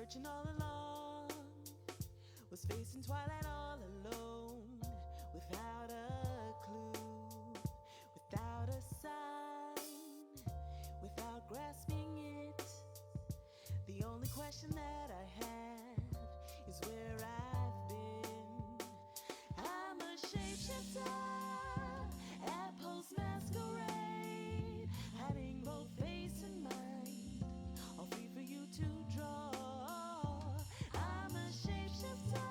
searching all along, was facing twilight all alone, without a clue, without a sign, without grasping it. The only question that I have is where I've been. I'm a shapeshifter at Post Masquerade, hiding both face and mind, all free for you to draw. I'm a shapeshifter,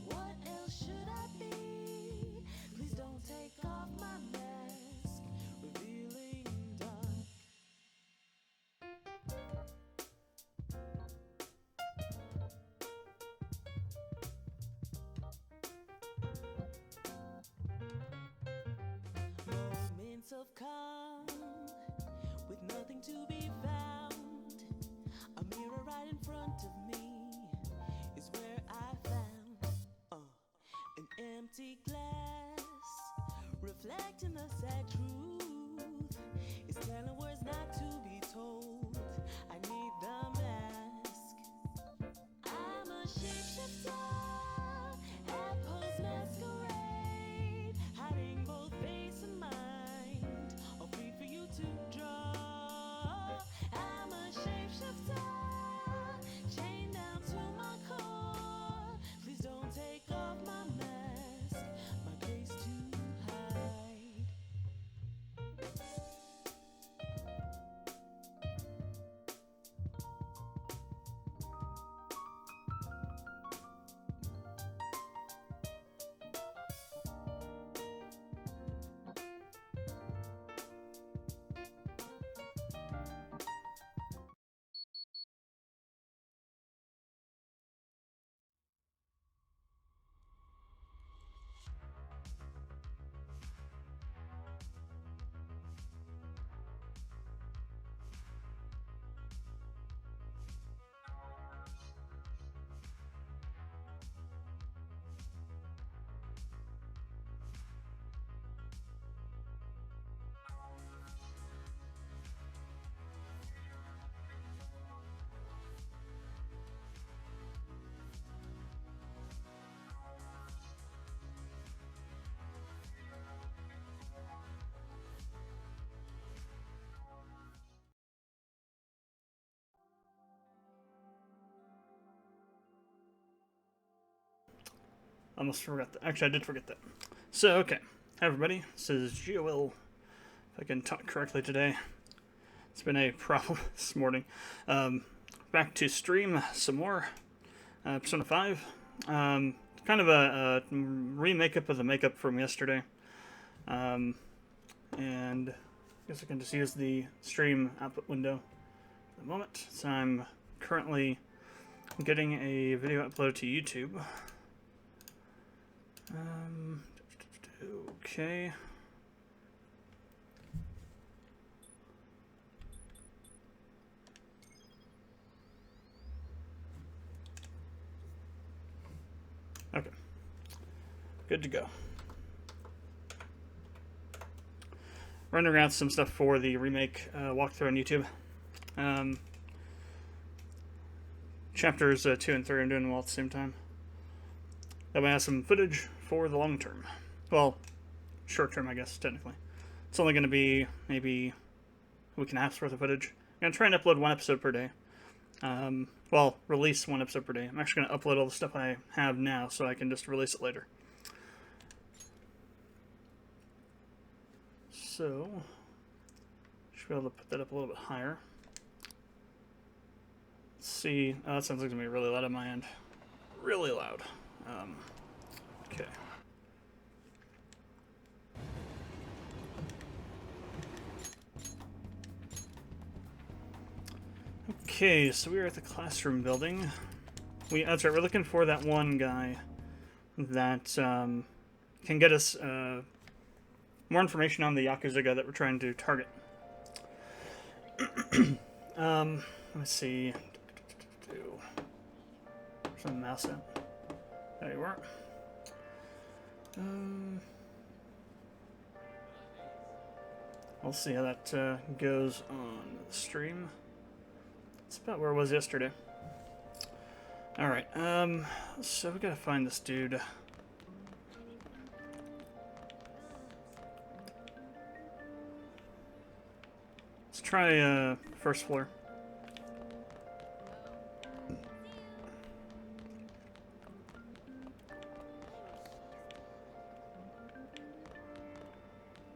what else should I be? Please don't take off my mask, revealing dark. Moments of calm, with nothing to be found. A mirror right in front of me is where I found an empty glass, reflecting the sad truth. It's telling words not to be told. I need the mask. I'm a shapeshifter at Post Masquerade, hiding both face and mind, all free for you to draw. I'm a shapeshifter, chained down to my core. Please don't take off my mask, my grace to hide. Almost forgot that. Actually, I did forget that. So, okay. Hi, everybody. This is GOL. If I can talk correctly today. It's been a problem this morning. Back to stream some more. Persona 5. Kind of a remake-up of the makeup from yesterday. And I guess I can just use the stream output window at the moment. So I'm currently getting a video uploaded to YouTube. Okay. Okay. Good to go. Running around some stuff for the remake walkthrough on YouTube. Chapters 2 and 3 I'm doing them all at the same time. That way I have some footage for the long term. Well, short term, I guess, technically. It's only going to be maybe a week and a half's worth of footage. I'm going to try and upload one episode per day. Well, release one episode per day. I'm actually going to upload all the stuff I have now so I can just release it later. So, should be able to put that up a little bit higher. Let's see. Oh, that sounds like it's going to be really loud on my end. Really loud. Okay. Okay, so we are at the classroom building. That's right, we're looking for that one guy that can get us more information on the Yakuza guy that we're trying to target. Let's see. Where's my mouse at? There you are. We'll see how that goes on the stream. It's about where it was yesterday. Alright, so we gotta find this dude. Let's try, first floor.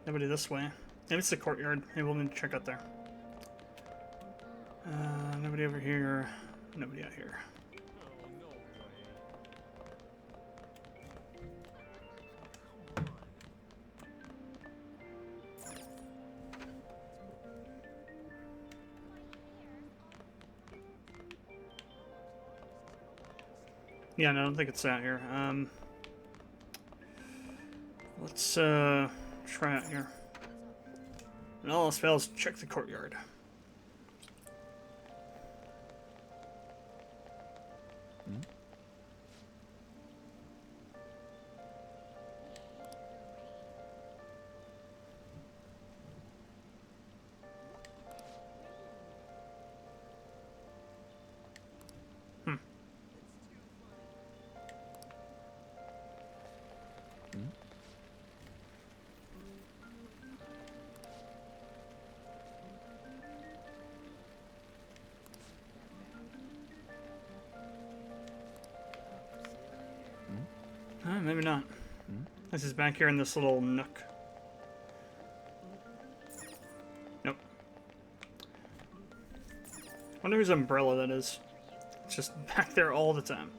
Nobody this way. Maybe it's the courtyard. Maybe we'll need to check out there. Nobody over here. Nobody out here. Yeah, no, I don't think it's out here. Let's try out here. And all else fails, check the courtyard. Maybe not. This is back here in this little nook. Nope. Wonder whose umbrella that is. It's just back there all the time.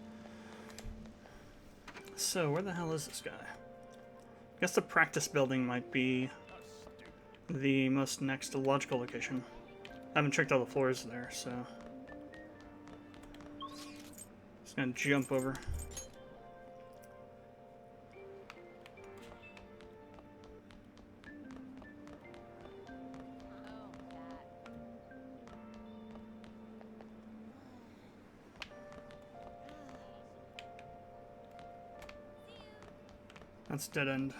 So, where the hell is this guy? I guess the practice building might be the most next logical location. I haven't checked all the floors there, so... Just gonna jump over. That's dead end.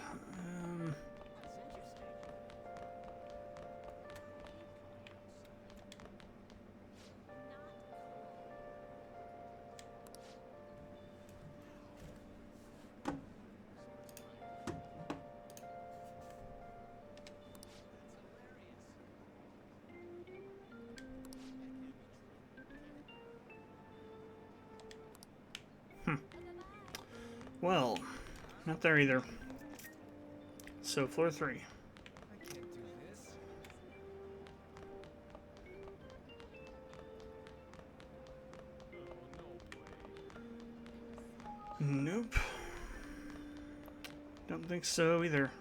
Well, not there either. So, floor 3. Nope. Don't think so either.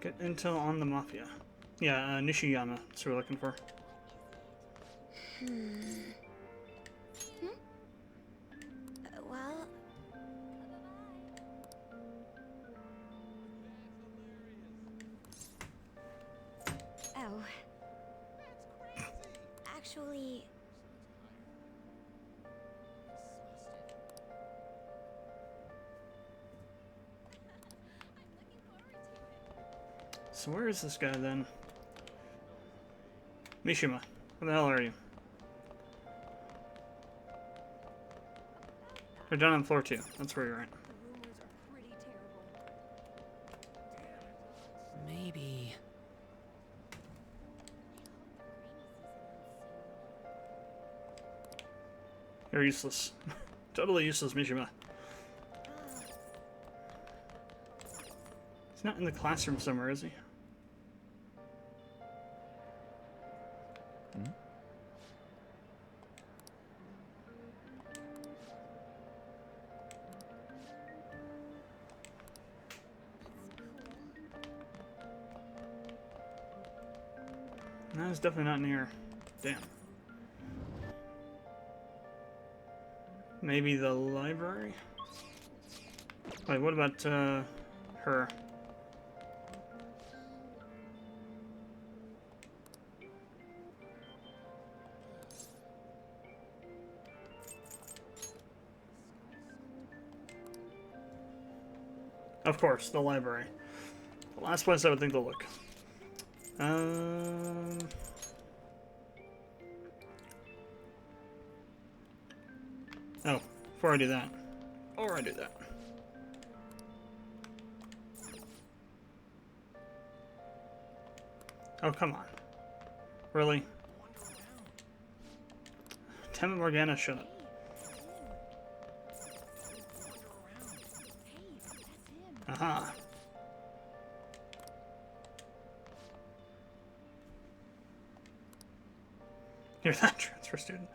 Get intel on the Mafia. Yeah, Nishiyama. That's what we're looking for. Well... Oh. Actually... So where is this guy then? Mishima, where the hell are you? You're down on floor 2. That's where you're at. Maybe. You're useless. Totally useless, Mishima. He's not in the classroom somewhere, is he? No, he's definitely not near. Damn. Maybe the library? Wait, what about, her? Of course, the library. last place I would think they'll look. Oh, before I do that. Oh, come on. Really? Tim and Morgana, shut up. Aha. Hear that, transfer student?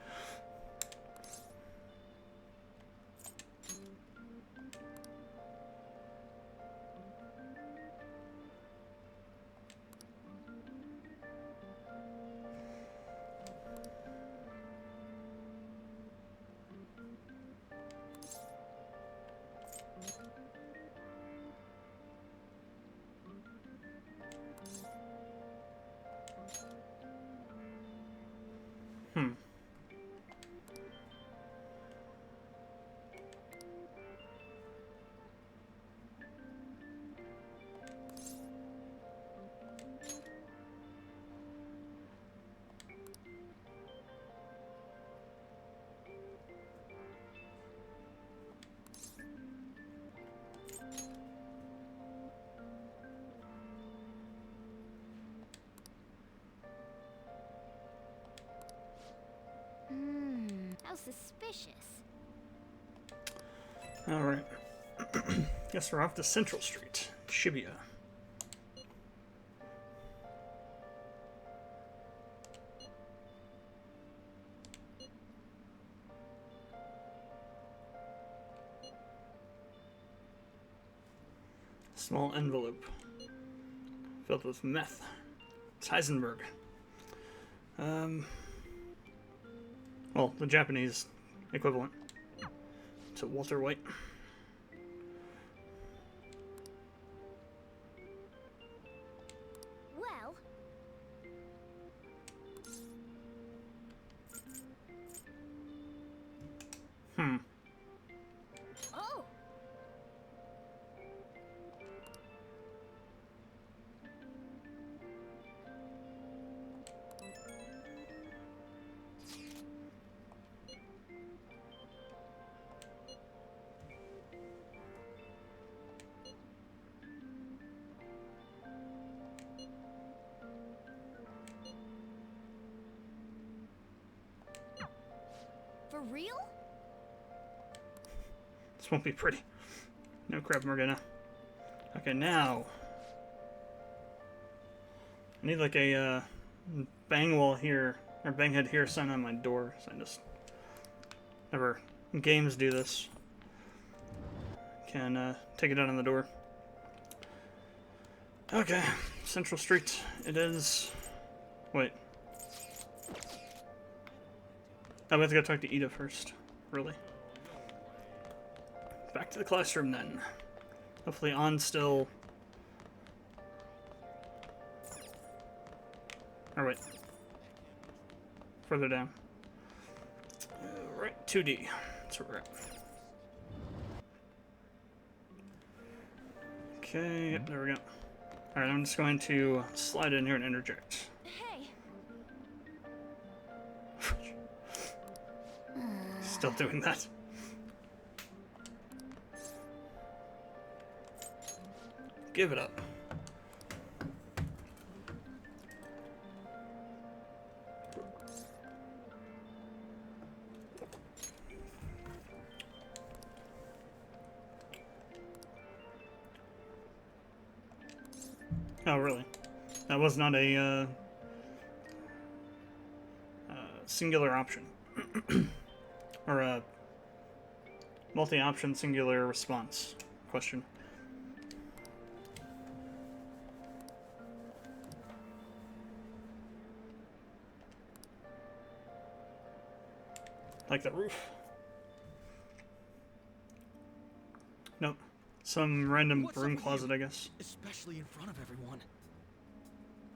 How suspicious. Alright. Guess we're off to Central Street, Shibuya. Small envelope filled with meth. It's Heisenberg. Well, the Japanese equivalent to Walter White. Well, oh, for real? This won't be pretty. No crap, Morgana. Okay, now I need like a bang wall here, or bang head here sign on my door. So I just never games do this. Can take it out on the door. Okay, Central Street. It is. Wait. Oh, we have to go talk to Ida first. Really? Back to the classroom then. Hopefully on still. Or wait. Further down. Right, 2D. That's where we're at. Okay, yep, there we go. Alright, I'm just going to slide in here and interject. Hey. Still doing that. Give it up. Oh, really? That was not a singular option. Or a multi-option singular response question. Like the roof. Nope. Some random broom closet, I guess. Especially in front of everyone.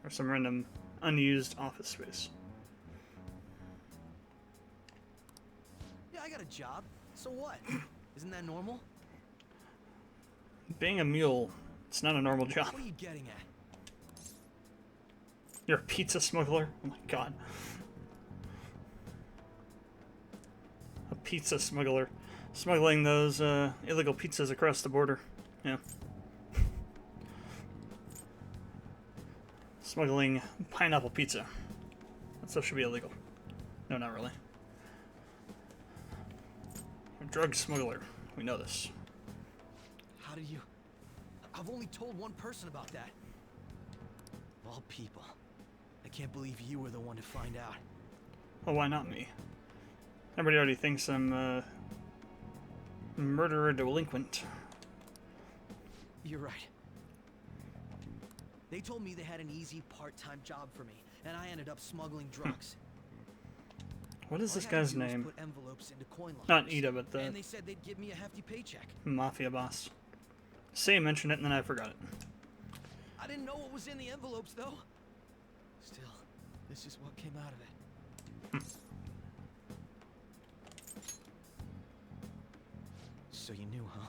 Or some random unused office space. Yeah, I got a job. So what? Isn't that normal? Being a mule It's not a normal job. What are you getting at? You're a pizza smuggler? Oh my god. A pizza smuggler. Smuggling those illegal pizzas across the border. Yeah. Smuggling pineapple pizza. That stuff should be illegal. No, not really. You're a drug smuggler. We know this. How did you... I've only told one person about that. Of all people. I can't believe you were the one to find out. Well, why not me? Everybody already thinks I'm a murderer delinquent. You're right. They told me they had an easy part-time job for me, and I ended up smuggling drugs. What is All this I had to guy's do was name? put envelopes into coin lockers, Not Ida, but and the they said they'd give me a hefty paycheck. mafia boss. Say mentioned it and then I forgot it. I didn't know what was in the envelopes, though. Still, this is what came out of it. So you knew, huh?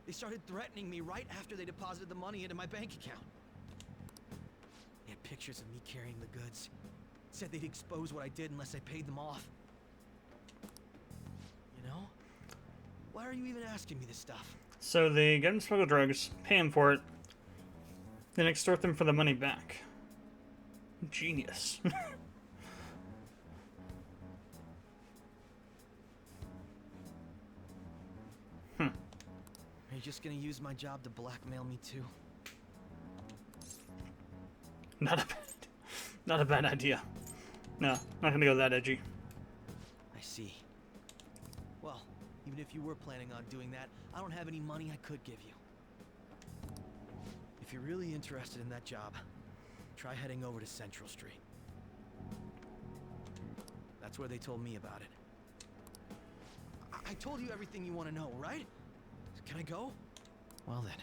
They started threatening me right after they deposited the money into my bank account. They had pictures of me carrying the goods. Said they'd expose what I did unless I paid them off. You know? Why are you even asking me this stuff? So they get him to smuggle drugs, pay him for it, then extort them for the money back. Genius. Are you just gonna use my job to blackmail me too? Not a bad idea. No, not gonna go that edgy. I see. Well, even if you were planning on doing that, I don't have any money I could give you. If you're really interested in that job, try heading over to Central Street. That's where they told me about it. I told you everything you want to know, right? Can I go? Well then.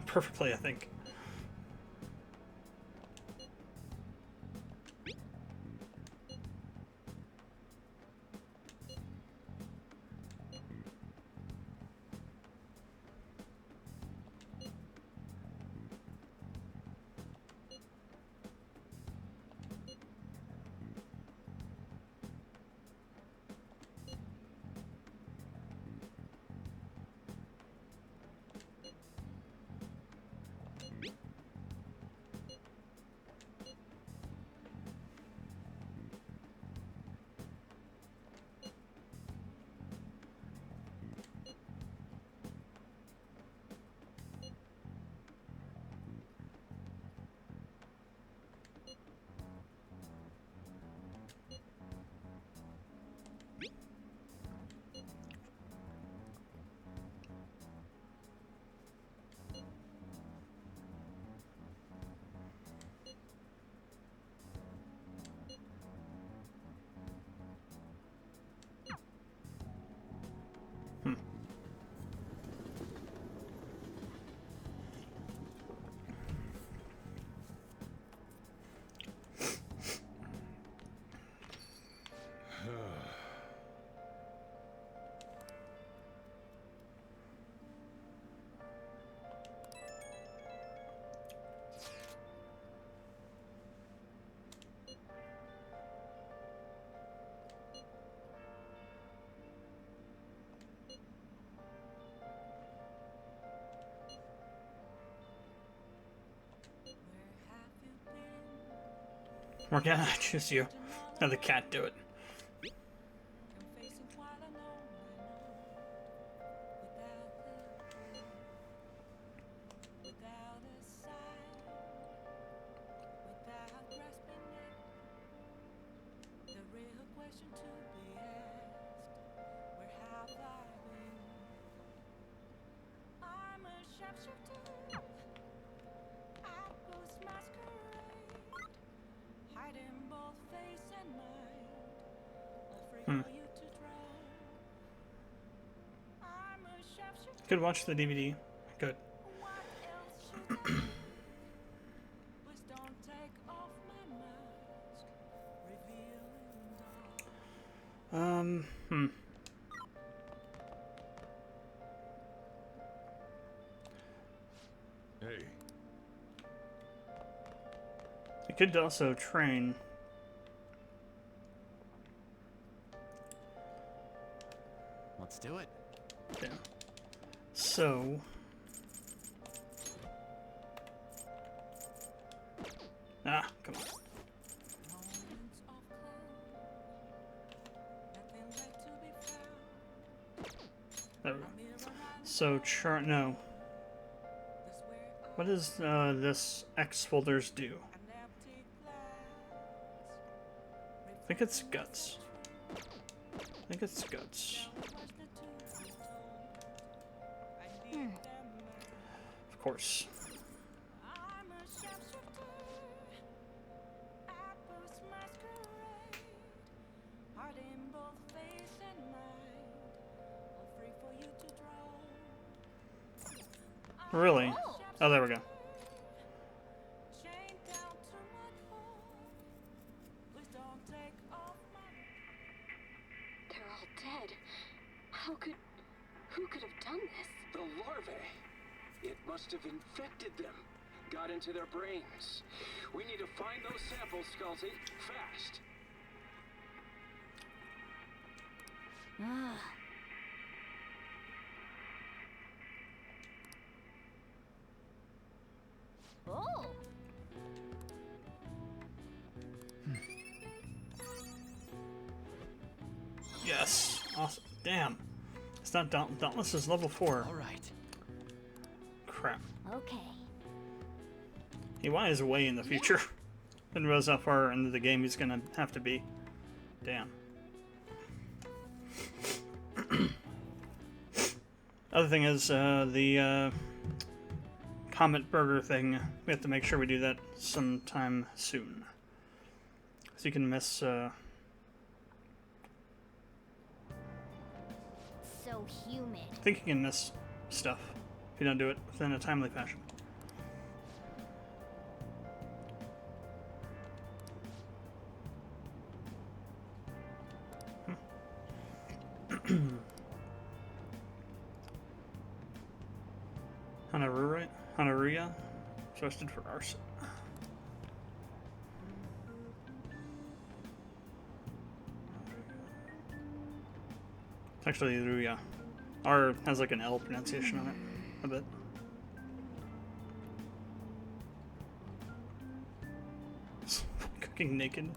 Perfectly, I think. Morgana, I choose you. Now the cat do it. Could watch the DVD. Good. Hmm. Hey, You could also train. Let's do it. Yeah. So. Ah, come on. Moments of calm, nothing left to be found. There we go. A mirror right So, no. this where What does this X folders do? an empty glass. I think it's guts. I think it's guts. Now watch the truth be told. I need them now. Of course. I'm a sharpshooter at first masquerade, heart in both face and mind, all free for you to draw. Really? Oh, there we go. Chained down to my core. Please don't take off my. They're all dead. Who could have done this? The larvae. It must have infected them. Got into their brains. We need to find those samples, Scully. Fast. Ah. Oh. Yes. Awesome. Damn. It's not Dauntless is level 4. All right. Crap. Okay. EY is way in the future. Didn't realize how far into the game he's gonna have to be. Damn. Other thing is, the Comet Burger thing. We have to make sure we do that sometime soon. So you can miss, So humid. I think you can miss stuff if you don't do it within a timely fashion. Hanaruya, trusted for arson. It's actually Ruya. R has like an L pronunciation on it, a bit. Cooking naked.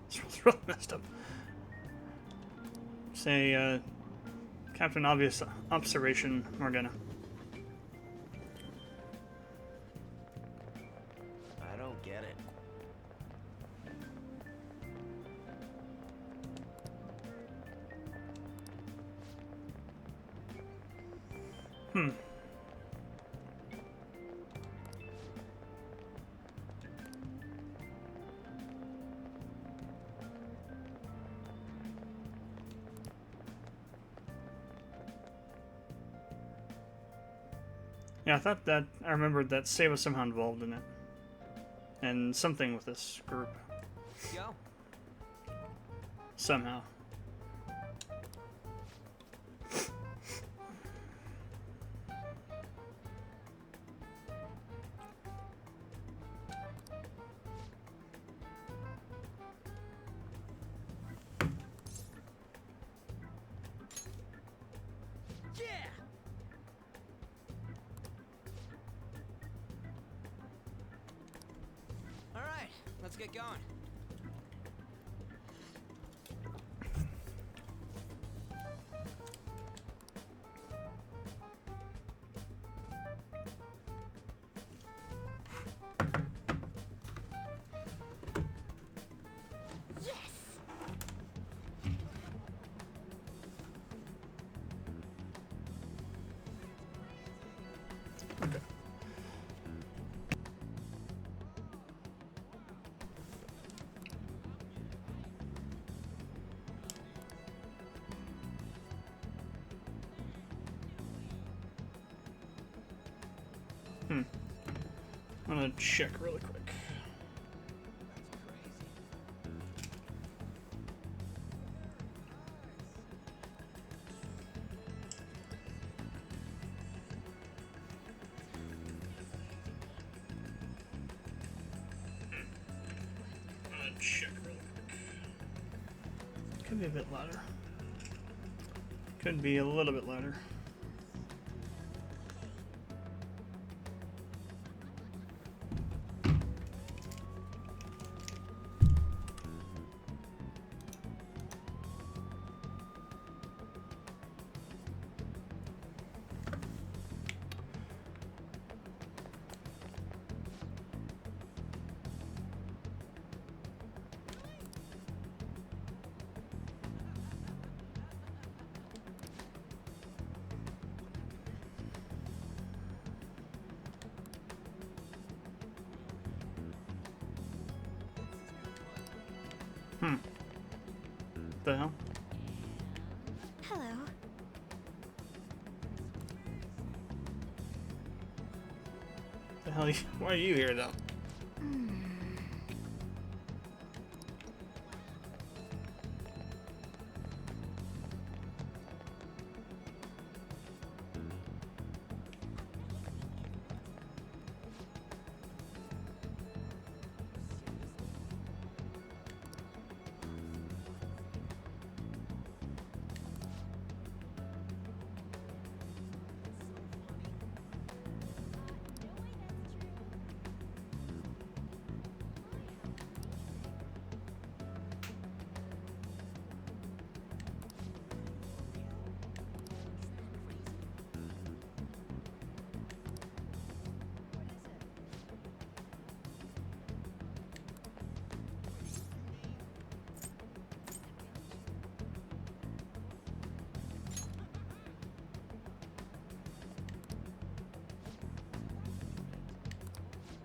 It's really messed up. Say, Captain Obvious Observation, Morgana. I don't get it. Yeah, I thought that I remembered that Say was somehow involved in it. And something with this group. Go. Somehow. Yeah. All right, let's get going. Yes. I'm gonna check really quick. check real quick. Could be a bit louder. Could be a little bit louder. The hell? Hello. The hell? Why are you here though?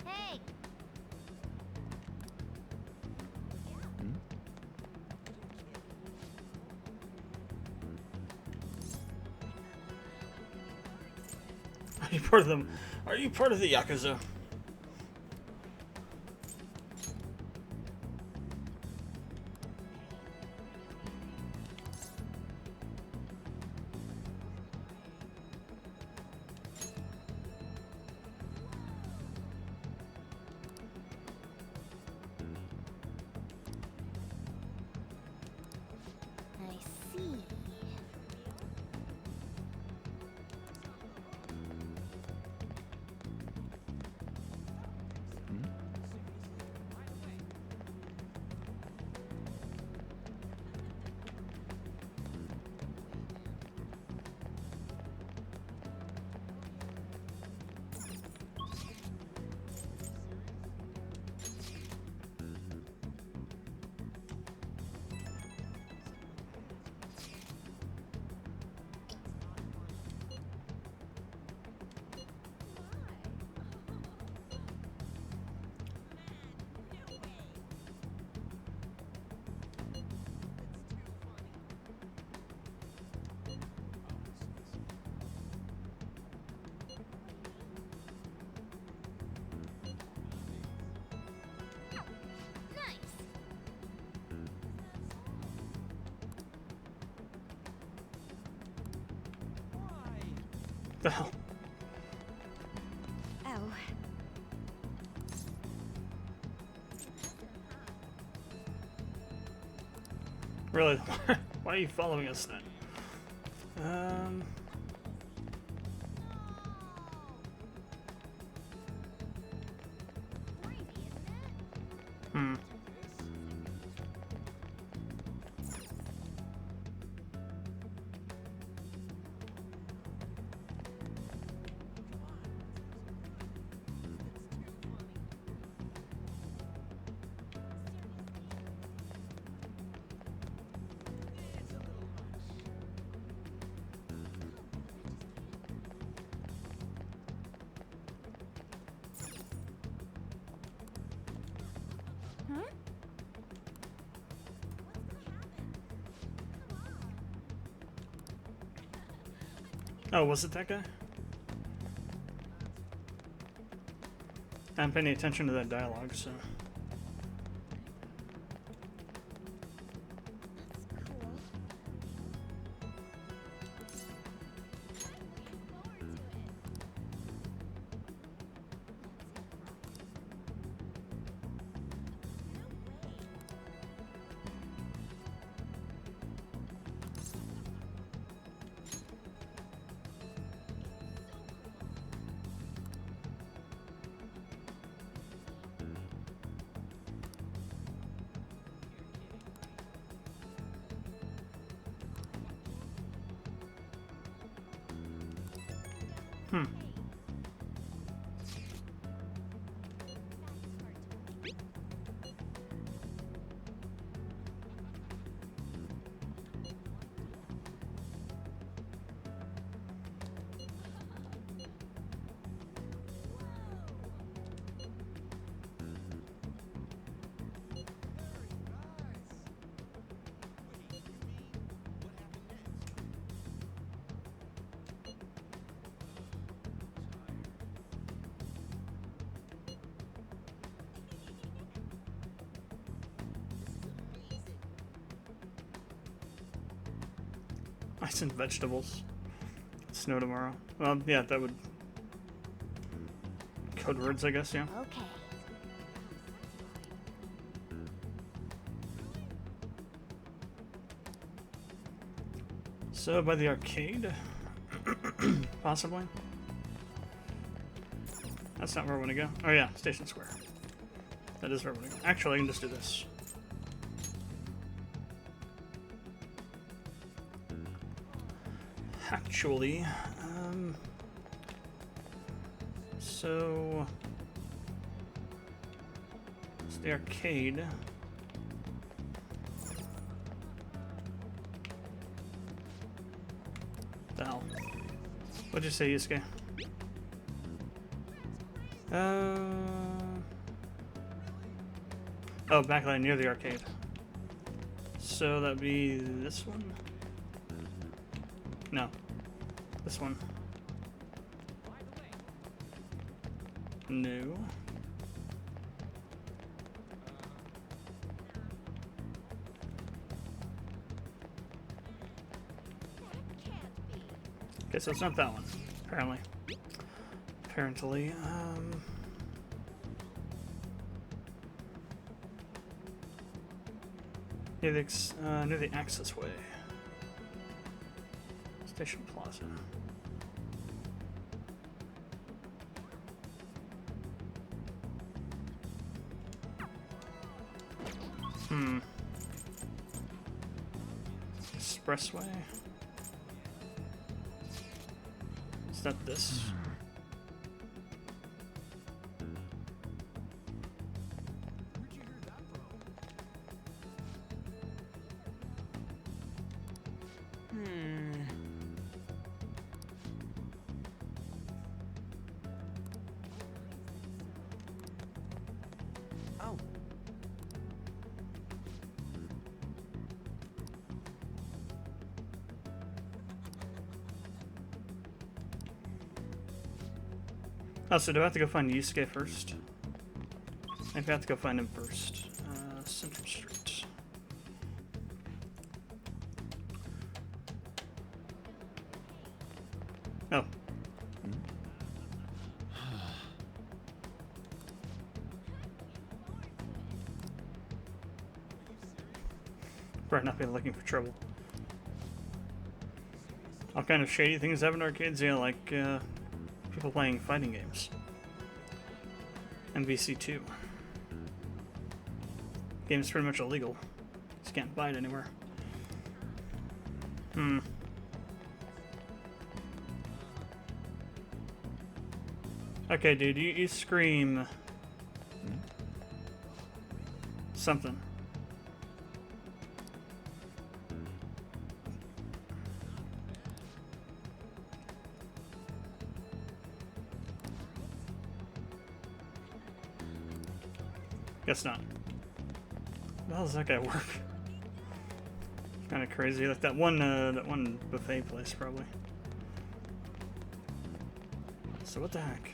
Hey. Are you part of them? Are you part of the Yakuza? I see. The hell? Oh. Really? Why are you following us then? Oh, was it that guy? I'm paying attention to that dialogue, so. Ice and vegetables. Snow tomorrow. Well, yeah, that would... Code words, I guess, yeah. Okay. So, by the arcade? Possibly? That's not where I want to go. Oh yeah, Station Square. That is where I want to go. Actually, I can just do this. Actually, so it's the arcade. The hell? What'd you say, Yusuke? Oh, backline near the arcade. So that'd be this one? No. This one. No. Okay, so it's not that one, apparently. Apparently, near the access way. Station Plaza. Expressway? Is that this? Oh. Oh, so do I have to go find Yusuke first? Maybe I have to go find him first. Central Street. Oh. Better not be looking for trouble. All kind of shady things happen in arcades, yeah, like people playing fighting games. MVC2. Game's pretty much illegal. Just can't buy it anywhere. Okay, dude, you scream something. Guess not. How does that guy work? Kind of crazy, like that one buffet place, probably. So what the heck?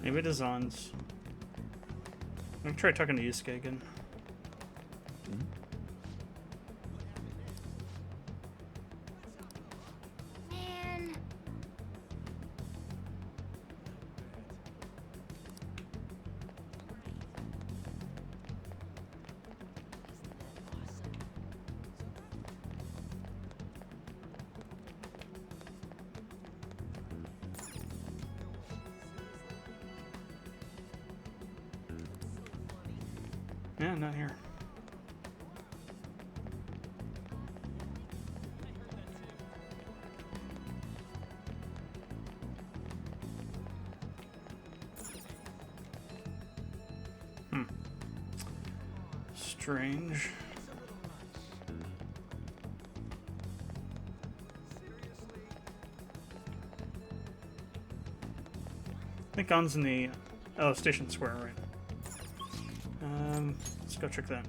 Maybe it is On's. I'm gonna try talking to Yusuke again. Man. Yeah, not here. strange. I think On's in the Station Square, right? Let's go check that.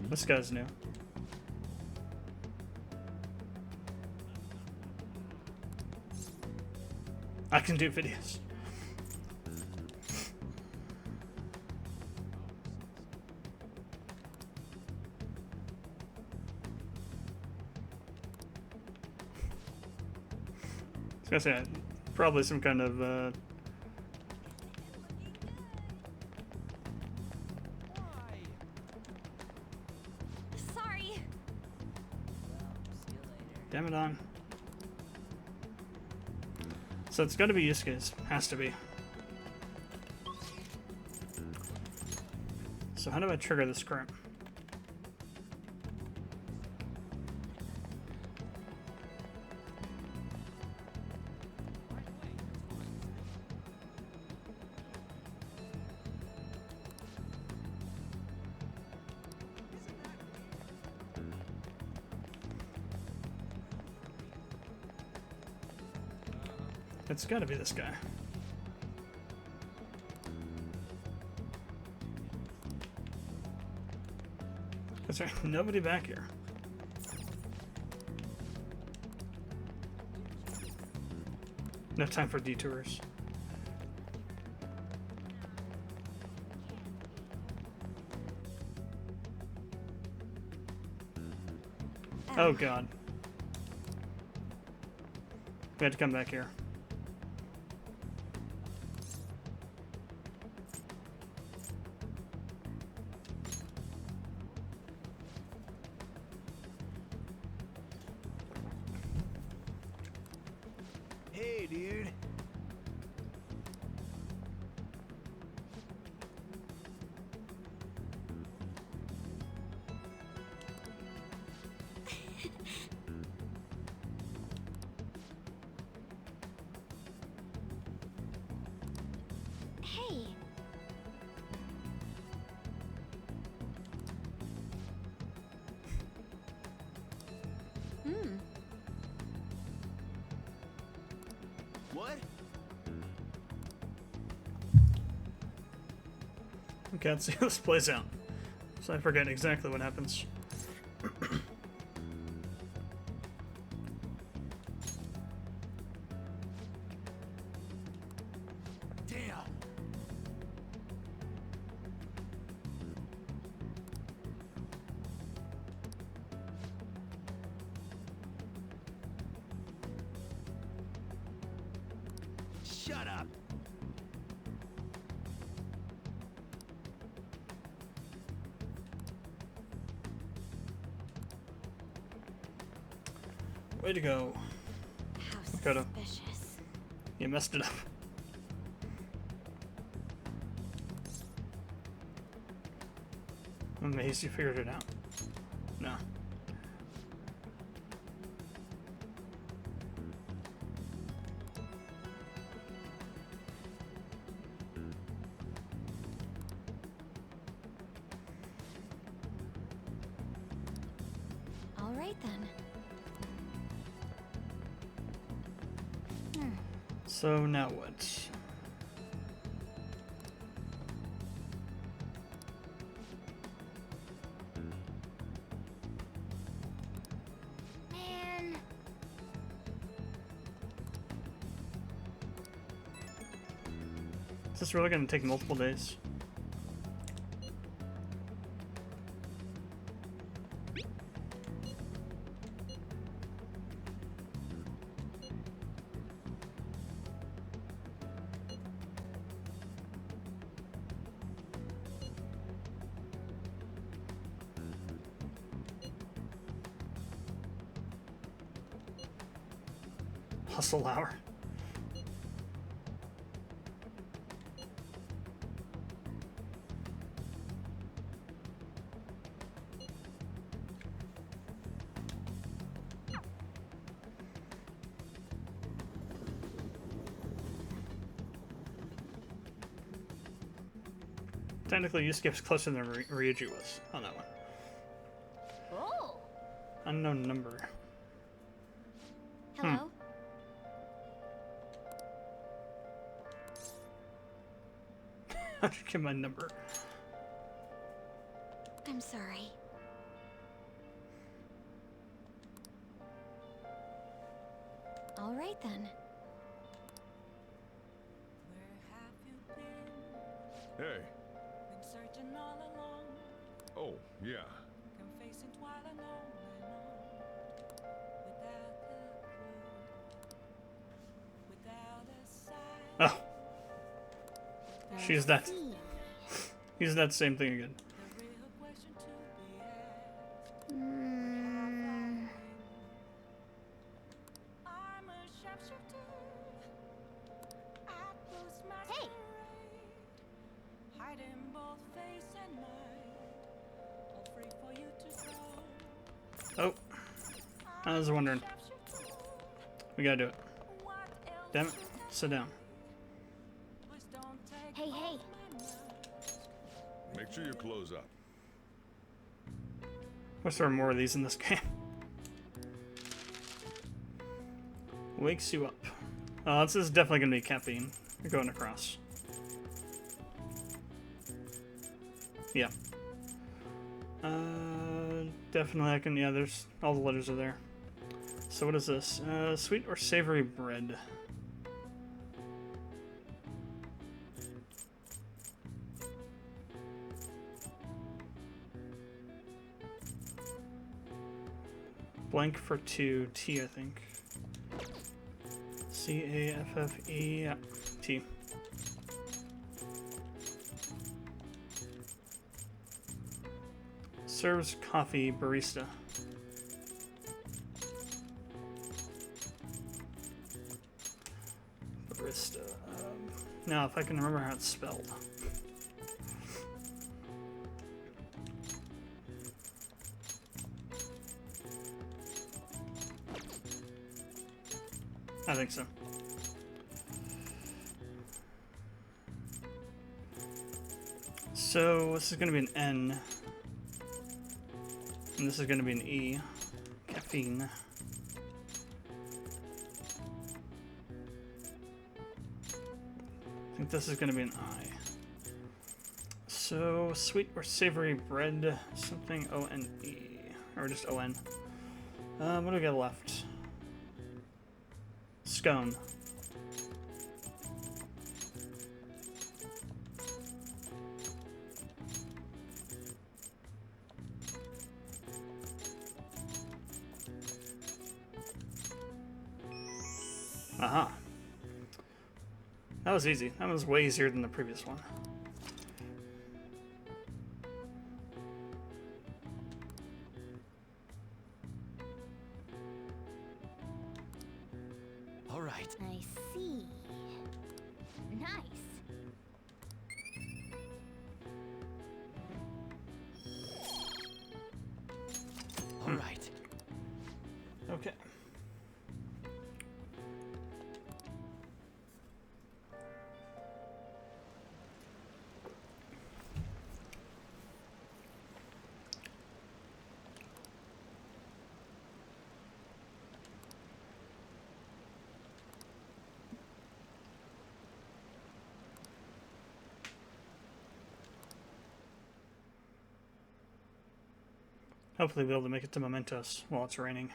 This guy's new. I can do videos. I was gonna say, probably some kind of Sorry. damn it on. So it's gotta be Yusuke's. Has to be. So how do I trigger this current? It's gotta be this guy. That's right, nobody back here. No time for detours. Oh god. We had to come back here. Hey, dude. Hey. What? Okay, let's see how this plays out. So I forget exactly what happens. Damn. Shut up. Way to go. How Coulda. suspicious. You messed it up. I'm amazed you figured it out. No. All right then. So now what? Man. Is this really going to take multiple days? Hustle hour. technically Yusuke was closer than Ryuji was on that one. Oh. Unknown number. Hello? How'd you get my number? I'm sorry. All right then. Where have you been? Hey. Been searching all along, Oh, yeah. confessing while alone and on. Without a clue, without a sign. Oh, she's that. See. He's that same thing again. The real question to be asked. Mm, I'm a sharpshooter. I boost my Hey. hiding both face and mind. All free for you to go. Oh, I was wondering. We gotta do it. Damn it. Sit down. hey, hey. Make sure you close up. Wish there were more of these in this game. Wakes you up. Oh, this is definitely gonna be caffeine. You're going across. Yeah. Definitely I can, yeah, there's, all the letters are there. So what is this? Sweet or savory bread? Blank for 2, T I think. C-A-F-F-E, yeah, T. Serves coffee, barista. Barista. Now, if I can remember how it's spelled. I think so. So this is going to be an N. And this is going to be an E. Caffeine. I think this is going to be an I. So, sweet or savory bread, something O-N-E. Or just O-N. What do we got left? Scone. Aha. That was easy. That was way easier than the previous one. All right. I see. Nice. All right. Okay. Hopefully we'll be able to make it to Mementos while it's raining.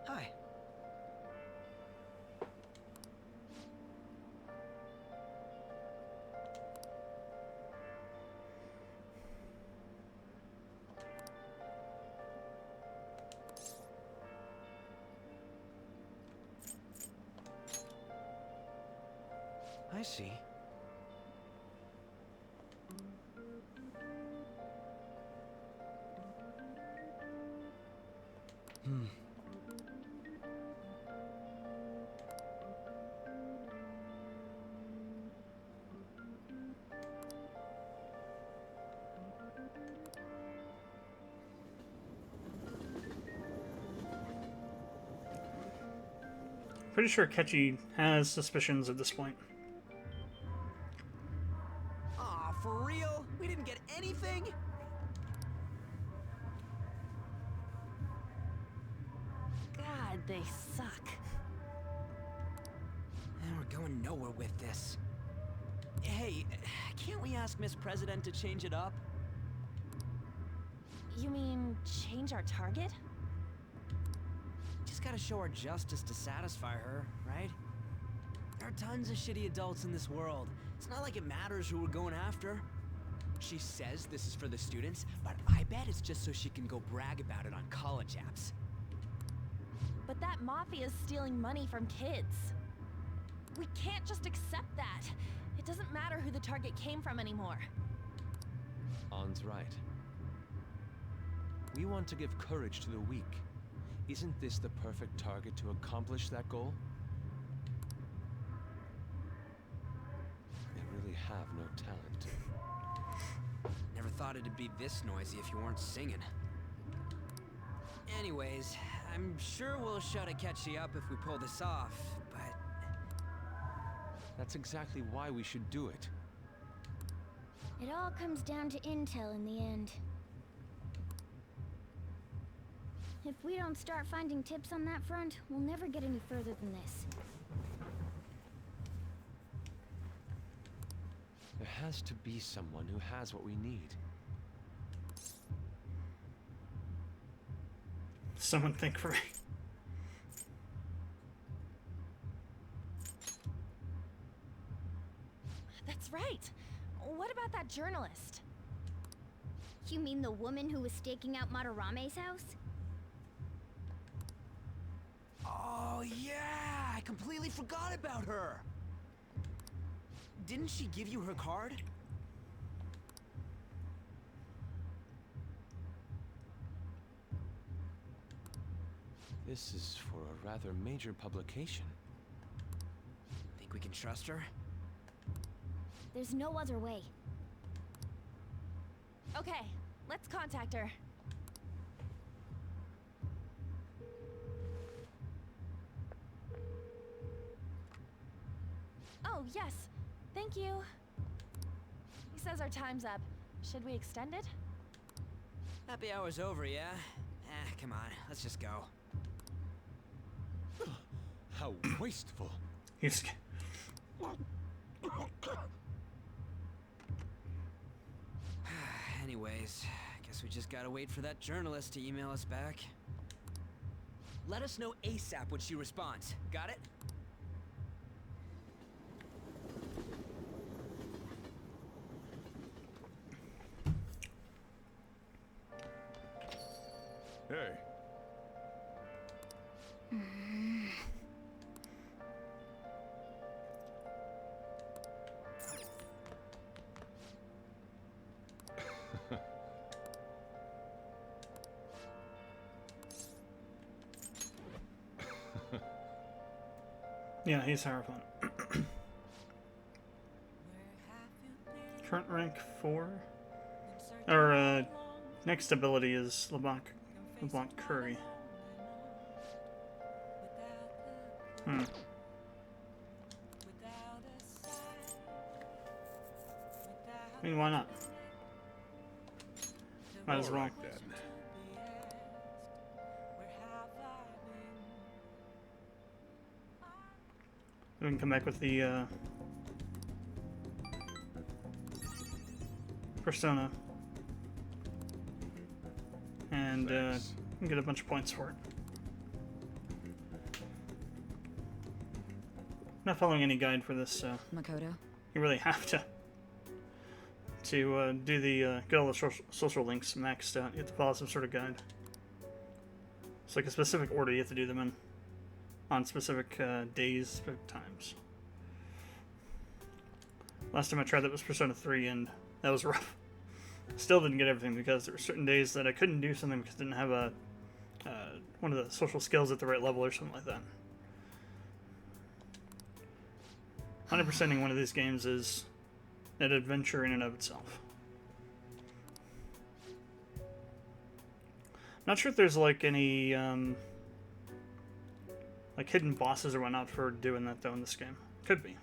Hi. I see. Pretty sure Ketchy has suspicions at this point. Aw, for real? We didn't get anything? God, they suck. And we're going nowhere with this. Hey, can't we ask Miss President to change it up? You mean change our target? Just gotta show our justice to satisfy her, right? There are tons of shitty adults in this world. It's not like it matters who we're going after. She says this is for the students, but I bet it's just so she can go brag about it on college apps. But that mafia's stealing money from kids. We can't just accept that. It doesn't matter who the target came from anymore. An's right. We want to give courage to the weak. Isn't this the perfect target to accomplish that goal? They really have no talent. Never thought it'd be this noisy if you weren't singing. Anyways, I'm sure we'll shut Akechi up if we pull this off, but... That's exactly why we should do it. It all comes down to intel in the end. If we don't start finding tips on that front, we'll never get any further than this. There has to be someone who has what we need. Someone think for me. That's right. What about that journalist? You mean the woman who was staking out Matarame's house? Oh yeah, I completely forgot about her. Didn't she give you her card? This is for a rather major publication. Think we can trust her? There's no other way. Okay, let's contact her. Oh, yes. Thank you. He says our time's up. Should we extend it? Happy hour's over, yeah? Come on, let's just go. How wasteful. He's Anyways, guess we just gotta wait for that journalist to email us back. Let us know ASAP when she responds. Got it? Hey, yeah, he's Hierophant. Current rank 4? Or, next ability is LeBlanc Curry. I mean, why not? Might as well. like that. We can come back with the persona and Thanks. get a bunch of points for it. Not following any guide for this, so Makoto. you really have to do the get all the social links maxed out. You have to follow some sort of guide. It's like a specific order you have to do them in on specific days, specific times. Last time I tried that was Persona 3, and that was rough. Still didn't get everything because there were certain days that I couldn't do something because I didn't have a one of the social skills at the right level or something like that. 100%ing one of these games is an adventure in and of itself. Not sure if there's like any like hidden bosses or whatnot for doing that though in this game. Could be.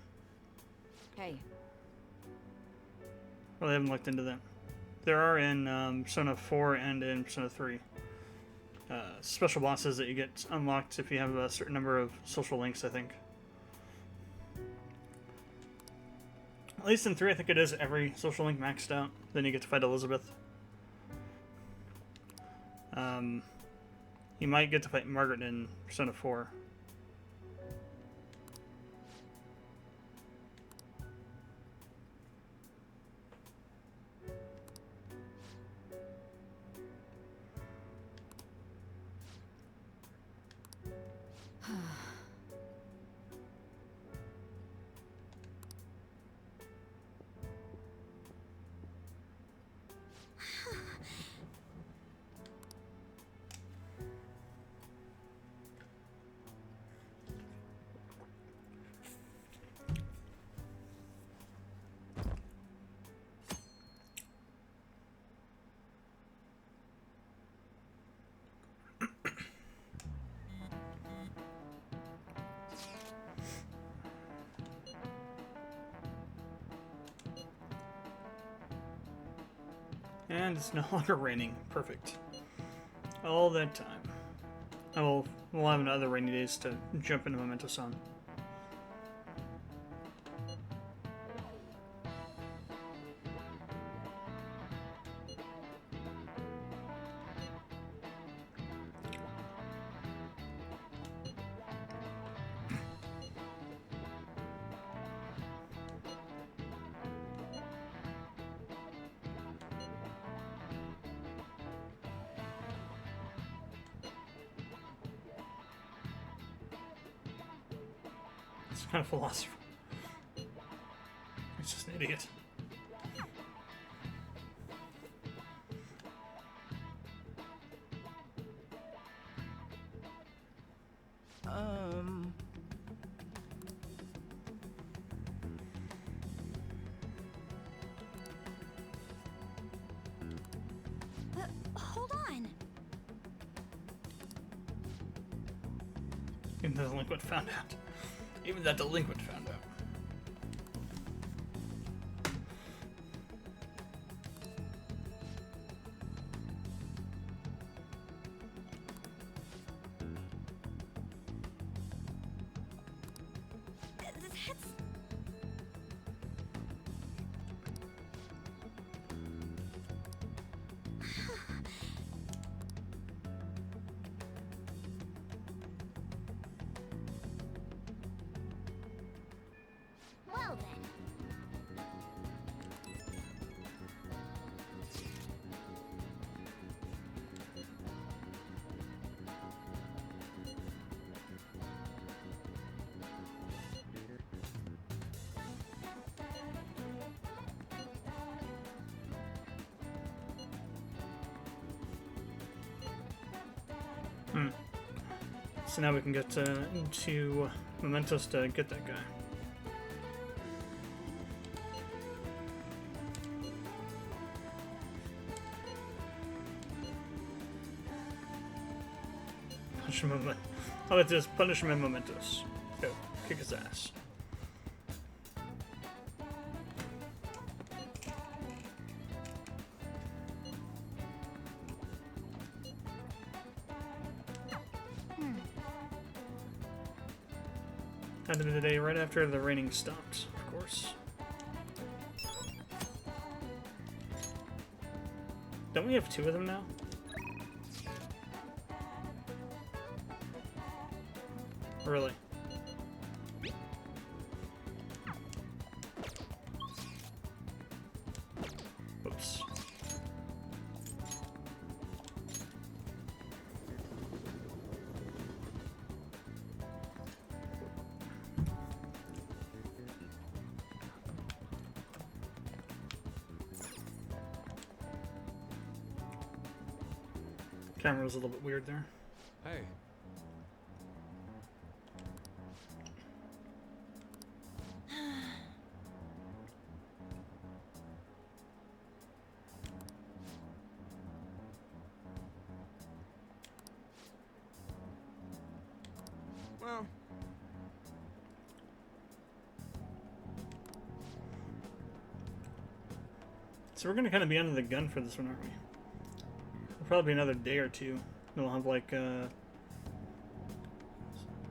Hey. Well, I haven't looked into that. There are in Persona 4 and in Persona 3 special bosses that you get unlocked if you have a certain number of social links, I think. At least in 3, I think it is every social link maxed out. Then you get to fight Elizabeth. You might get to fight Margaret in Persona 4. And it's no longer raining. Perfect. All that time. We'll have other rainy days to jump into Mementos on. It's kind of philosopher. He's just an idiot. Hold on. Even the delinquent found out. Even that delinquent found out. Well then. So now we can get into Mementos to get that guy. Punish him. All I have to do is punish him in Mementos. Go, kick his ass. End of the day, right after the raining stopped, of course. Don't we have 2 of them now? Really? Oops. Camera was a little bit weird there. Hey. Well, So we're gonna kind of be under the gun for this one, aren't we? It'll probably be another day or two. Then we'll have like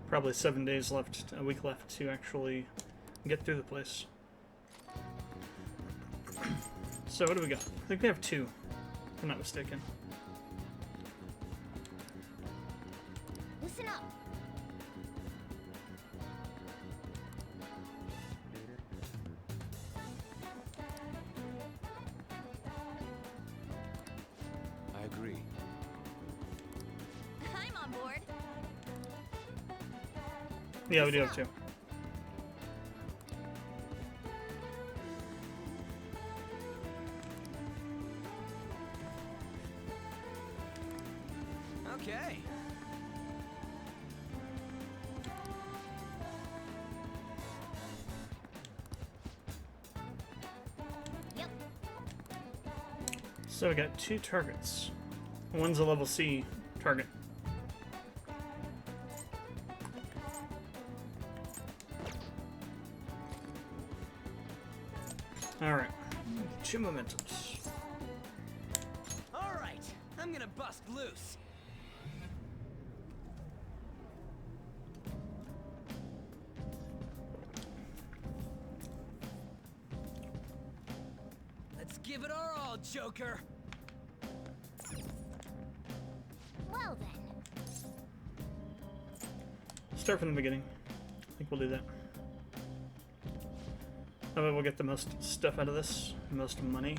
probably 7 days left, a week left to actually get through the place. So what do we got? I think we have 2, if I'm not mistaken. Listen up. I agree. I'm on board. Yeah, we do have 2. okay. Yep. So we got 2 targets. One's a level C target. Alright. 2 momentums. All right, I'm gonna bust loose. Let's give it our all, Joker. Well then. Start from the beginning. I think we'll do that. That way we'll get the most stuff out of this. The most money.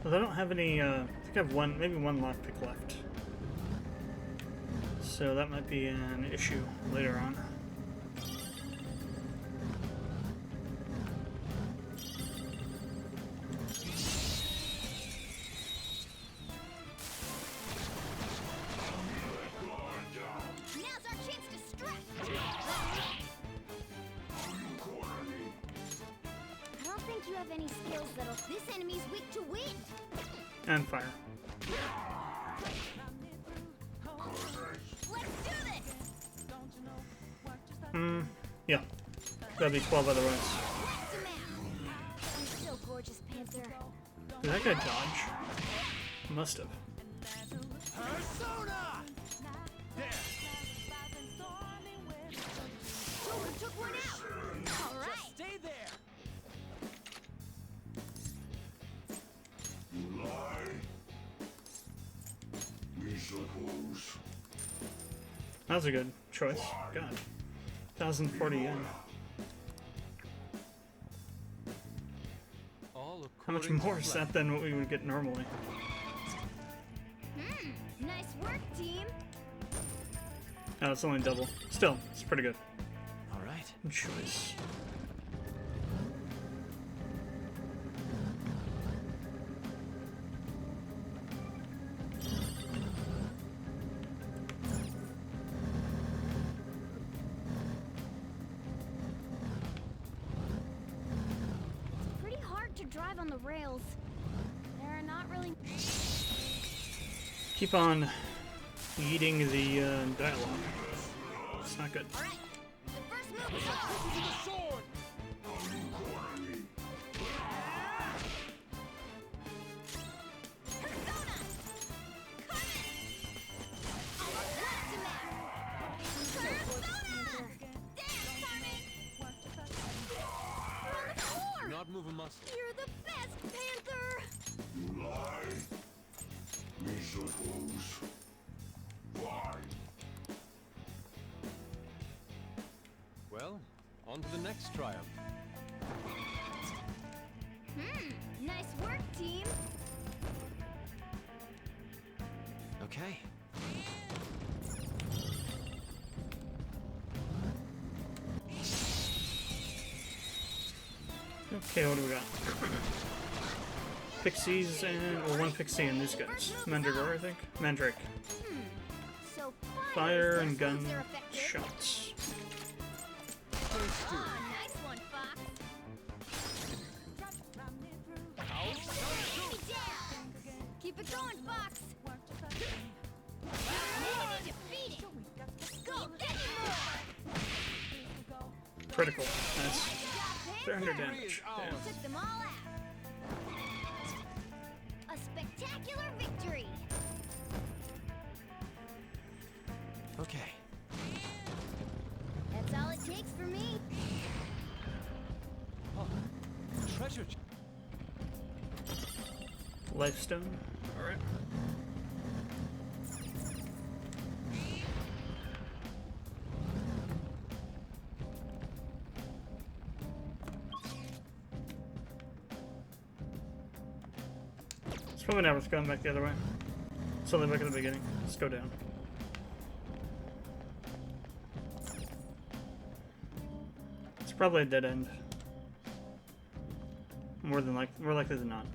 Well, I don't have any, I think I have one, maybe one lockpick left. So that might be an issue later on. Now's our chance to strike. I don't think you have any skills that'll. This enemy's weak to wind. And fire. Let's do this! Yeah. That'd be 12 otherwise. Blast him out. You're so gorgeous, Panther. Did that guy dodge? Must have. Persona! There. Joker took one out. All right. Just stay there. That was a good choice. God. 1,040 yen. All How much according to more is plan. that than what we would get normally? Nice work, team. No, it's only double. Still, it's pretty good. All right. Good choice. Pretty hard to drive on the rails. There are not really. Keep on eating the dialogue. It's not good. All right. The first move is up. Persona! Coming! Blast him out. Persona! Damn, Sonic! You're on the floor! Not move a muscle. You're the best, Panther! Well, on to the next triumph. Nice work, team. Okay. Okay, what do we got? Pixies and, well, one pixie and these guys. Mandragora, I think? Mandrake. So Fire and is gun they're effective. shots. Oh, nice one, Fox. Enemy down. Keep it going, Fox. critical. Nice. 300 damage. Damn. Took them all out. A spectacular victory. Okay. That's all it takes for me. Oh, treasure. Lifestone. Alright. It's probably not worth going back the other way. It's only back at the beginning. Let's go down. It's probably a dead end. More likely than not.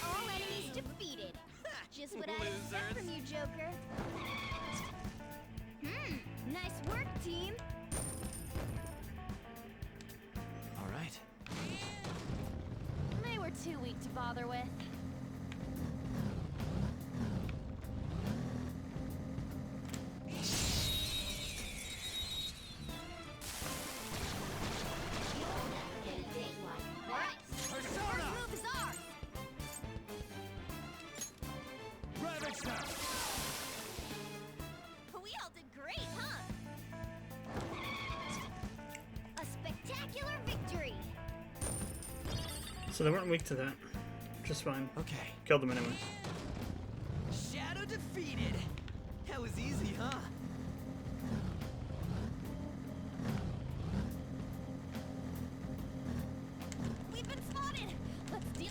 All enemies defeated. Just what I'd expect from you, Joker. Nice work, team. All right. They were too weak to bother with. We all did great, huh? A spectacular victory. So they weren't weak to that. Just fine. Okay. Killed them anyway. Shadow defeated. That was easy, huh? We've been spotted. Let's deal.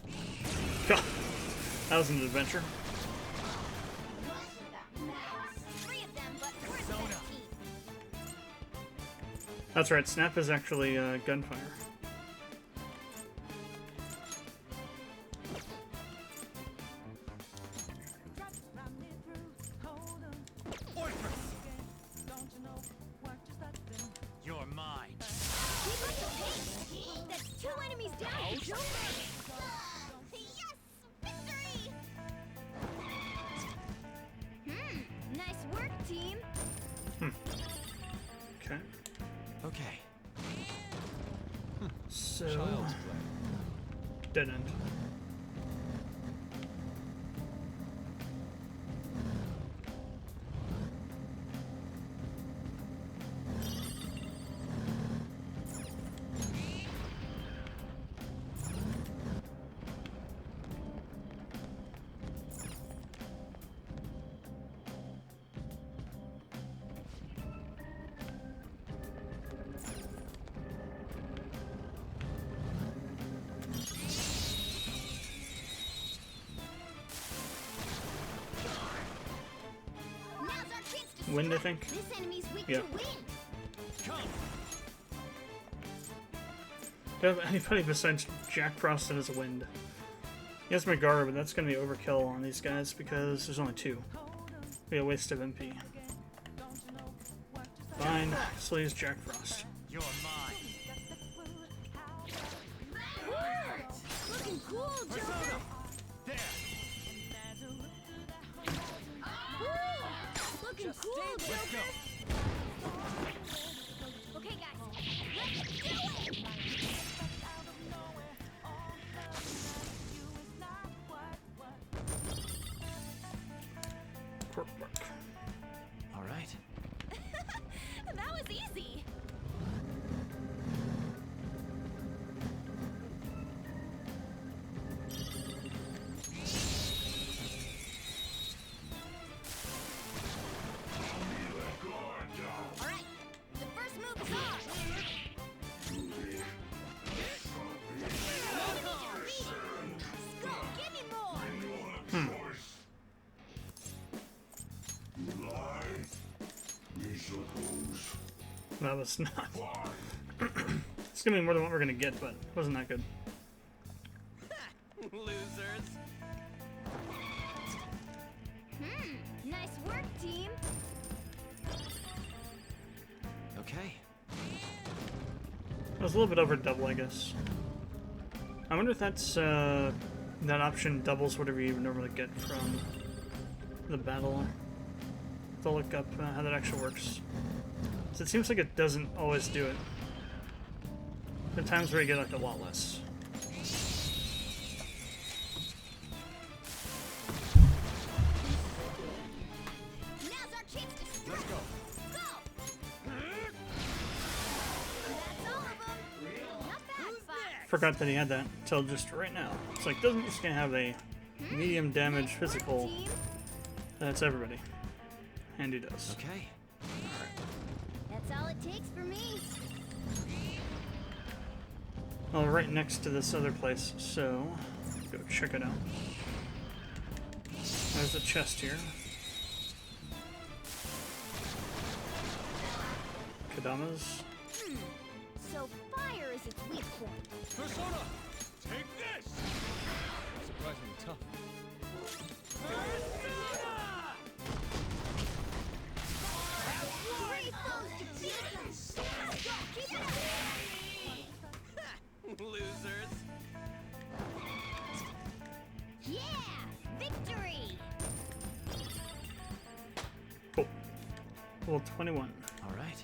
That was an adventure. Three of them, but we're the better team. That's right, Snap is actually gunfire. You're mine. Keep up the pace. That's 2 enemies down. Joker. Yes, victory. Nice work, team. Okay. Okay. So Child's play. dead end. Now's our chance to Wind, I strike. think. This enemy's weak Yeah. to wind. Do you have anybody besides Jack Frost that has a wind? He has Megara, but that's going to be overkill on these guys because there's only 2. Be a waste of MP. Fine, so use Jack Frost. You're mine. Looking cool, Joker. There. Looking cool, Let's Joker. go. Okay, guys, let's do it. Cork bark. All right. easy. Alright, the first move is on. Skull, give me more. That was not. It's gonna be more than what we're gonna get, but it wasn't that good. Losers. Nice work, team. Okay. It was a little bit over double, I guess. I wonder if that's that option doubles whatever you normally get from the battle. To look up how that actually works. So it seems like it doesn't always do it. There are times where you get like a lot less. Now's our chance to strike. Let's go. Go. That's all of them. Not bad, Fox. Forgot that he had that until just right now. It's like, doesn't this guy have a medium damage physical? Team. That's everybody. And he does. Okay. That's all it takes for me. Well, right next to this other place, so let's go check it out. There's a chest here. Kadamas. So fire is its weak point. Persona! Take this! Surprisingly tough. Three foes defeated. Let's go. Keep it up. Losers. Yeah, victory. Cool. Level 21. All right.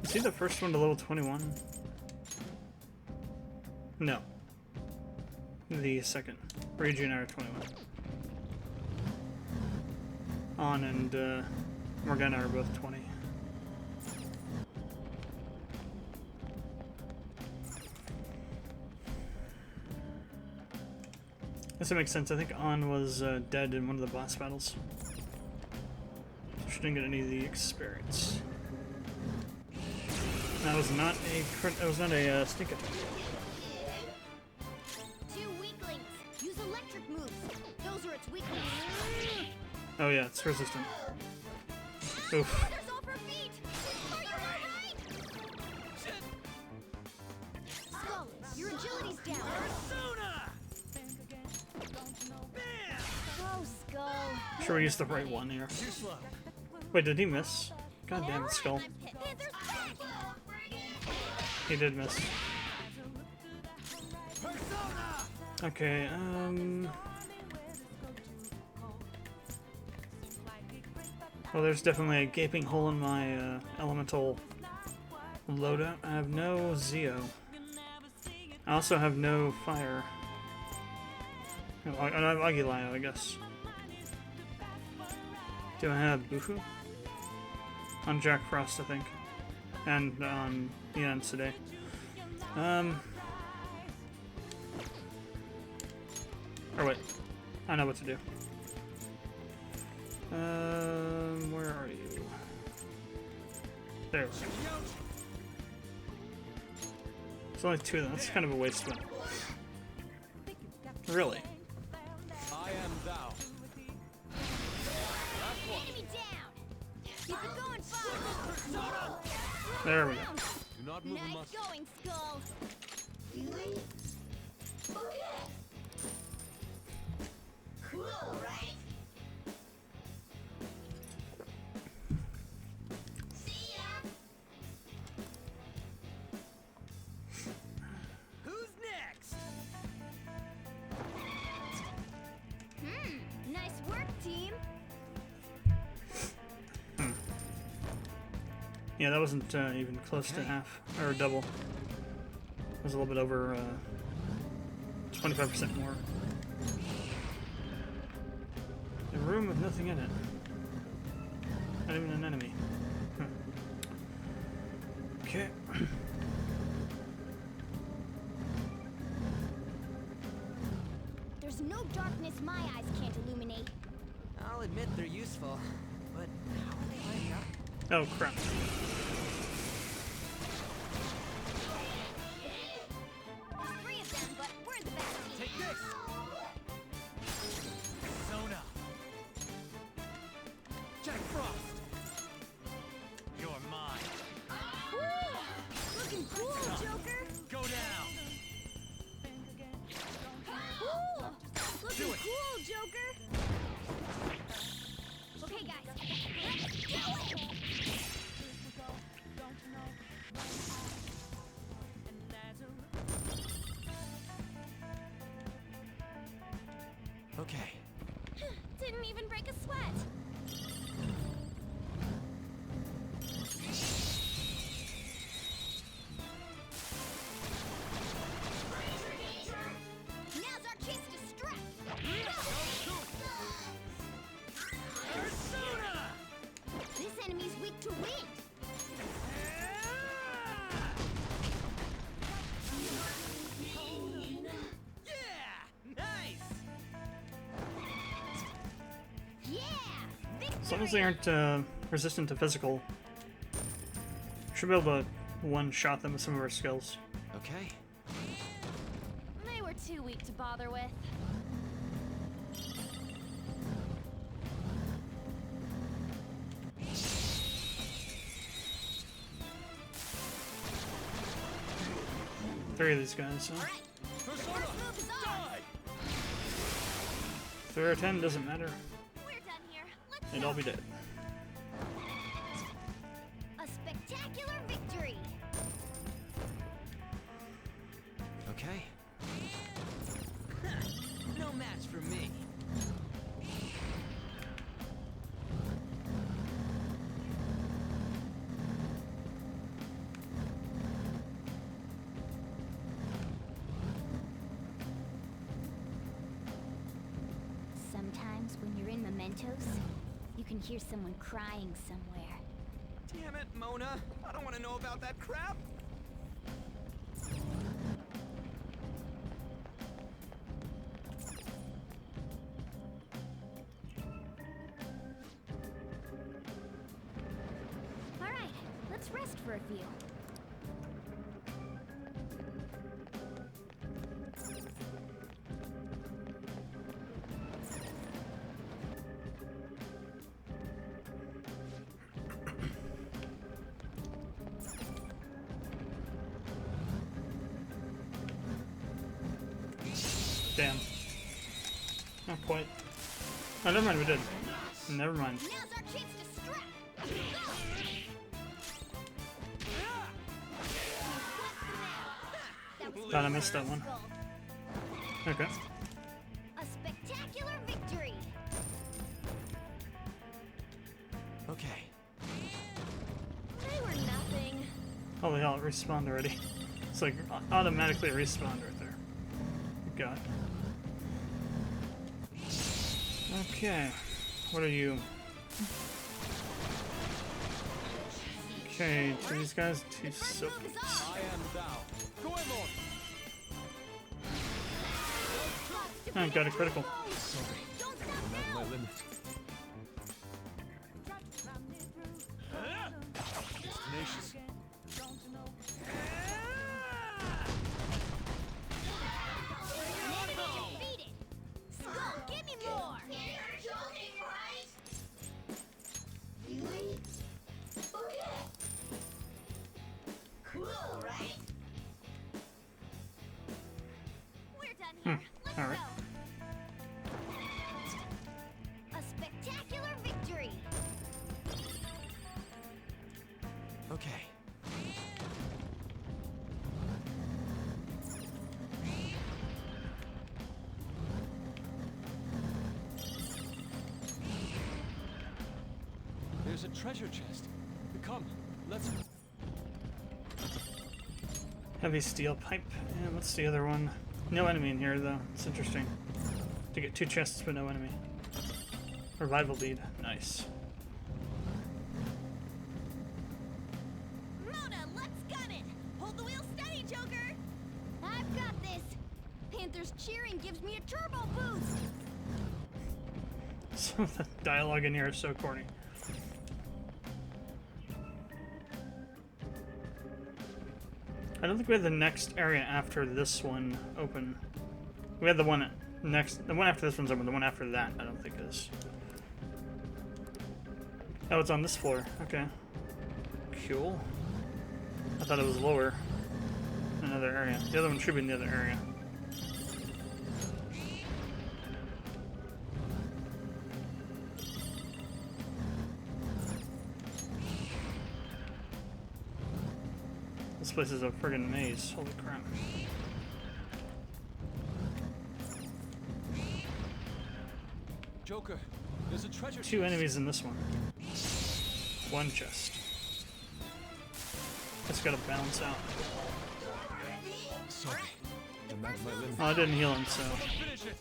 Is he the first one to level 21? No. The second. Reggie and I are 21. On and Morgana are both 20. Guess that makes sense. I think On was dead in one of the boss battles. So she didn't get any of the experience. That was not a sneak attack. Two weaklings. Use electric moves. Those are its weaknesses. Oh yeah, it's resistant. Oof. Mother's off her feet. Are you alright? Skull, your agility's down. Persona. Bam. Go, Skull. Sure we used the right one here. Too slow. Wait, did he miss? God damn it, Skull. Panther's back. He did miss. Persona. Okay, well, there's definitely a gaping hole in my elemental loadout. I have no Zeo. I also have no fire. Oh, I have Aguilayo, I guess. Do I have Bufu? On Jack Frost, I think. And on Ian today. Or wait. I know what to do. Where are you? There we go. There's only two of them. That's kind of a waste of it. Really? I am thou. Enemy down. Keep it going, Fox. There we go. Do not move a Nice muscle. going, Skull. Cool, right? See ya. Who's next? Nice work, team. Yeah, that wasn't even close to half, or double. It was a little bit over 25% more. A room with nothing in it. Not even an enemy. Okay. There's no darkness my eyes can't illuminate. I'll admit they're useful, but how are they lighting up? Oh crap. There's 3 of them, but we're the best team. Take this! Zona! Jack Frost! You're mine. Ooh, looking cool, Joker. Go down! Ooh, looking Do it. cool, Joker. Okay, guys, let's do it. Okay. Didn't even break a sweat. Now's our chance to strike. Persona! This enemy's weak to wind. Yeah! Nice! Yeah! As long as they aren't resistant to physical, should be able to one-shot them with some of our skills. Okay. They were too weak to bother with. Three of these guys, huh? Alright, first move is ours. 3 or 10, doesn't matter. We're done here. Let's They'd go. all be dead. A spectacular victory. Okay. No match for me. Sometimes when you're in Mementos, you can hear someone crying somewhere. Damn it, Mona. I don't want to know about that crap. Alright, let's rest for a few. Damn. Not quite. Oh, never mind, we did. Never mind. Now's our chance to strike. That was Thought I missed that one. Okay. a spectacular victory. Okay. They were nothing. Holy hell, it respawned already. It's like automatically respawned right there. God. Okay. What are you? Okay, to these guys, 2 First move silkies. is ours. am thou. Goemon! Oh, got a critical. Don't stop I'm at now. my limit. Tenacious. Enemy defeated. Skull, give me more. We're done here. Let's All right. go. A spectacular victory. Okay. There's a treasure chest. Come, let's... Heavy steel pipe. And what's the other one? No enemy in here, though. It's interesting. To get 2 chests, but no enemy. Revival bead. Nice. Mona, let's gun it! Hold the wheel steady, Joker! I've got this! Panther's cheering gives me a turbo boost! Some of the dialogue in here is so corny. I don't think we had the next area after this one open. We had the one next, the one after this one's open. The one after that, I don't think is. Oh, it's on this floor. Okay. Cool. I thought it was lower. Another area. The other one should be in the other area. This place is a friggin' maze. Holy crap. Joker, there's a treasure. Two enemies in this one. One chest. It's gotta balance out. Sorry. The magma limb. Oh, I didn't heal him, so. Finish it.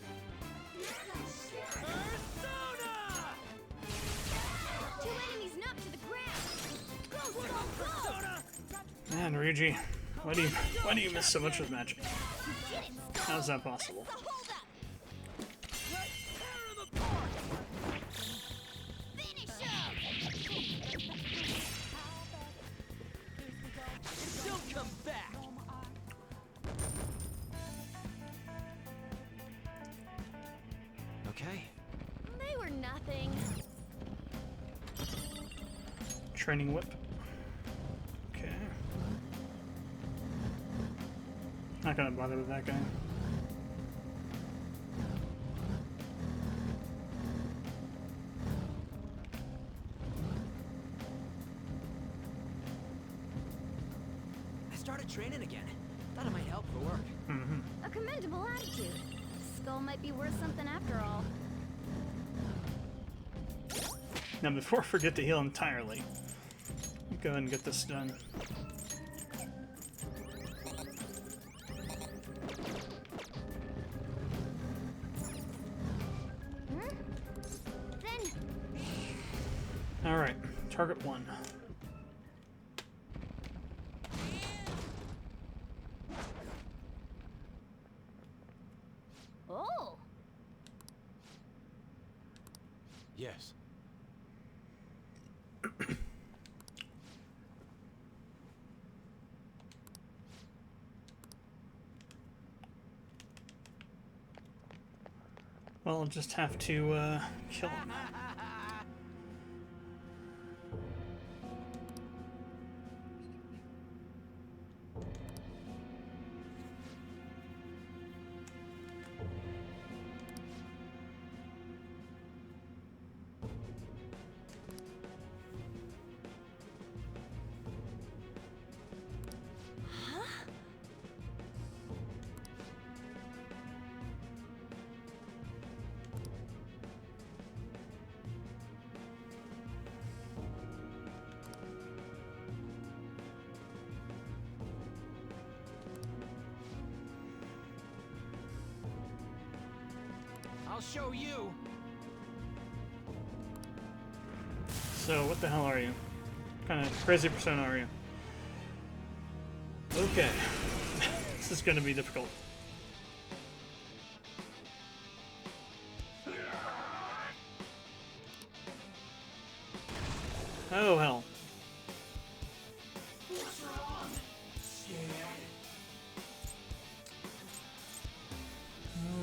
Two enemies knocked to the ground! Go, go, go! Man, Ryuji, why do you miss so much with magic? How's that possible? Hold up! Tear them apart! Finish him! Don't come back! Okay. They were nothing. Training whip. Okay. Not gonna bother with that guy. I started training again. Thought it might help for work. Mm-hmm. A commendable attitude. Skull might be worth something after all. Now, before I forget to heal entirely, go ahead and get this done. Then Alright, target one. oh, Yes. Well, I'll just have to kill him. I'll show you. So, what the hell are you? What kind of crazy persona are you? Okay. This is gonna be difficult. Oh, hell.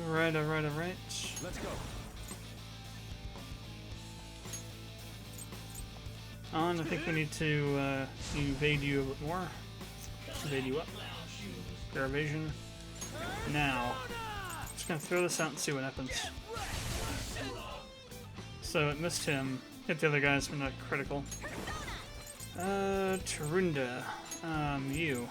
Alright, alright, alright. Let's go. On, I think we need to evade you a bit more. Evade you up. Your evasion. Now. Just gonna throw this out and see what happens. So it missed him. Hit the other guys, but not critical. Tarunda. You.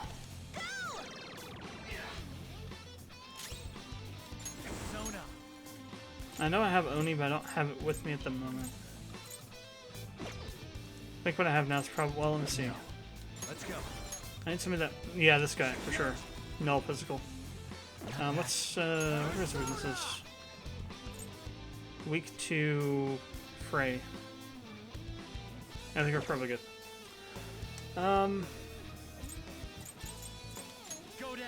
I know I have Oni, but I don't have it with me at the moment. I think what I have now is probably, well, let me see. Let's go. I need somebody that, yeah, this guy, for sure. Null physical. What's, what are his weaknesses? Weak to fray. I think we're probably good. Go down.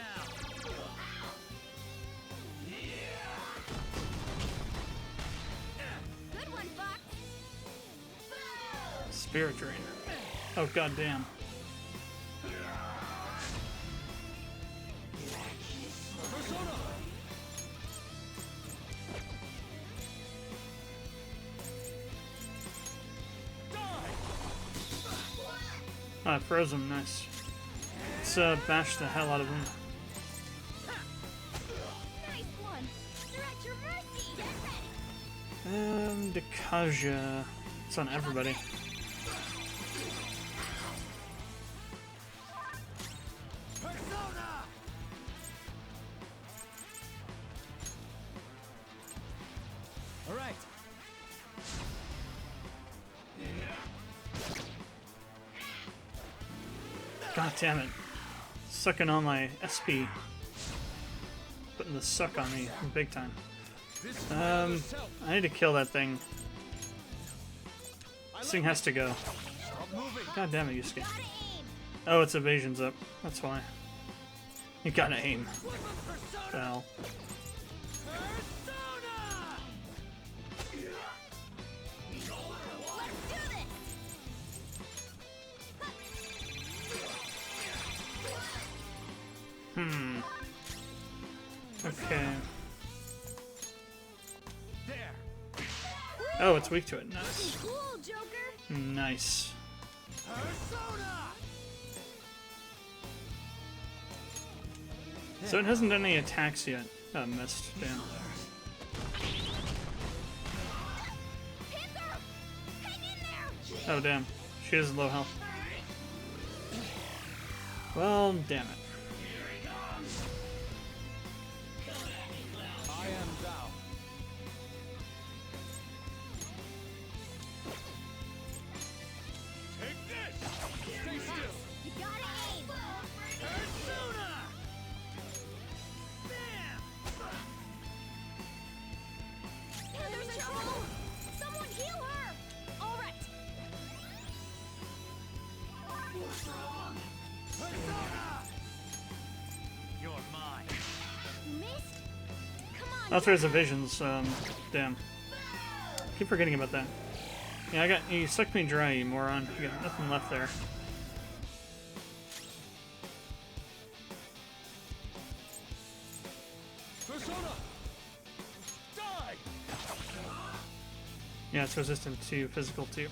Good one, Fox. Spirit Drainer. Oh, goddamn. Ah, froze him. Nice. Let's bash the hell out of him. Nice one. They're at your mercy. Get ready. Dekaja. It's on everybody. Persona! All right. God damn it. Sucking on my SP. Putting the suck on me big time. I need to kill that thing. This thing has to go. God damn it, Yusuke. Gotta aim. Oh, its evasion's up. That's why. You gotta aim. Well. Let's do this. Okay. There. Oh, it's weak to it. Nice. Cool, Joker. Nice. Persona! So it hasn't done any attacks yet. Oh, missed. Damn. Panther, hang in there. Oh, damn. She has low health. Well, damn it. I am thou. Take this! Stay still! You gotta aim. Persona! Bam! Panther's in trouble. Someone heal her. All right. Persona! You're mine. You missed. Come on. That's where his evasions, damn. Keep forgetting about that. Yeah, you sucked me dry, you moron. You got nothing left there. Persona! Die! Yeah, it's resistant to physical too.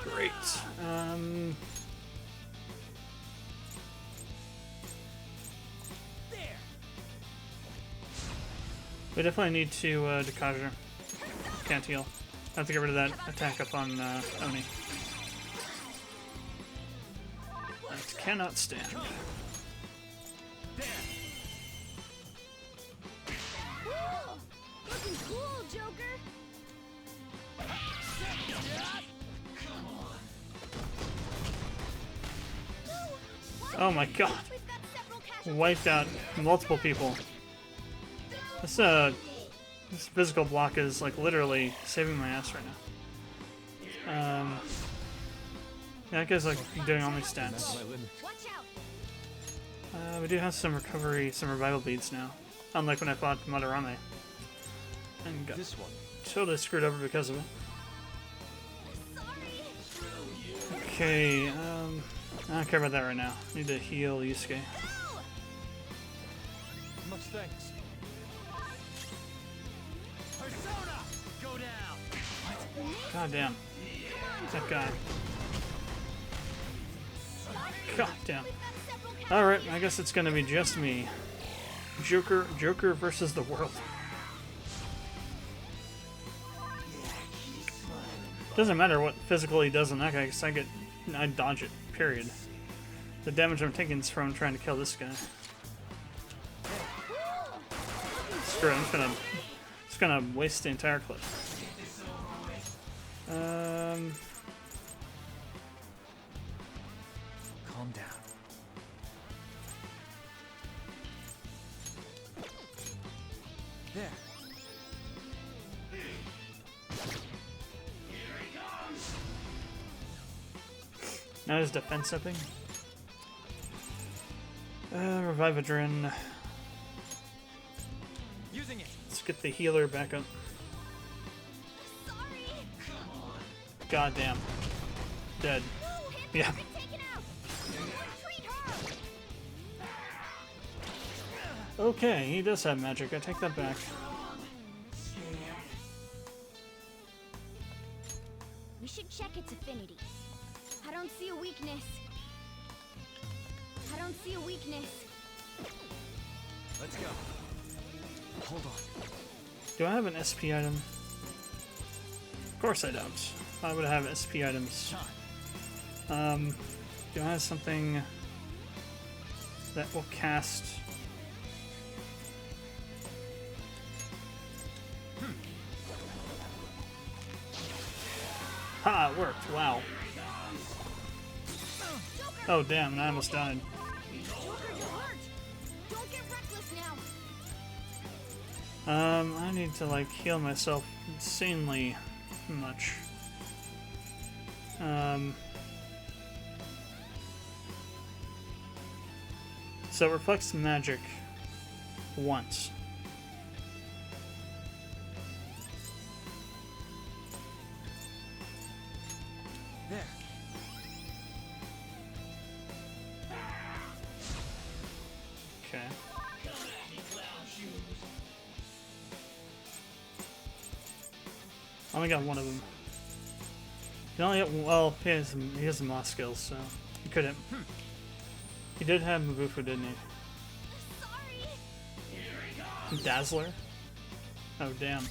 Great. There! We definitely need to Dekaja. Can't heal. I have to get rid of that attack up on Oni. That cannot stand. There! Cool. Looking cool, Joker. Oh my god. We've got several casualties. Wiped out multiple people. This physical block is like literally saving my ass right now. Yeah, that guy's like doing all my stats. My limit. Watch out. We do have some recovery, some revival beads now. Unlike when I fought Madarame. And got This one. totally screwed over because of it. Sorry. Okay, I don't care about that right now. Need to heal Yusuke. Much thanks. Persona! Go down! God damn. That guy. God damn. Alright, I guess it's gonna be just me. Joker versus the world. Doesn't matter what physically does on that guy, because I dodge it, period. The damage I'm taking is from trying to kill this guy. Screw it, I'm just gonna waste the entire clip. Calm down. There. Now his defense upping. Revivadrin. Using it. Let's get the healer back up. Sorry. Goddamn. Dead. Yeah. Been taken out. Treat her. Okay, he does have magic. I take that back. We should check its affinity. I don't see a weakness. I don't see a weakness. Let's go. Hold on. Do I have an SP item? Of course I don't. Why would I have SP items? Do I have something that will cast? Ha! It worked. Wow. Oh damn! And I almost died. Joker, you're hurt. Don't get reckless now. I need to like heal myself insanely much. So it reflects magic once. There. Okay. I only got one of them. He only got, well, he has some moss skills, so he couldn't. He did have Mabufu, didn't he? Sorry. Dazzler? Oh, damn.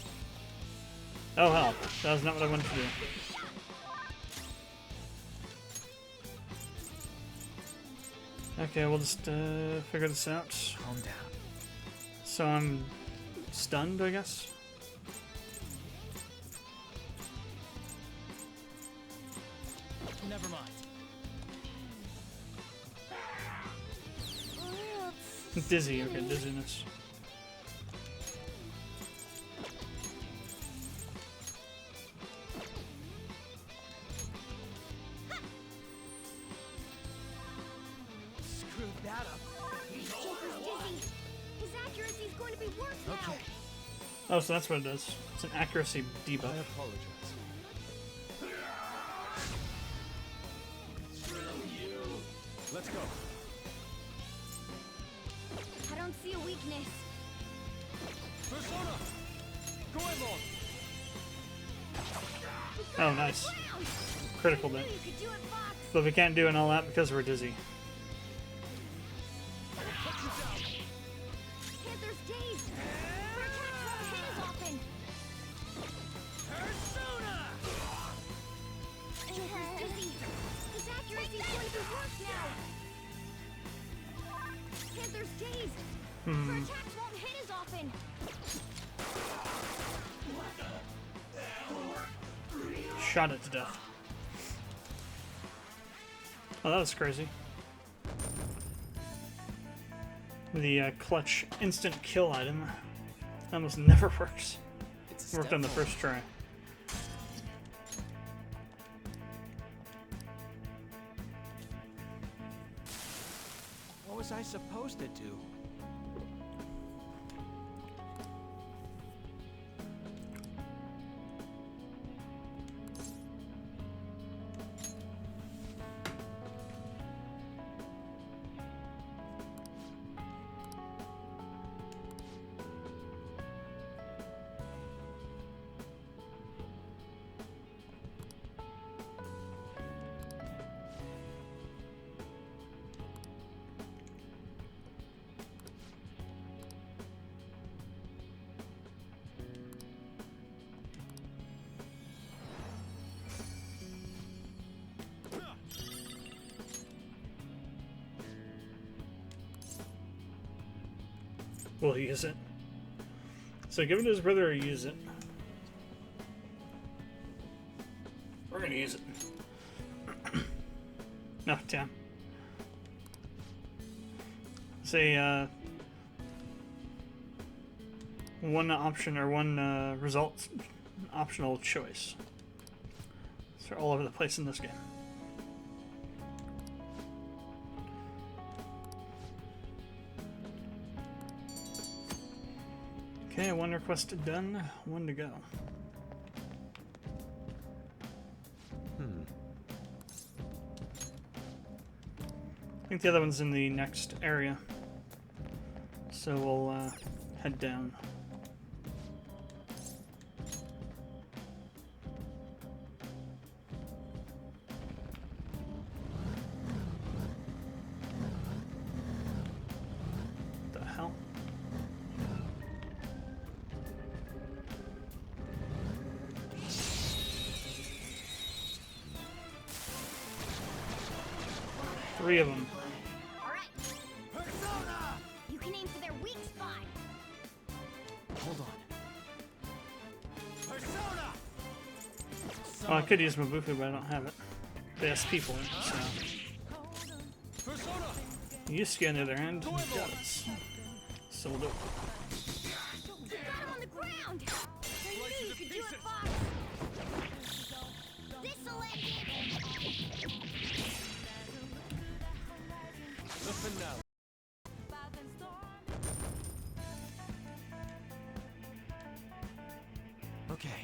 Oh, hell. That was not what I wanted to do. Okay, we'll just figure this out. Calm down. So I'm stunned, I guess? Never mind. Dizzy, okay, dizziness. Screwed that up. Joker's dizzy. His accuracy's going to be worse now. Okay. Oh, so that's what it does. It's an accuracy debuff. I apologize. Let's go. I don't see a weakness. Persona. Goemon. Oh, nice. Critical I knew bit. you could do it, Fox. But we can't do an all that because we're dizzy. Panther's dazed. Her attacks won't hit as often. Persona. Joker's dizzy. His accuracy's going to be worse now. Panther's dazed. Her attacks won't hit as often. Shot it to death. Oh, that was crazy. The clutch instant kill item almost never works. It's It worked on the first try. What was I supposed to do? Will he use it? So give it to his brother or use it. We're gonna use it. No, damn. Say, one option or one result optional choice. So they're all over the place in this game. Okay, one requested done, one to go. I think the other one's in the next area. So we'll head down. The hell? Three of them. You can aim for their weak spot. Hold on. Persona! Oh, I could use Mabufu, but I don't have it. The SP for it, so. Persona! Yusuke, on the other hand, does. So we'll do it. You got him on the ground! I knew you could do it, Fox! This'll end it! The finale. Okay.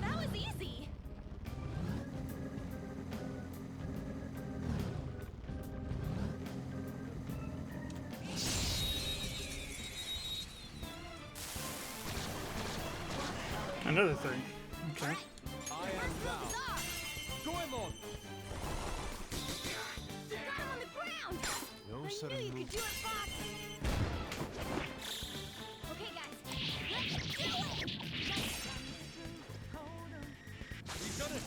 That was easy. Another three. Okay. I am thou. Goemon! You got him on the ground! No I sudden knew you could move. do it, Fox! Okay, guys, let's do it! We've done it!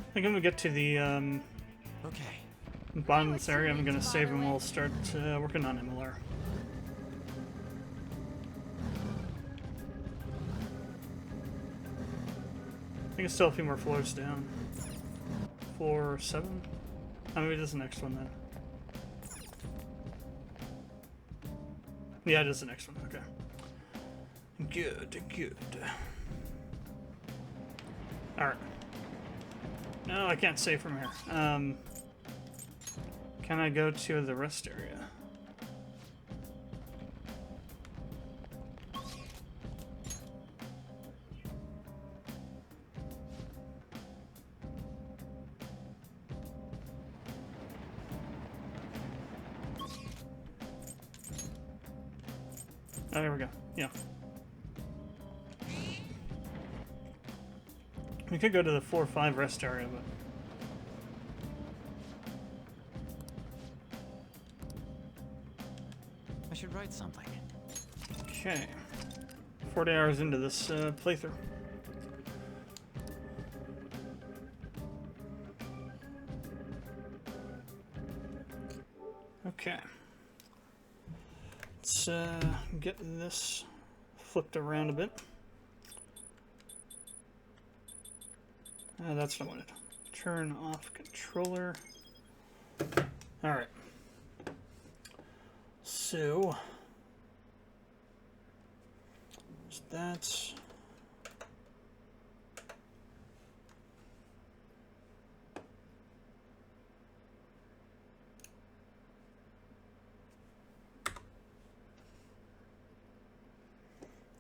I think when we get to the Okay. bottom of this area, I'm going to save and we'll start working on Emilar. I think it's still a few more floors down. Floor 7? Oh, maybe it is the next one then. Yeah, it is the next one. Okay. Good, good. Alright. No, I can't save from here. Can I go to the rest area? Oh, there we go. Yeah. We could go to the 4-5 rest area, but... I should write something. Okay. 40 hours into this playthrough. Okay. Let's get this flipped around a bit. That's what I wanted. Turn off controller. Alright. So, that's...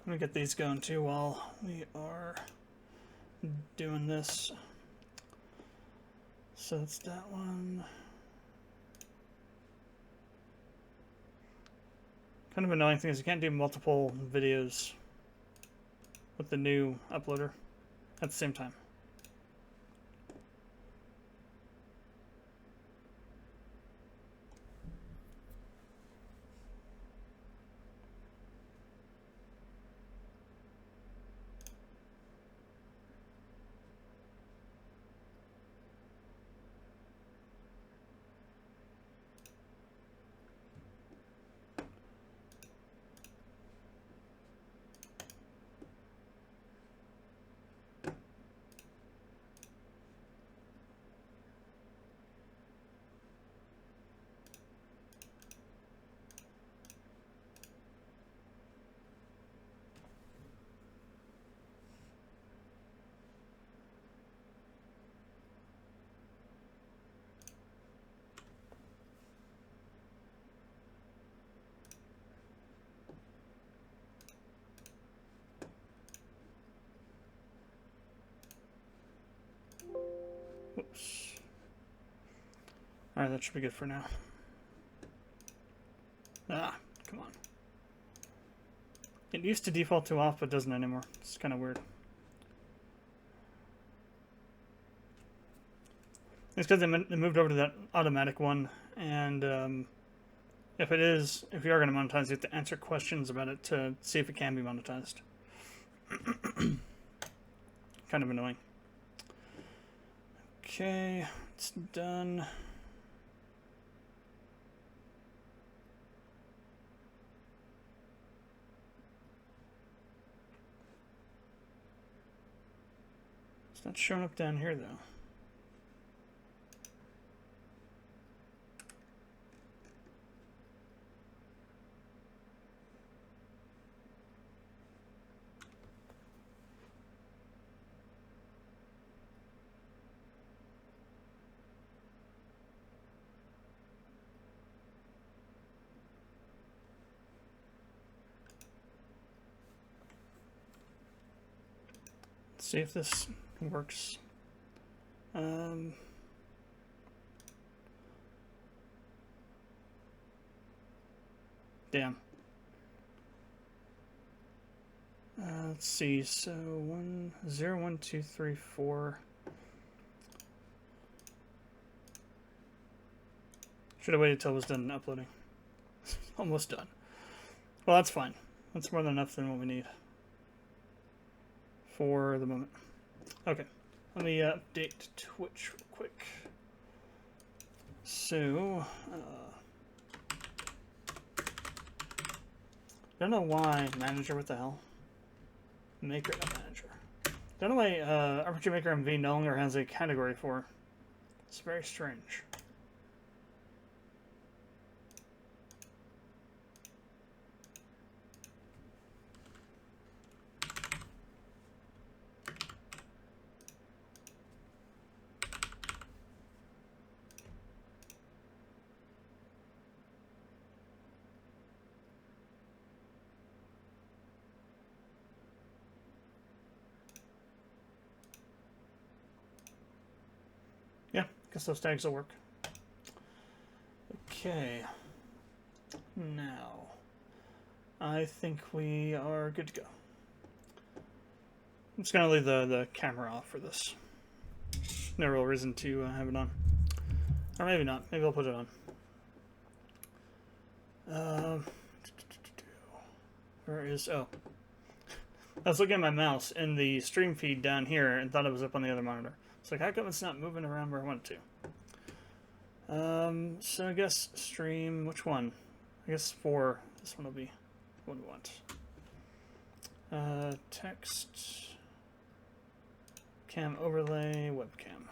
Let me get these going too while we are doing this. So that's that one. Kind of annoying thing is you can't do multiple videos with the new uploader at the same time. Whoops. Alright, that should be good for now. Ah, come on. It used to default to off, but doesn't anymore. It's kind of weird. It's because they moved over to that automatic one, and if you are going to monetize, you have to answer questions about it to see if it can be monetized. Kind of annoying. Okay, it's done. It's not showing up down here, though. Let's see if this works. Damn. Let's see. So 1 0 1 2 3 4. Should have waited till it was done uploading. Almost done. Well, that's fine. That's more than enough than what we need for the moment. Okay, let me update Twitch real quick. So, don't know why manager. What the hell? Maker, not manager. Don't know why RPG Maker MV no longer has a category for. It's very strange. Yeah, guess those tags will work. Okay. Now, I think we are good to go. I'm just going to leave the camera off for this. No real reason to have it on. Or maybe not. Maybe I'll put it on. Where is... Oh. I was looking at my mouse in the stream feed down here and thought it was up on the other monitor. It's like, how come it's not moving around where I want it to? So I guess stream, which one? I guess 4, this one will be what we want. Text, cam overlay, webcam.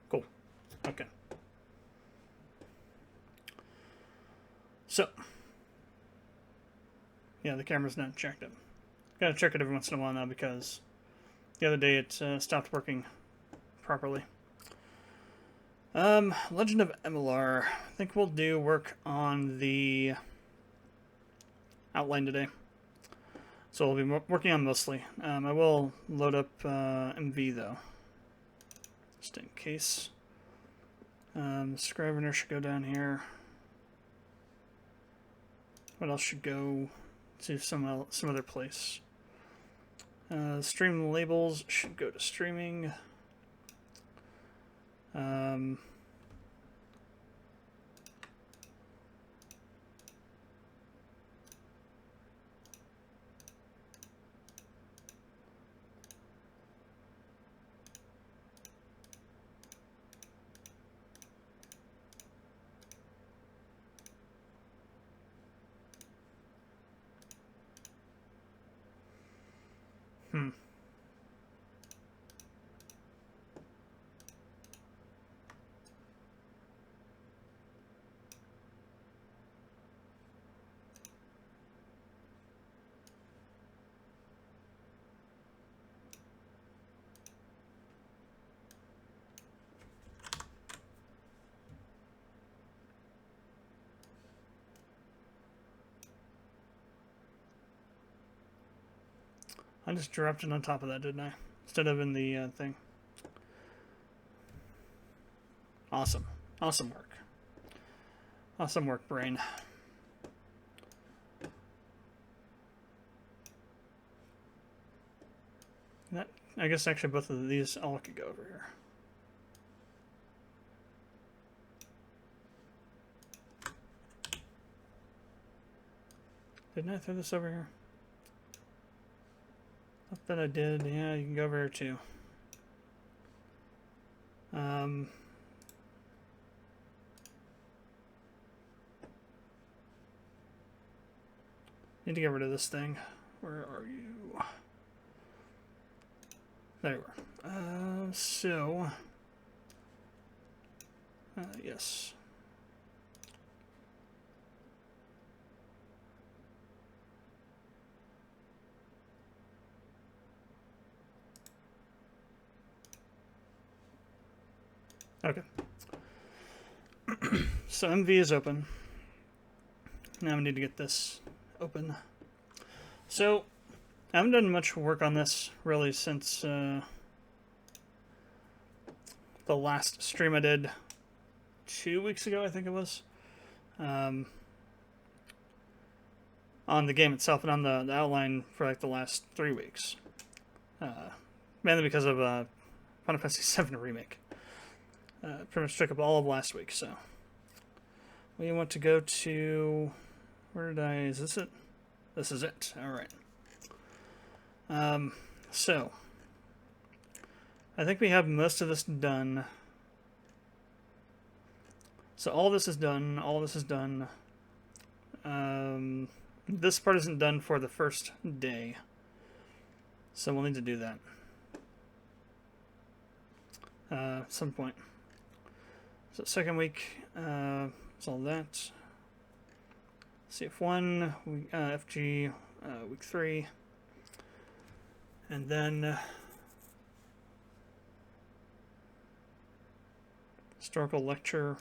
Cool. Okay. So, yeah, the camera's not checked up. Gotta check it every once in a while now because the other day it stopped working properly. Legend of Emilar. I think we'll do work on the outline today. So we'll be working on mostly. I will load up MV though, just in case. Scrivener should go down here. What else should go to some other place? Stream labels should go to streaming. I just dropped it on top of that, didn't I? Instead of in the thing. Awesome. Awesome work. Awesome work, brain. That, I guess actually both of these all could go over here. Didn't I throw this over here? Thought that I did. Yeah, you can go over here too. Need to get rid of this thing. Where are you? There you are. Yes. Okay. So MV is open. Now we need to get this open. So I haven't done much work on this really since the last stream I did 2 weeks ago, I think it was, on the game itself and on the outline for like the last 3 weeks, mainly because of Final Fantasy VII Remake. Pretty much took up all of last week, so we want to go to, where did I, is this it? This is it. All right. So I think we have most of this done. So all this is done. All this is done. This part isn't done for the first day, so we'll need to do that at some point. So second week, it's all that. CF1, FG, week 3, and then historical lecture.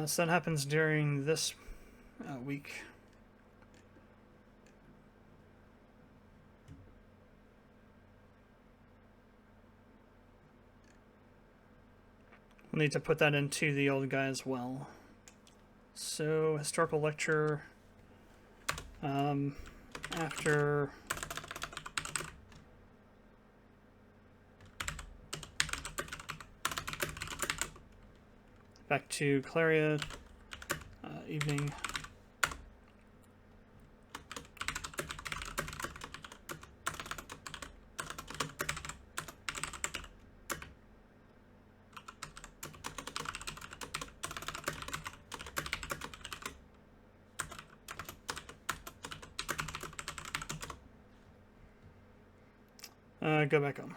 So that happens during this week. We'll need to put that into the old guy as well. So, historical lecture, after back to Claria, evening. Go back on.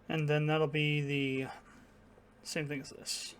And then that'll be the same thing as this.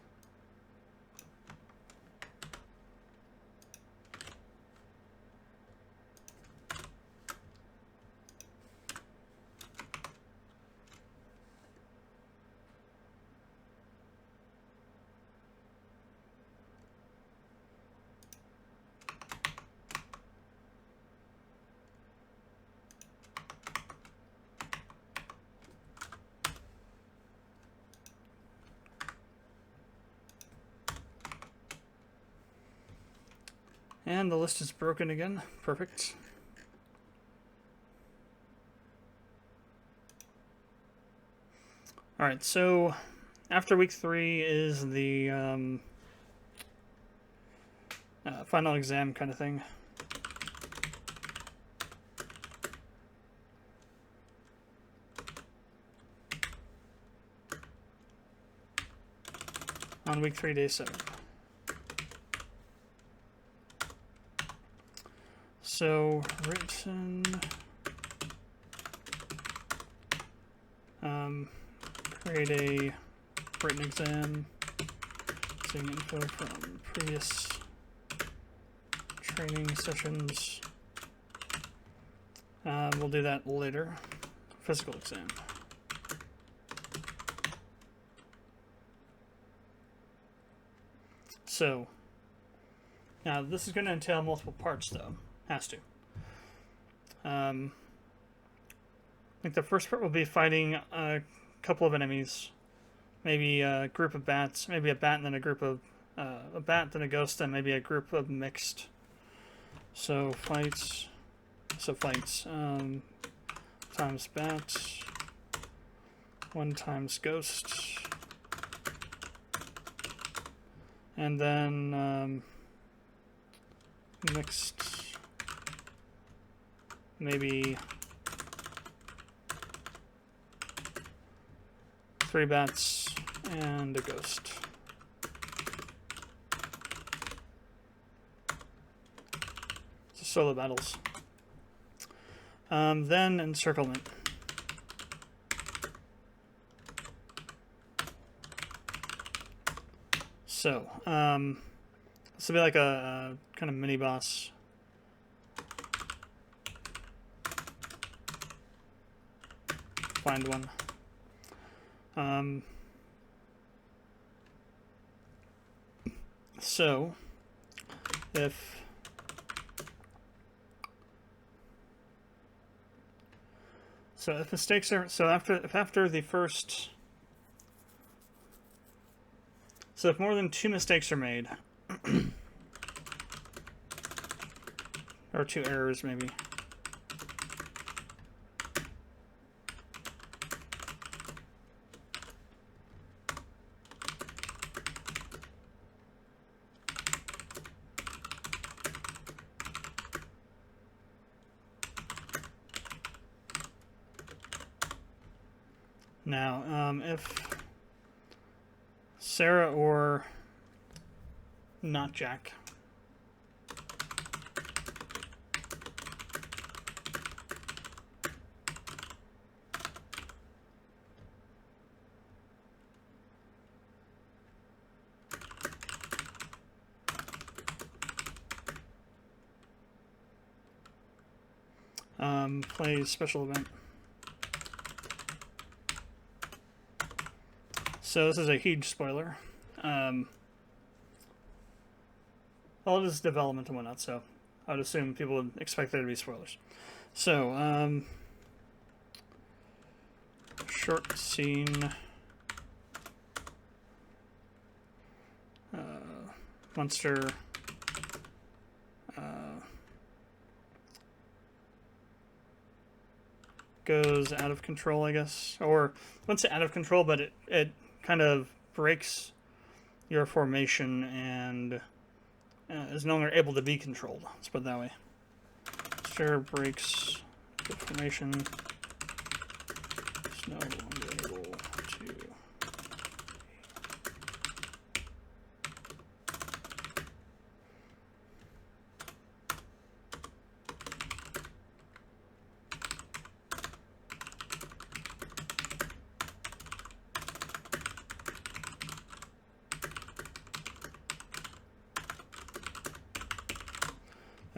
And the list is broken again. Perfect. Alright, so after week 3 is the final exam kind of thing. On week 3, day 7. So, written Create a written exam, seeing info from previous training sessions. We'll do that later. Physical exam. So, now this is going to entail multiple parts, though. Has to. I think the first part will be fighting a couple of enemies. Maybe a group of bats, maybe a bat and then a group of... a bat, then a ghost, and maybe a group of mixed. So, fights... times bat, 1 times ghost, and then mixed, maybe 3 bats and a ghost. So solo battles. Then encirclement. So, this will be like a kind of mini boss. Find one. So, if mistakes are after the first, so if more than 2 mistakes are made, or 2 errors maybe, now, if Sarah or not Jack plays special event. So this is a huge spoiler. Well, it is development and whatnot, so I would assume people would expect there to be spoilers. So, short scene. Monster. Goes out of control, I guess. Or, I wouldn't say out of control, but it kind of breaks your formation and is no longer able to be controlled. Let's put it that way. Sure, breaks your formation. It's no longer able to...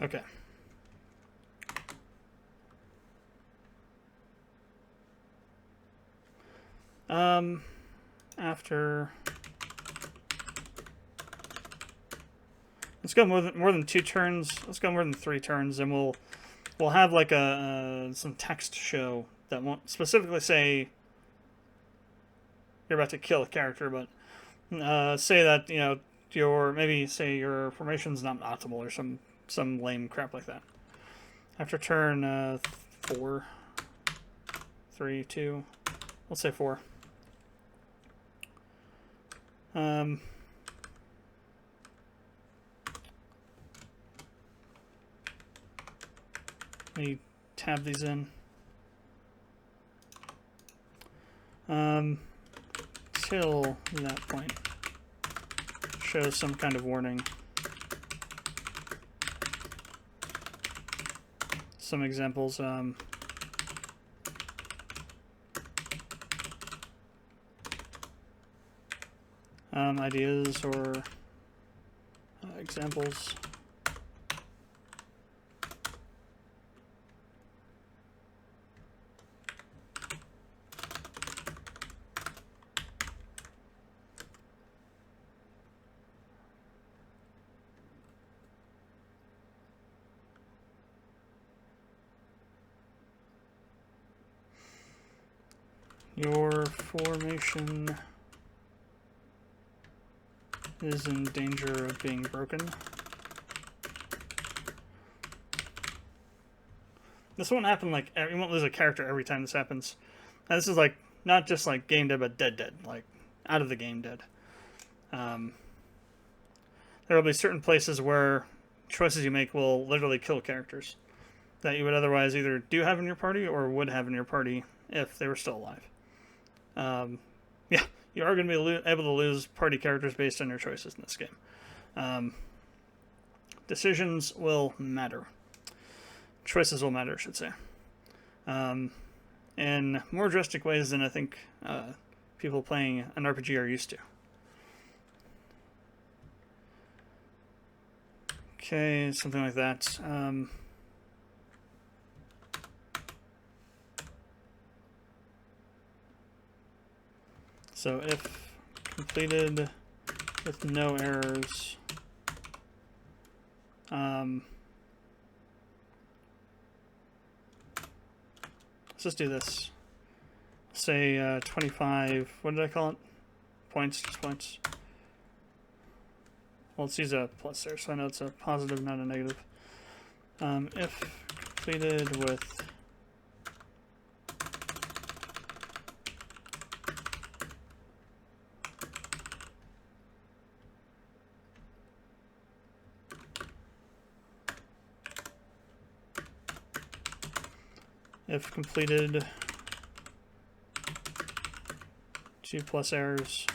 Okay. After, let's go more than 2 turns. Let's go more than 3 turns, and we'll have like some text show that won't specifically say you're about to kill a character, but say that your formation's not optimal or some lame crap like that. After turn 4, 3, 2, let's say 4. Let me tab these in. Till that point, show some kind of warning. Some examples. ideas or examples. Your formation is in danger of being broken. This won't happen like, you won't lose a character every time this happens. Now, this is like, not just like game dead, but dead, like out of the game dead. There will be certain places where choices you make will literally kill characters that you would otherwise either do have in your party or would have in your party if they were still alive. Yeah, you are going to be able to lose party characters based on your choices in this game. Decisions will matter. Choices will matter, I should say. In more drastic ways than I think people playing an RPG are used to. Okay, something like that. So if completed with no errors, let's just do this. Say 25, what did I call it? Points, just points. Well, let's use a plus there, so I know it's a positive, not a negative. If completed with if completed 2 plus errors.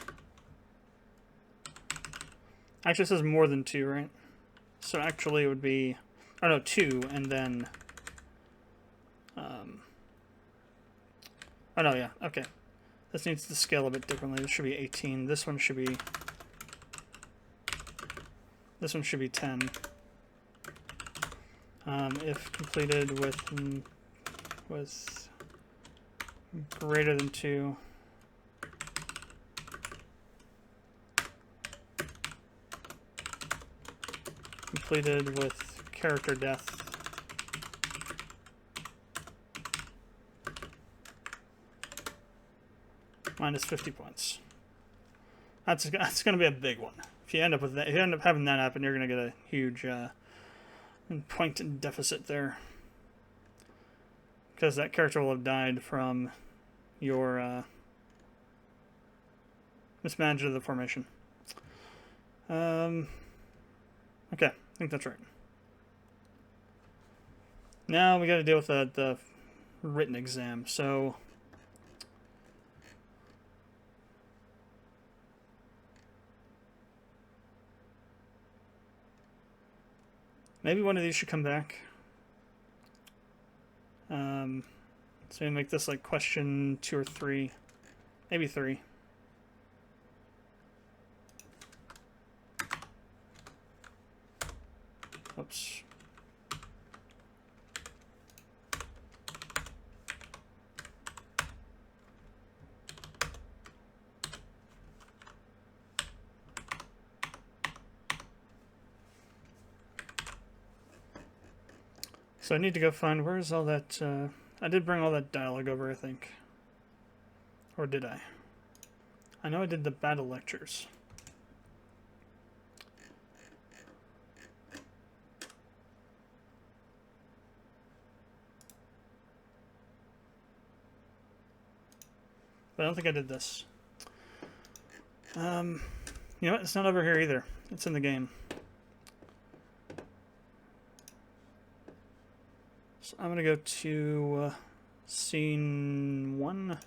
Actually, it says more than 2, right? So actually it would be, oh no, 2, and then, oh no, yeah, okay. This needs to scale a bit differently. This should be 18. This one should be 10. If completed with greater than 2. Completed with character death. Minus 50 points. That's going to be a big one. If you end up with that, if you end up having that happen, you're going to get a huge point deficit there, because that character will have died from your mismanagement of the formation. Okay, I think that's right. Now we got to deal with the written exam. So maybe one of these should come back. So we make this like question 2 or 3, maybe 3. Oops. So I need to go find, where's all that, I did bring all that dialogue over, I think. Or did I? I know I did the battle lectures. But I don't think I did this. You know what? It's not over here either. It's in the game. So I'm gonna go to scene 1.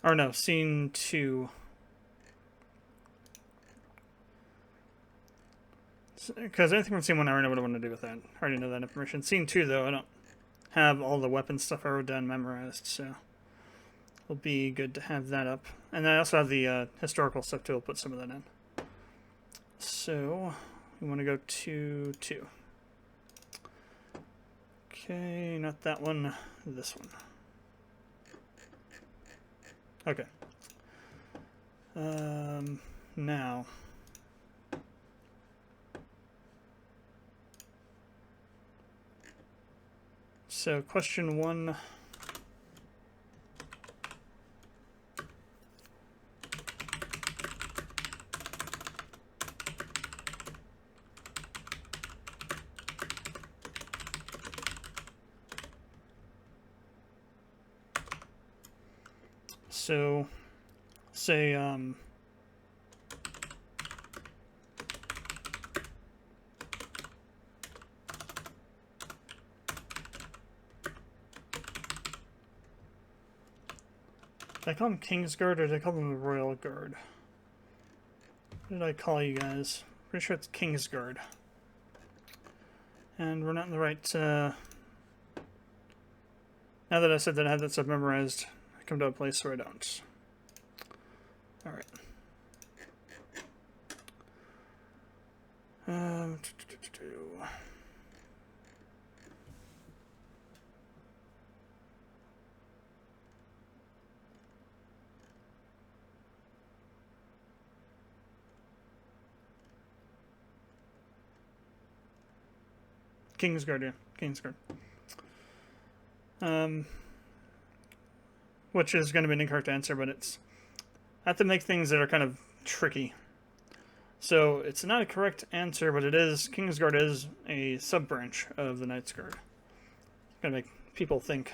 Or no, scene 2. Because anything from scene 1, I already know what I want to do with that. I already know that information. Scene 2, though, I don't have all the weapon stuff I wrote down memorized, so it'll be good to have that up. And I also have the historical stuff, too. I'll put some of that in. So, we want to go to 2. Okay, not that one, this one. Okay. Now. So, question 1. So, say, did I call them Kingsguard or did I call them the Royal Guard? What did I call you guys? Pretty sure it's Kingsguard. And we're not in the right, now that I said that I had that stuff memorized, I come to a place where I don't. Alright. Kingsguard, yeah. Kingsguard. Which is going to be an incorrect answer, but it's... I have to make things that are kind of tricky. So, it's not a correct answer, but it is... Kingsguard is a sub-branch of the Knight's Guard. It's going to make people think.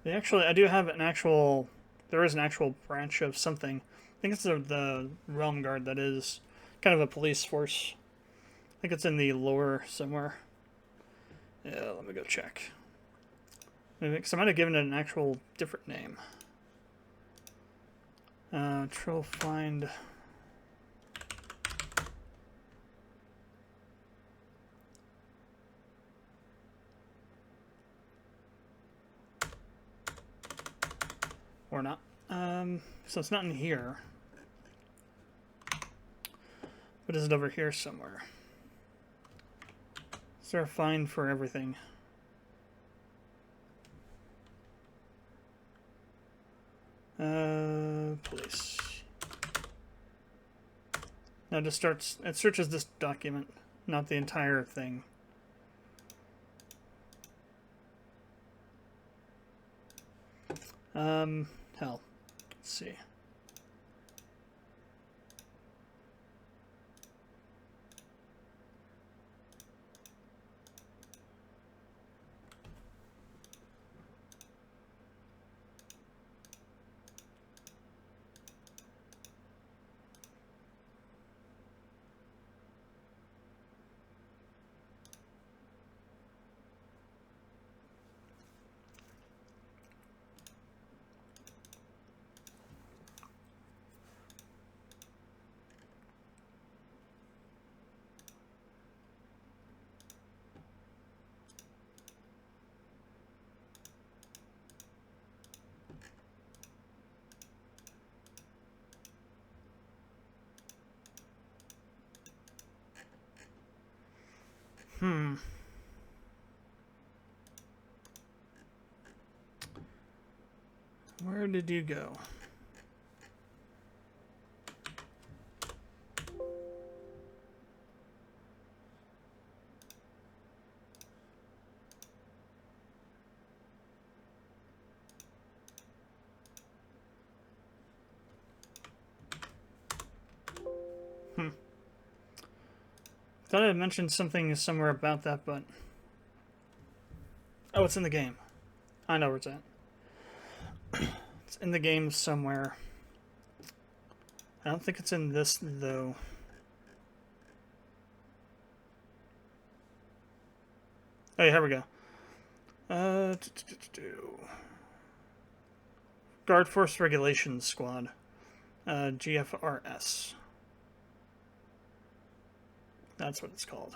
Actually, I do have an actual... There is an actual branch of something. I think it's the Realm Guard that is kind of a police force. I think it's in the lore somewhere. Yeah, let me go check. Maybe, because I might have given it an actual different name. Troll find... Or not. So it's not in here. But is it over here somewhere? Is there a find for everything? Police. No, it just starts... It searches this document, not the entire thing. Hell. Let's see. Where did you go? Thought I had mentioned something somewhere about that, but... Oh, it's in the game. I know where it's at. It's in the game somewhere. I don't think it's in this, though. Oh, yeah, here we go. Guard Force Regulations Squad. GFRS. That's what it's called.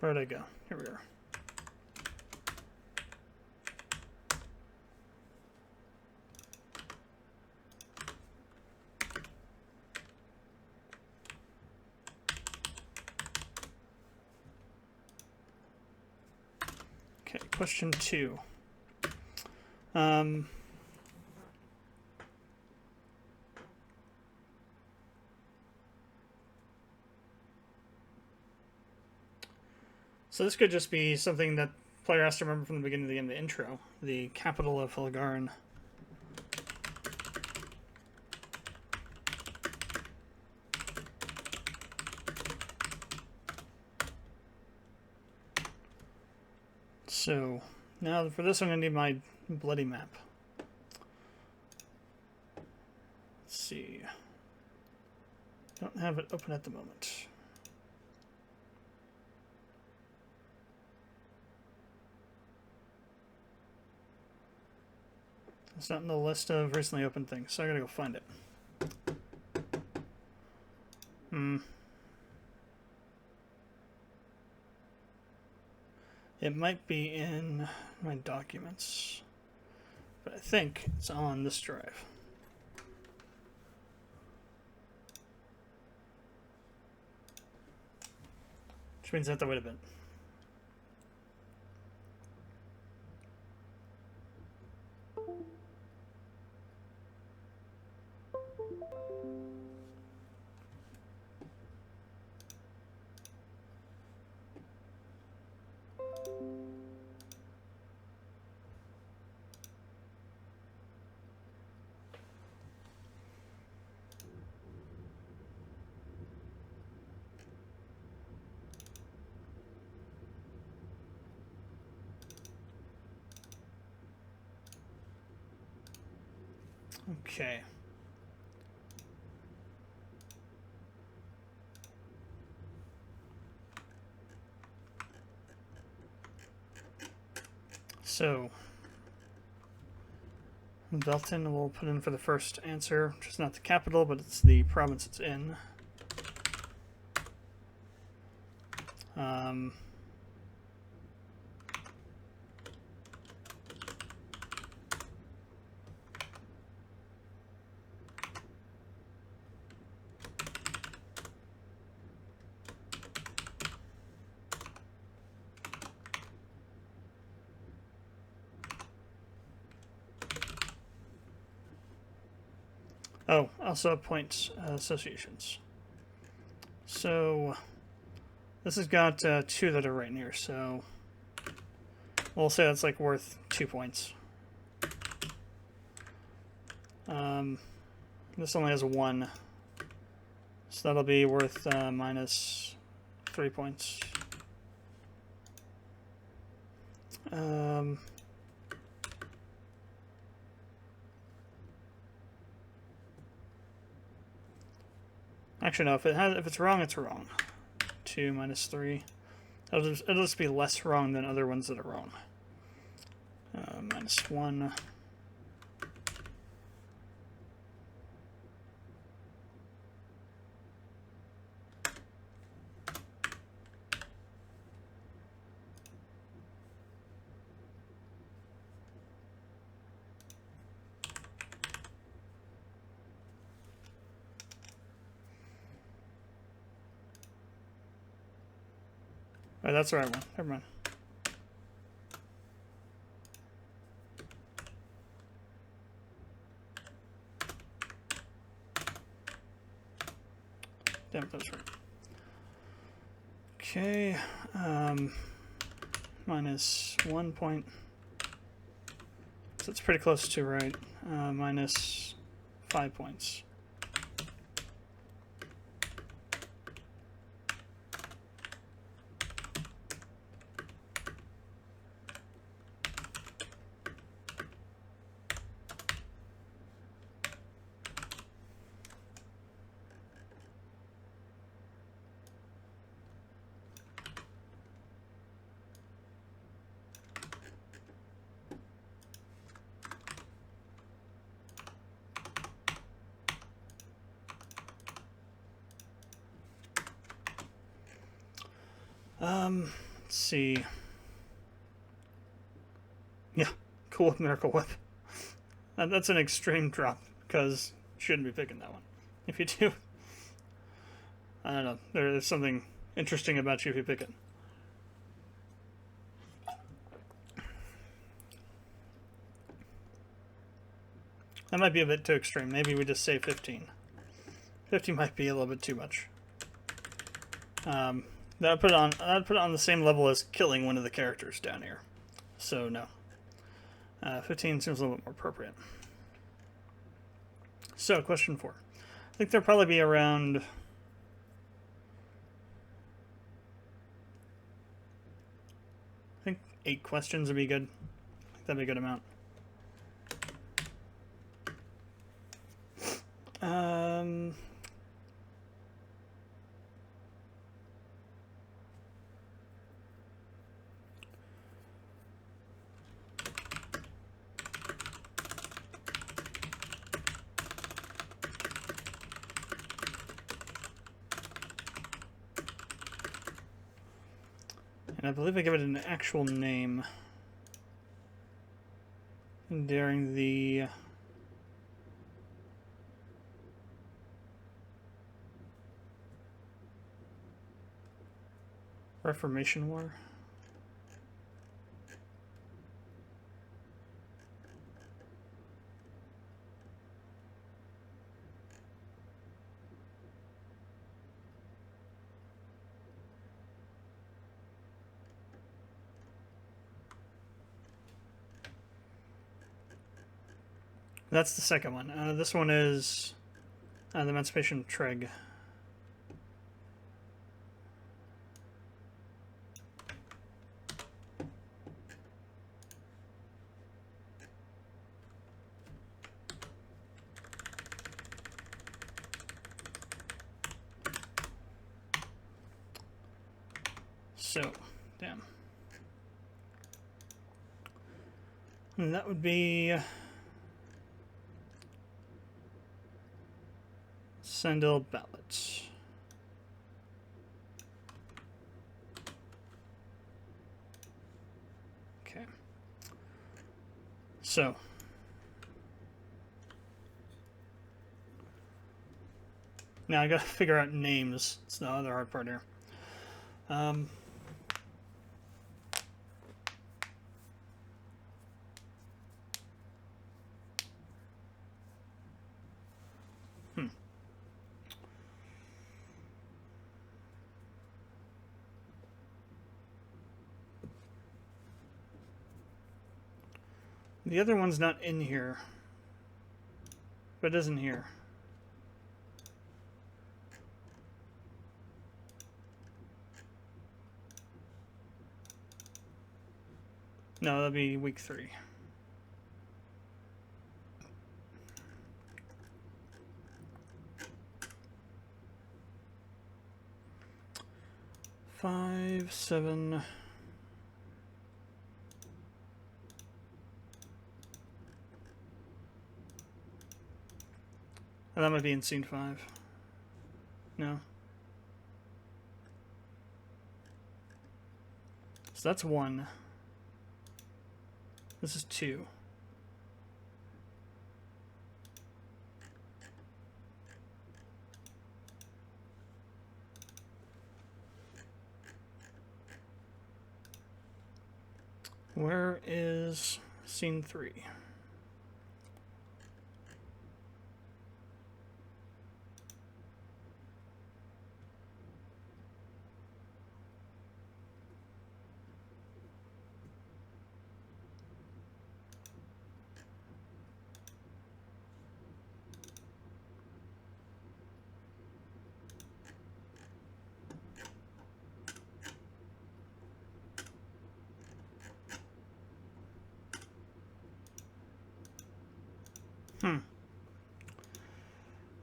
Where'd I go? Here we are. Okay, question 2. So this could just be something that the player has to remember from the beginning of the game, the intro. The capital of Hilgarn. So, now for this I'm going to need my bloody map. Let's see. Don't have it open at the moment. It's not in the list of recently opened things, so I gotta go find it. It might be in my documents, but I think it's on this drive. Which means I have to wait a bit. Okay. So, Belton will put in for the first answer, which is not the capital, but it's the province it's in. Oh, also point associations. So this has got 2 that are right near, so we'll say that's like worth 2 points. This only has 1, so that'll be worth minus 3 points. Actually, no. If it's wrong, it's wrong. 2 minus 3. It'll just be less wrong than other ones that are wrong. Minus 1. Oh, that's the right one. Never mind. Damn it, that's right. Okay, minus 1 point. So it's pretty close to right. Minus 5 points. Let's see. Yeah, cool Miracle Whip. That's an extreme drop, because you shouldn't be picking that one. If you do, I don't know, there's something interesting about you if you pick it. That might be a bit too extreme. Maybe we just say 15. 50 might be a little bit too much. I'd put it on the same level as killing one of the characters down here. So no. 15 seems a little bit more appropriate. So, question 4. I think there'll probably be around... I think 8 questions would be good. I think that'd be a good amount. And I believe I give it an actual name during the Reformation War. That's the second one. This one is the Emancipation Treg. So, damn. And that would be Sandal ballots. Okay. So now I gotta figure out names. It's the other hard part here. The other one's not in here, but it is in here. No, that'll be week 3. 5, 7. Oh, that might be in scene 5. No. So that's 1. This is 2. Where is scene 3?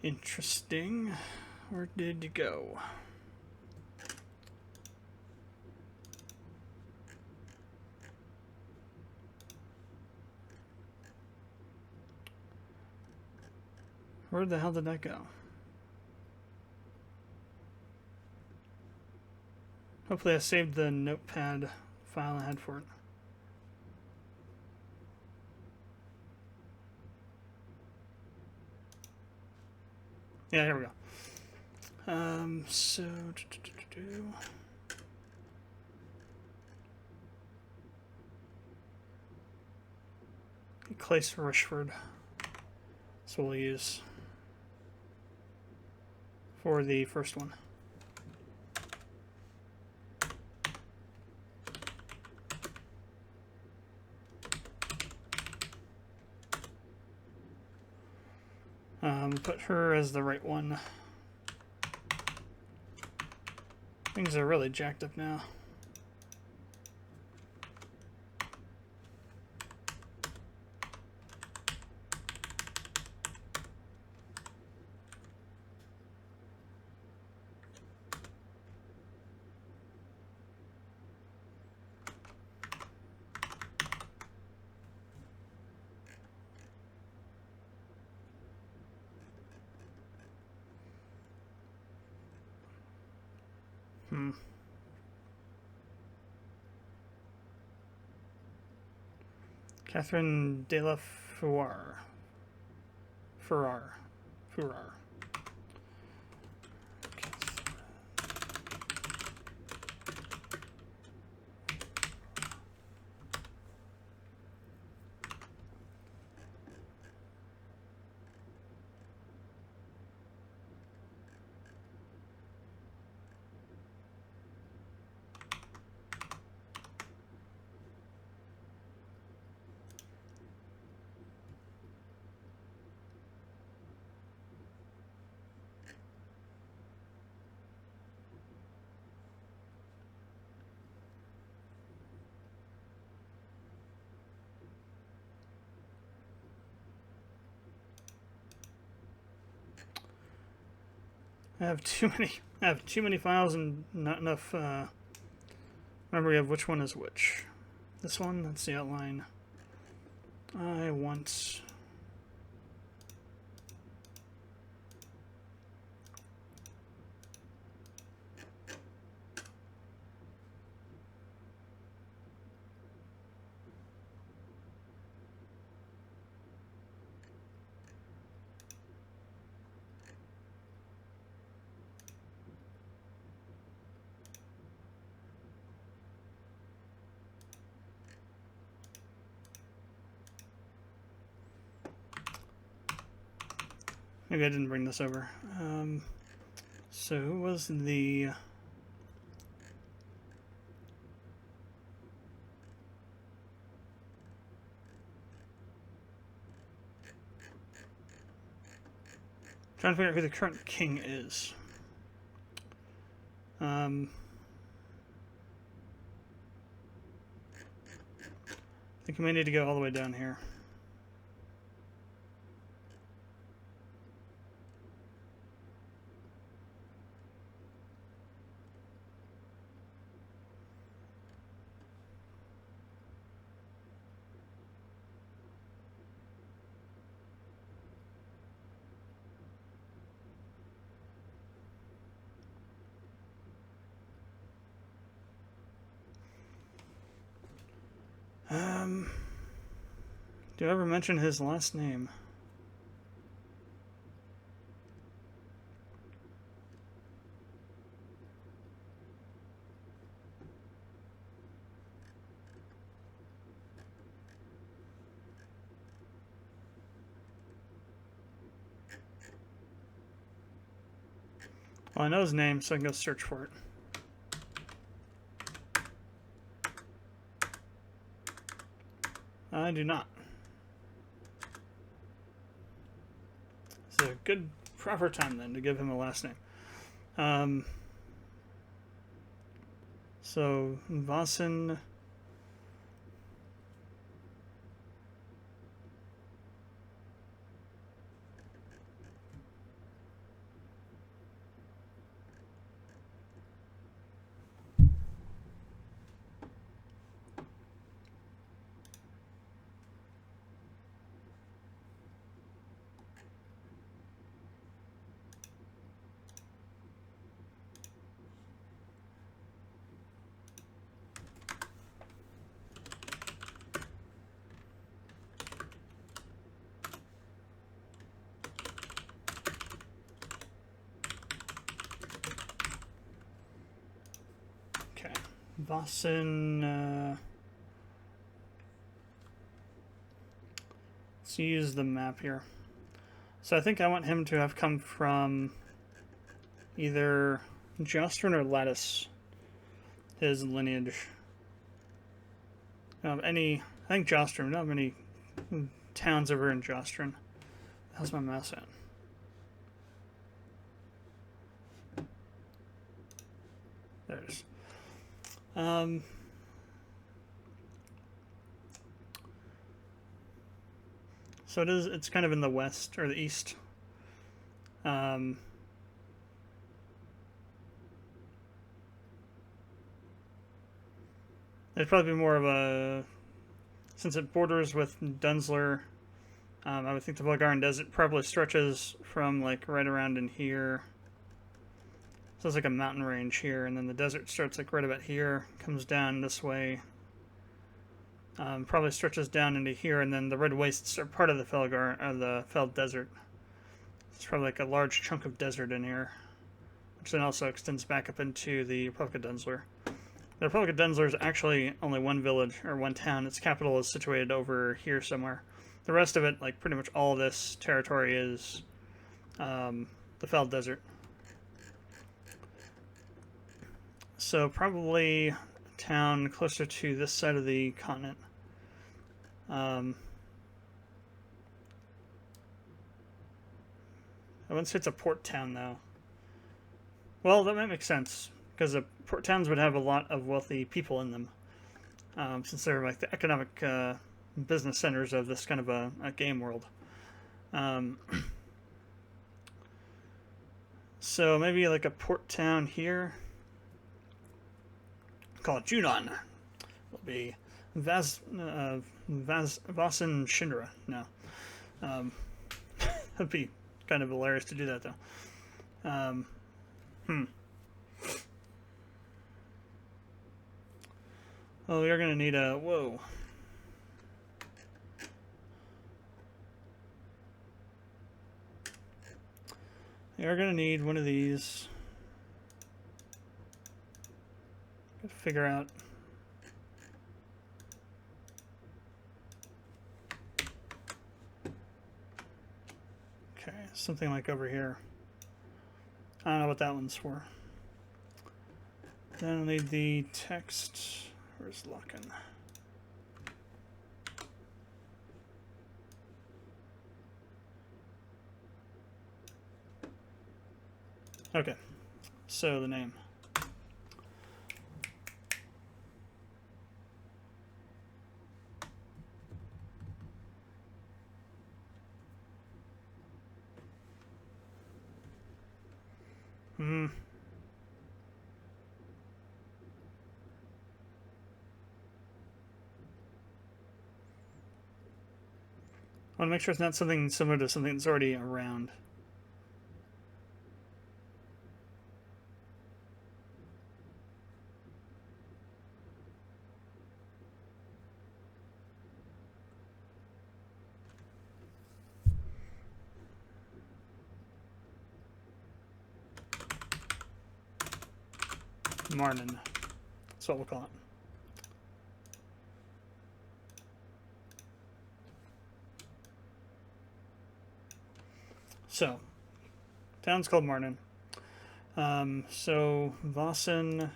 Interesting. Where did you go? Where the hell did that go? Hopefully I saved the notepad file I had for it. Yeah, here we go. Clace Rushford. That's what we'll use for the first one. Put her as the right one. Things are really jacked up now. Catherine de la Ferrar. Ferrar. I have too many files and not enough memory of which one is which. This one, that's the outline. I want maybe I didn't bring this over. So who was the... Trying to figure out who the current king is. I think we may need to go all the way down here. Do I ever mention his last name? Well, I know his name, so I can go search for it. I do not. It's a good, proper time then to give him a last name. So, Vossen. Okay. Vossen. Let's use the map here. So I think I want him to have come from either Jostrin or Lattice, his lineage. I think Jostrin. We don't have any towns over in Jostrin. How's my mouse at? There it is. So it's kind of in the west or the east. It'd probably be more of a, since it borders with Dunsler, I would think the Bulgarian Desert probably stretches from like right around in here. So it's like a mountain range here, and then the desert starts like right about here, comes down this way, probably stretches down into here, and then the Red Wastes are part of the the Feld Desert. It's probably like a large chunk of desert in here, which then also extends back up into the Republic of Dunsler. The Republic of Dunsler is actually only one village, or one town. Its capital is situated over here somewhere. The rest of it, like pretty much all of this territory, is the Feld Desert. So probably a town closer to this side of the continent. I wouldn't say it's a port town, though. Well, that might make sense, because the port towns would have a lot of wealthy people in them, since they're like the economic business centers of this kind of a game world. So maybe like a port town here. Call it Junon. It'll be Vossen Shinra. No. That'd be kind of hilarious to do that, though. Well, we are going to need a... Whoa. We are going to need one of these. Got to figure out... Okay, something like over here. I don't know what that one's for. Then I'll need the text. Where's Locken? Okay, so the name. I want to make sure it's not something similar to something that's already around. Marnin. That's what we'll call it. So, town's called Marnin. So, Vossen...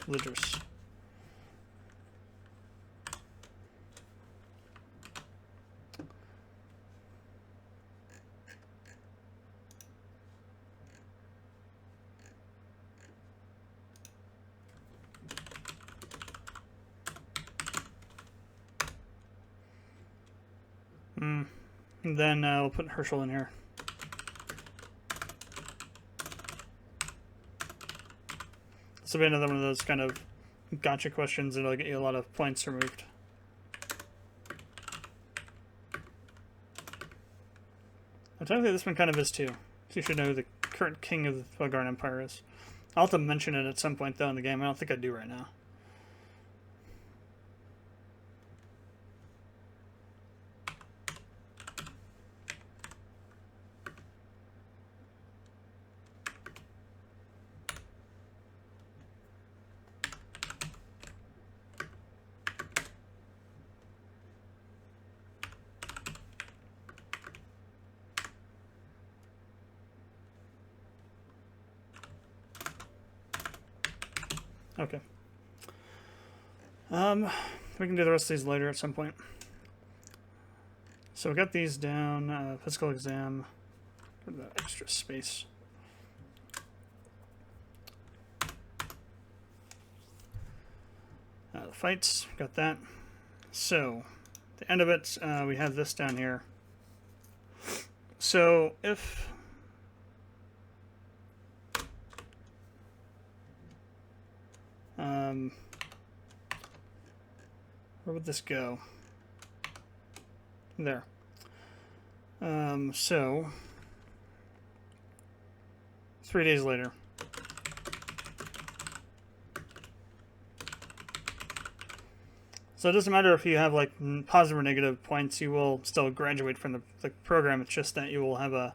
Lidris. And then we'll put Herschel in here. This will be another one of those kind of gotcha questions that'll get you a lot of points removed. Technically, this one kind of is too. So you should know who the current king of the Belgarn Empire is. I'll have to mention it at some point, though, in the game. I don't think I do right now. Okay. We can do the rest of these later at some point. So we got these down. Physical exam. Go to that extra space. The fights. Got that. So, at the end of it, we have this down here. So, if... where would this go? There. So 3 days later. So it doesn't matter if you have like positive or negative points, you will still graduate from the program. It's just that you will have a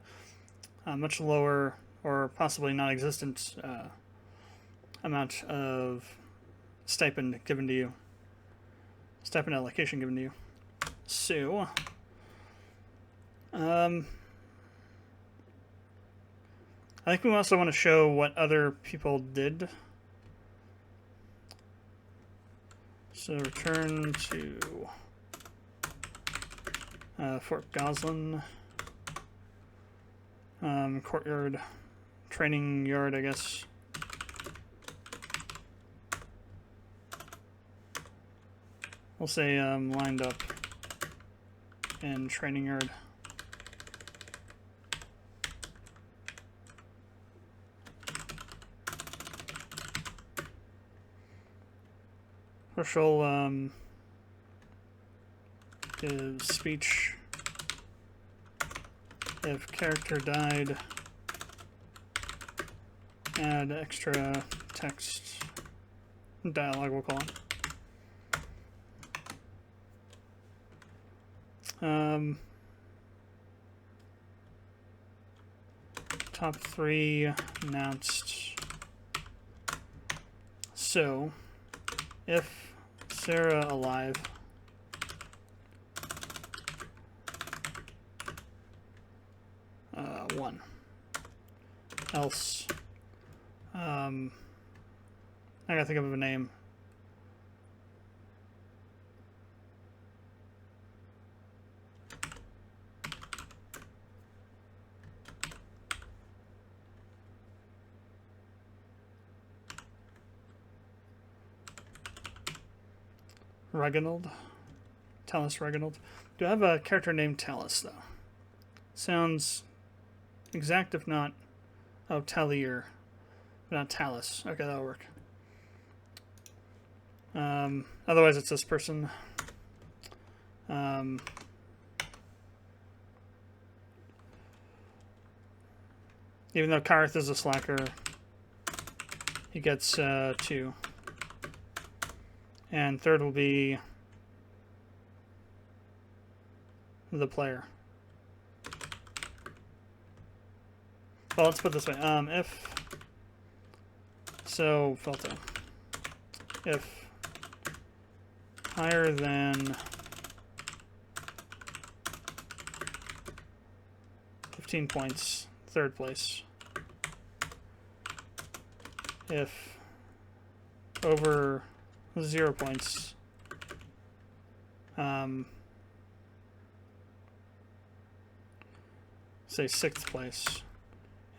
much lower or possibly non-existent amount of stipend given to you. Stipend allocation given to you. So, I think we also want to show what other people did. So return to Fort Goslin. Courtyard. Training yard, I guess. We'll say lined up in training yard. Herschel gives speech. If character died, add extra text. Dialogue, we'll call it. Top 3 announced. So, if Sarah alive, one. Else, I gotta think of a name. Reginald. Talus Reginald. Do I have a character named Talus, though? Sounds exact, if not... Oh, Talier. But not Talus. Okay, that'll work. Otherwise, it's this person. Even though Karth is a slacker, he gets 2. And third will be the player. Well, let's put it this way. If so, Felto. If higher than 15 points, third place. If over 0 points, say 6th place.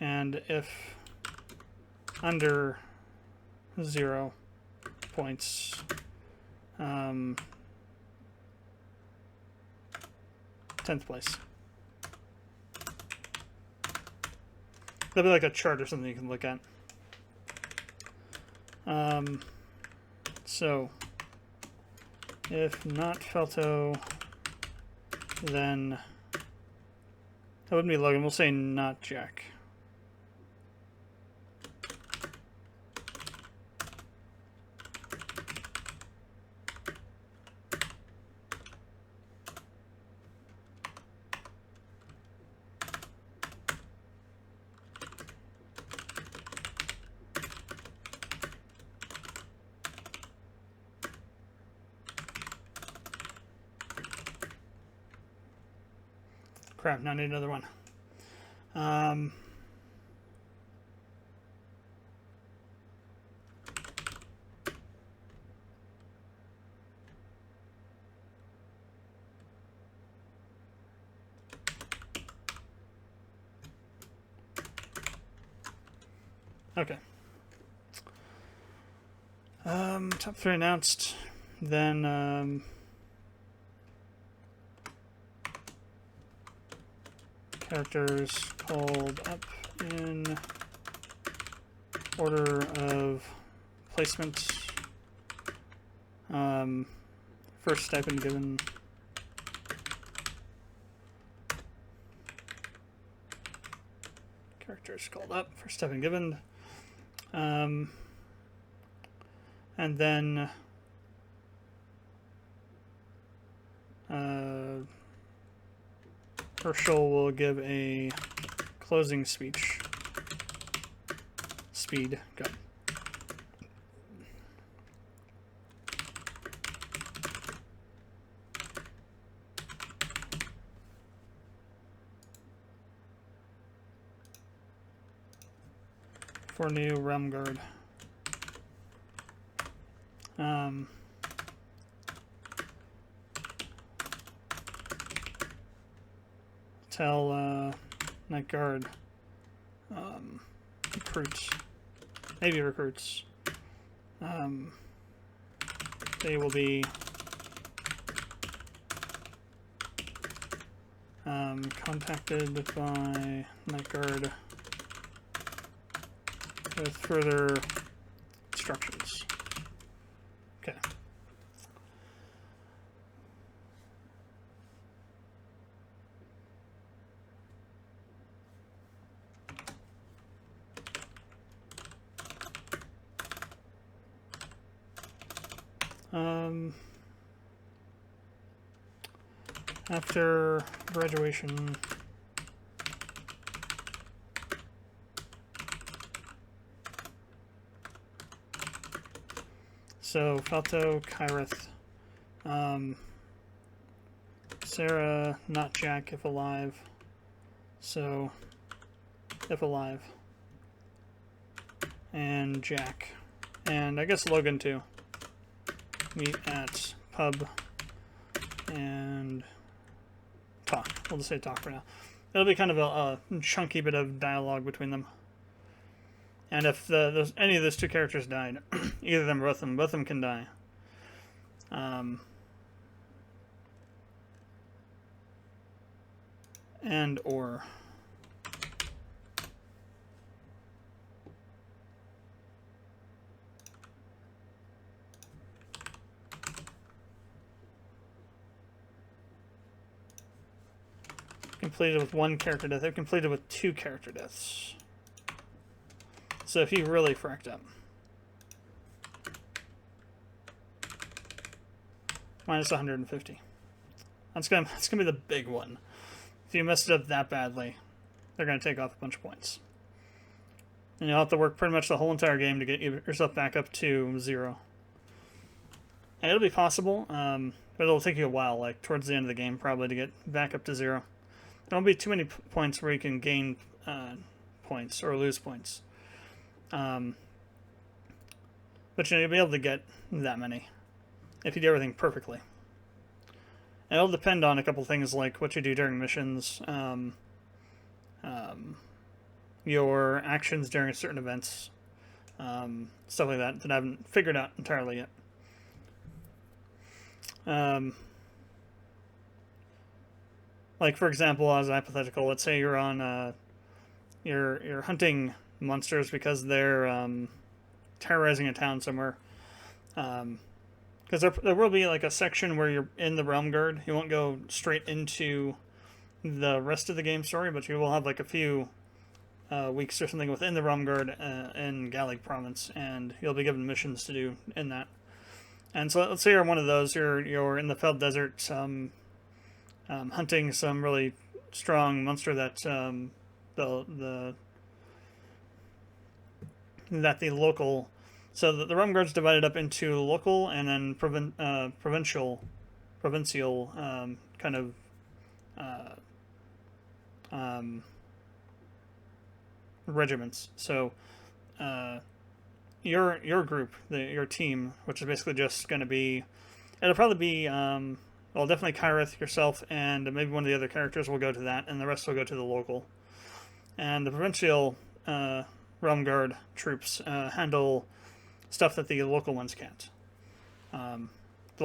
And if under 0 points, 10th place. That'll be like a chart or something you can look at. So, if not Felto, then that wouldn't be Logan. We'll say not Jack. Crap, now I need another one. Okay. Top 3 announced. Then, characters called up in order of placement. First stipend given. Characters called up, first stipend given. And then Herschel will give a closing speech. Speed, go. For new Realm Guard. Tell Night Guard recruits, maybe recruits. They will be contacted by Night Guard with further instructions. Okay. After graduation, so Falto, Kyrith, Sarah, not Jack if alive, so if alive, and Jack, and I guess Logan too. Meet at pub and talk. We'll just say talk for now. It'll be kind of a chunky bit of dialogue between them. And if any of those two characters died, either of them or both of them can die. And or completed with 1 character death. They've completed with 2 character deaths. So if he really fracked up. minus 150. That's gonna be the big one. If you messed it up that badly, they're gonna take off a bunch of points. And you'll have to work pretty much the whole entire game to get yourself back up to 0. And it'll be possible, but it'll take you a while, like towards the end of the game probably, to get back up to 0. There won't be too many points where you can gain points or lose points. But you'll be able to get that many if you do everything perfectly. And it'll depend on a couple things like what you do during missions, your actions during certain events, stuff like that I haven't figured out entirely yet. Like for example, as a hypothetical, let's say you're on you're hunting monsters because they're terrorizing a town somewhere. Because there will be like a section where you're in the Realm Guard. You won't go straight into the rest of the game story, but you will have like a few weeks or something within the Realm Guard in Gallic Province, and you'll be given missions to do in that. And so let's say you're one of those. You're in the Fell Desert, hunting some really strong monster that the local. So the Realm Guard's divided up into local and then provincial kind of regiments. So your group, your team, which is basically just going to be, it'll probably be well, definitely Kyrith, yourself, and maybe one of the other characters will go to that, and the rest will go to the local. And the provincial Realm Guard troops handle stuff that the local ones can't. The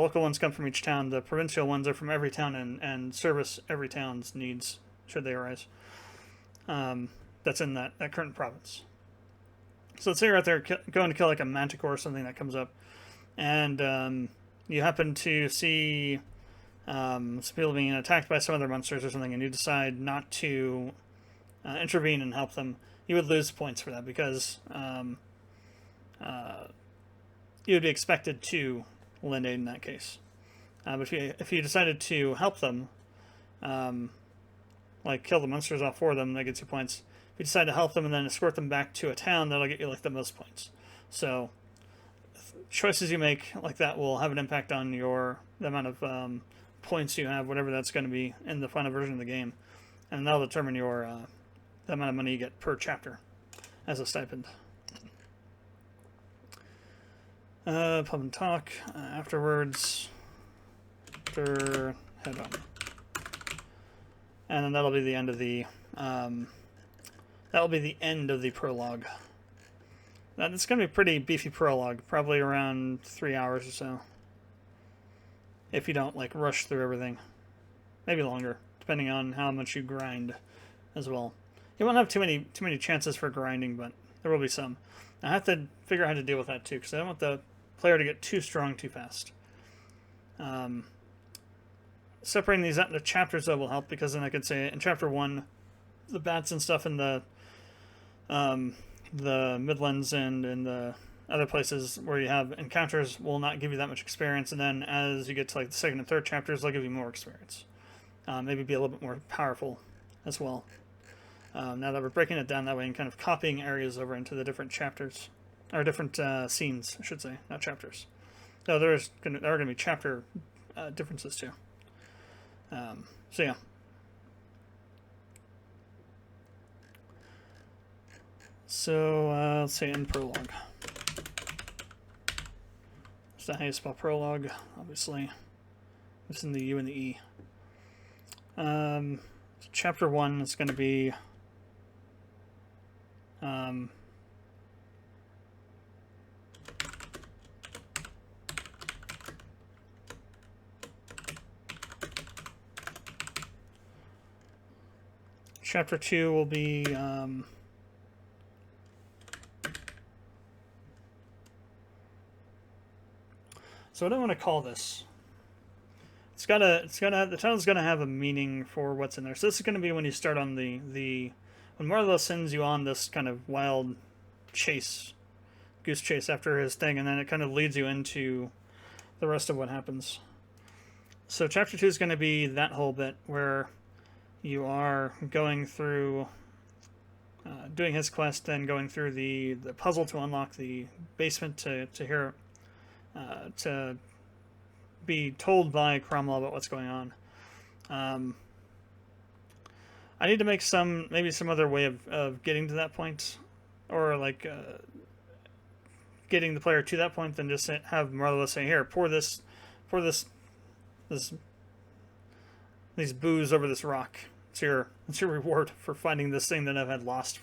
local ones come from each town. The provincial ones are from every town and service every town's needs, should they arise. That's in that current province. So let's say you're out there going to kill like a manticore or something that comes up, and you happen to see some people being attacked by some other monsters or something, and you decide not to intervene and help them. You would lose points for that because you would be expected to lend aid in that case. But if you decided to help them, like kill the monsters off for them, that gets you points. If you decide to help them and then escort them back to a town, that'll get you like the most points. So choices you make like that will have an impact on the amount of points you have, whatever that's going to be in the final version of the game, and that'll determine the amount of money you get per chapter as a stipend. Pub and talk afterwards. After head on, and then that'll be the end of the prologue. It's going to be a pretty beefy prologue, probably around 3 hours or so. If you don't like rush through everything, maybe longer, depending on how much you grind, as well. You won't have too many chances for grinding, but there will be some. I have to figure out how to deal with that too, because I don't want the player to get too strong too fast. Separating these out into chapters though will help, because then I could say in chapter 1, the bats and stuff in the Midlands and in the other places where you have encounters will not give you that much experience, and then as you get to like the second and third chapters, they'll give you more experience. Maybe be a little bit more powerful as well. Now that we're breaking it down that way and kind of copying areas over into the different chapters, or different scenes, I should say, not chapters. No, there are going to be chapter differences too. So yeah. So let's say in prologue. It's not how you spell prologue, obviously. It's in the U and the E. Chapter 1 is going to be Chapter 2 will be so what do I want to call this? The title's gotta have a meaning for what's in there. So this is gonna be when you start on when Marlo sends you on this kind of wild goose chase after his thing, and then it kind of leads you into the rest of what happens. So chapter 2 is going to be that whole bit where you are going through doing his quest, then going through the puzzle to unlock the basement to hear to be told by Cromwell about what's going on. I need to make maybe some other way of getting to that point, or like getting the player to that point than just have Marlowe say, here, pour this these booze over this rock. It's your reward for finding this thing that I'd lost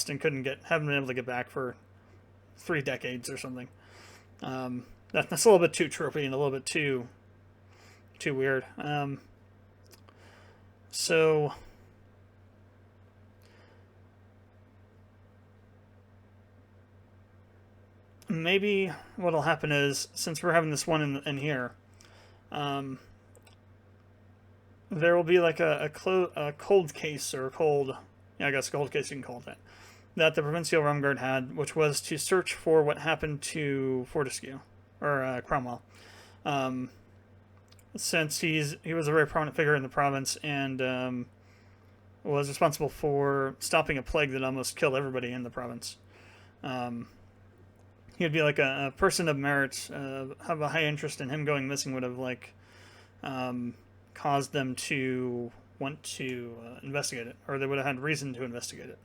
and haven't been able to get back for 3 decades or something. That's a little bit too tropey and a little bit too weird. So maybe what'll happen is, since we're having this one in here, there will be like a cold case, or I guess cold case you can call it that the Provincial Realm Guard had, which was to search for what happened to Fortescue, or Cromwell. Since he was a very prominent figure in the province and was responsible for stopping a plague that almost killed everybody in the province. He'd be like a person of merit, have a high interest in him going missing would have caused them to want to investigate it, or they would have had reason to investigate it.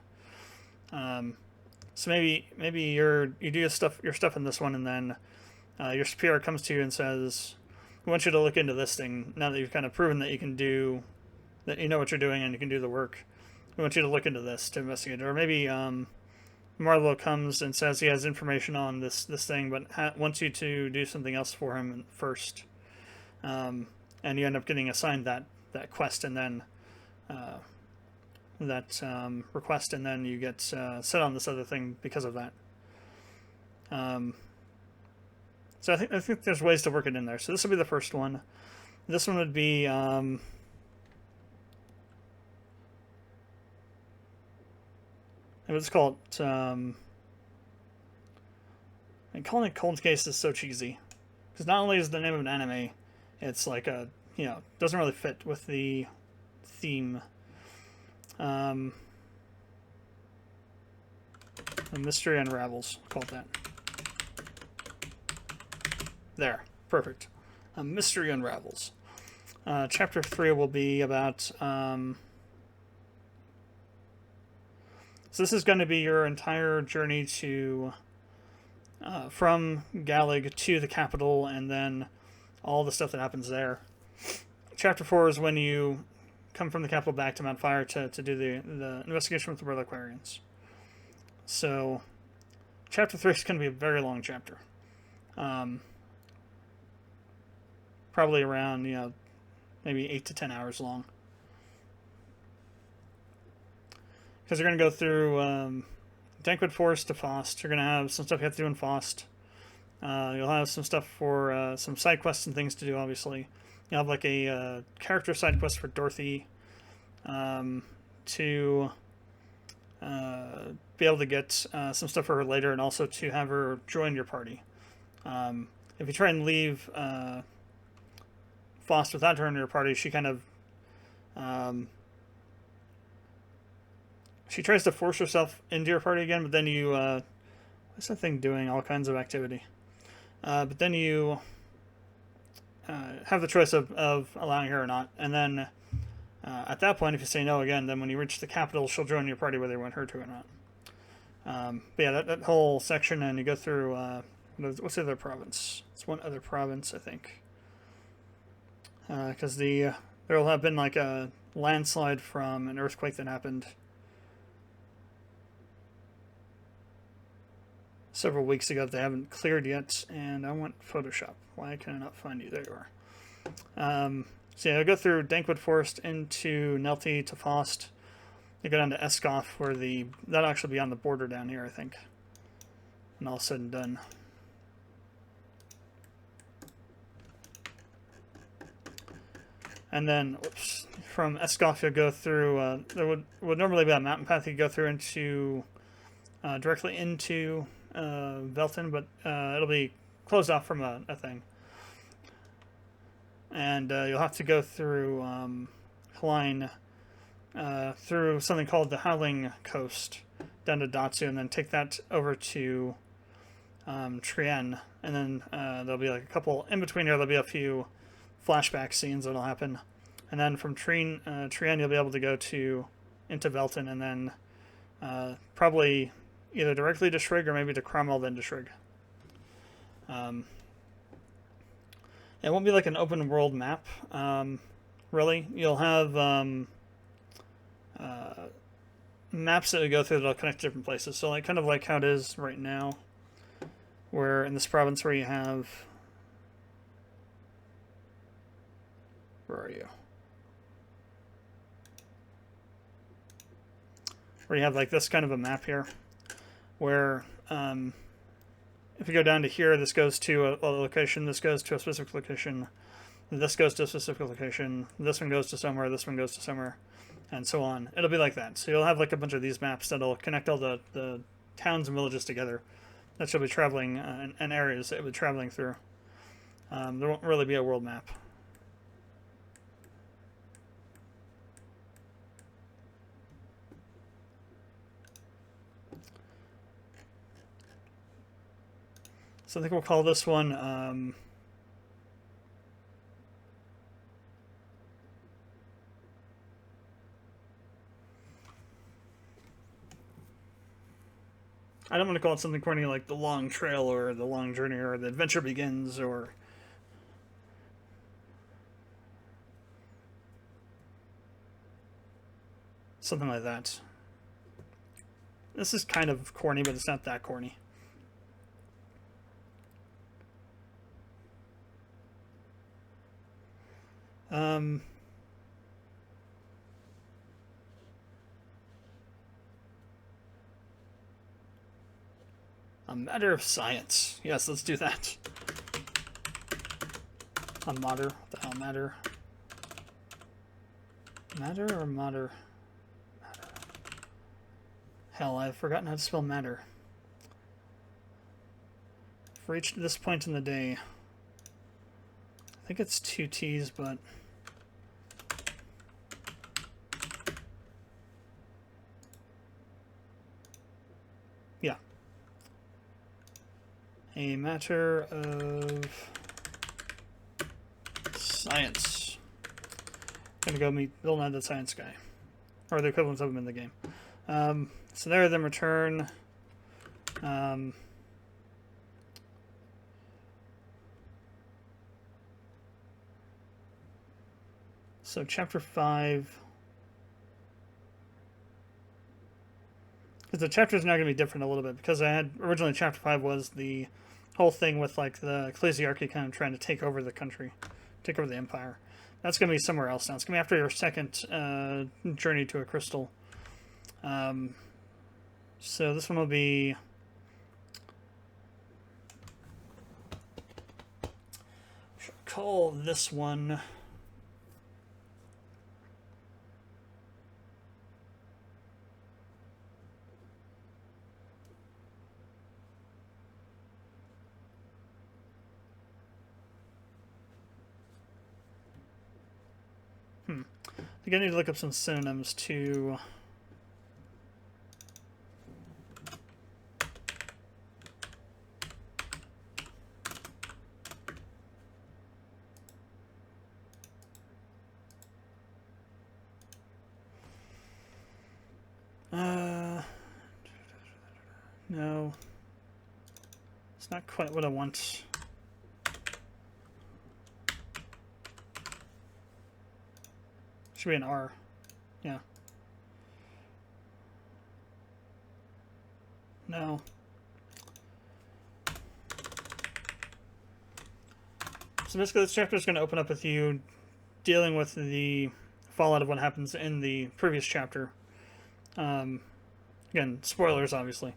So maybe you do your stuff in this one, and then your superior comes to you and says, "We want you to look into this thing. Now that you've kind of proven that that you know what you're doing and you can do the work, we want you to look into this to investigate it." Or maybe Marlowe comes and says he has information on this thing, but wants you to do something else for him first. And you end up getting assigned that quest, and then that request, and then you get set on this other thing because of that. So I think there's ways to work it in there. So this will be the first one. This one would be let's call it and calling it Cold Case is so cheesy, because not only is the name of an anime, it's like doesn't really fit with the theme. A Mystery Unravels, call it that. There, perfect. A Mystery Unravels. Chapter 3 will be about so this is going to be your entire journey to from Galig to the capital, and then all the stuff that happens there. Chapter 4 is when you come from the capital back to Mount Fire to do the investigation with the Reliquarians. So Chapter 3 is going to be a very long chapter. Probably around, maybe 8 to 10 hours long. Because you're going to go through Dankwood Forest to Faust. You're going to have some stuff you have to do in Faust. You'll have some stuff for some side quests and things to do, obviously. You'll have like a character side quest for Dorothy to be able to get some stuff for her later, and also to have her join your party. If you try and leave Faust without her in your party, she kind of she tries to force herself into your party again, but then you what's that thing doing? All kinds of activity. But then you have the choice of allowing her or not, and then at that point, if you say no again, then when you reach the capital, she'll join your party whether you want her to or not. But yeah, that whole section, and you go through what's the other province? It's one other province, I think, because there will have been like a landslide from an earthquake that happened several weeks ago that they haven't cleared yet, and I want Photoshop. Why can I not find you? There you are. So yeah, I'll go through Dankwood Forest into Nelty to Faust. You go down to Escoff, where that'll actually be on the border down here, I think. And all said and done. And then, from Escoff you'll go through, there would normally be a mountain path you go through into, directly into Velton, but it'll be closed off from a thing. and you'll have to go through Haline, through something called the Howling Coast, down to Datsu, and then take that over to Trien, and then there'll be like a couple in between here. There'll be a few flashback scenes that'll happen, and then from Trien you'll be able to go into Velton, and then probably either directly to Shrigg or maybe to Cromwell then to Shrigg. It won't be like an open world map, really. You'll have maps that we go through that'll connect to different places. So like kind of like how it is right now, where in this province where you have, where are you? Where you have like this kind of a map here, where if you go down to here, this goes to a location, this goes to a specific location, this goes to a specific location, this one goes to somewhere, this one goes to somewhere, and so on. It'll be like that. So you'll have like a bunch of these maps that'll connect all the towns and villages together that you'll be traveling, and areas that you'll be traveling through. There won't really be a world map. So I think we'll call this one I don't want to call it something corny like The Long Trail or The Long Journey or The Adventure Begins or something like that. This is kind of corny, but it's not that corny. A matter of science. Yes, let's do that. A matter. What the hell, matter? Matter or matter? Matter. Hell, I've forgotten how to spell matter. I've reached this point in the day. I think it's 2 T's, but yeah. A matter of science. Gonna go meet Bill Nye the Science Guy, or the equivalents of him in the game. So there, then return. So chapter 5, because the chapter is now going to be different a little bit, because I had originally chapter 5 was the whole thing with like the ecclesiarchy kind of trying to take over the country, take over the empire. That's going to be somewhere else now. It's going to be after your second journey to a crystal. So this one will be call this one I think I need to look up some synonyms to no, it's not quite what I want. Should be an R. Yeah. No. So basically this chapter is going to open up with you dealing with the fallout of what happens in the previous chapter. Again, spoilers, obviously.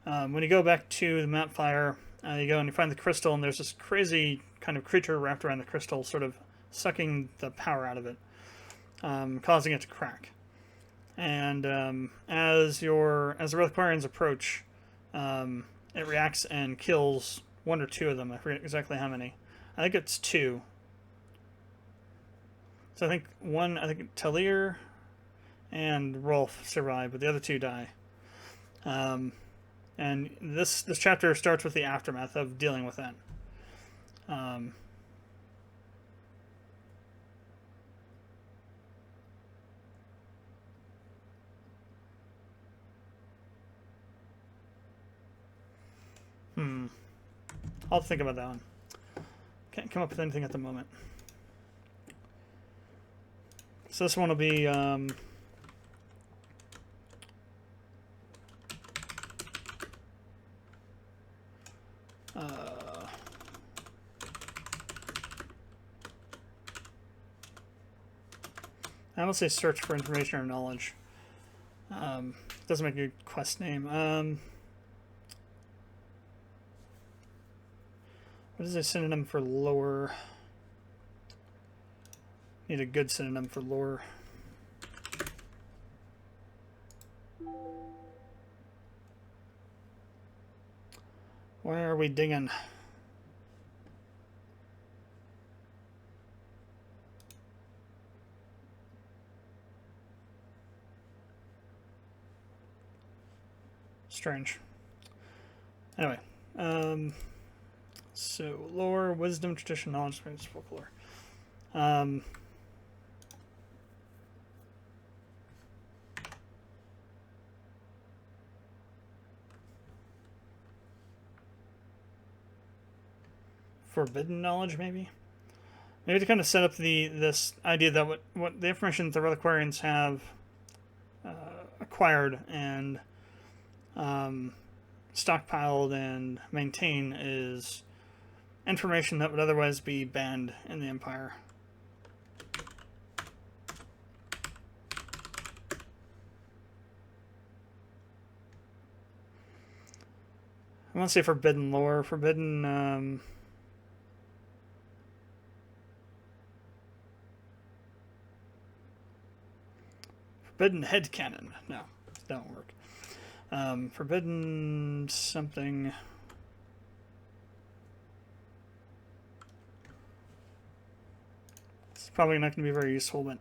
When you go back to the map fire, you go and you find the crystal, and there's this crazy kind of creature wrapped around the crystal, sort of sucking the power out of it. Causing it to crack. And as the Reliquarians approach, it reacts and kills 1 or 2 of them. I forget exactly how many. I think it's 2. So I think Talir and Rolf survive, but the other two die. And this chapter starts with the aftermath of dealing with that. I'll think about that one. Can't come up with anything at the moment. So this one will be I would say search for information or knowledge. Doesn't make a quest name. What is a synonym for lore? Need a good synonym for lore. Where are we digging? Strange. Anyway, so lore, wisdom, tradition, knowledge, experience, folklore. Forbidden knowledge, maybe to kind of set up this idea that what the information that the reliquarians have acquired and stockpiled and maintain is information that would otherwise be banned in the Empire. I want to say forbidden lore, forbidden forbidden headcanon. No, that won't work. Forbidden something. It's probably not going to be very useful, but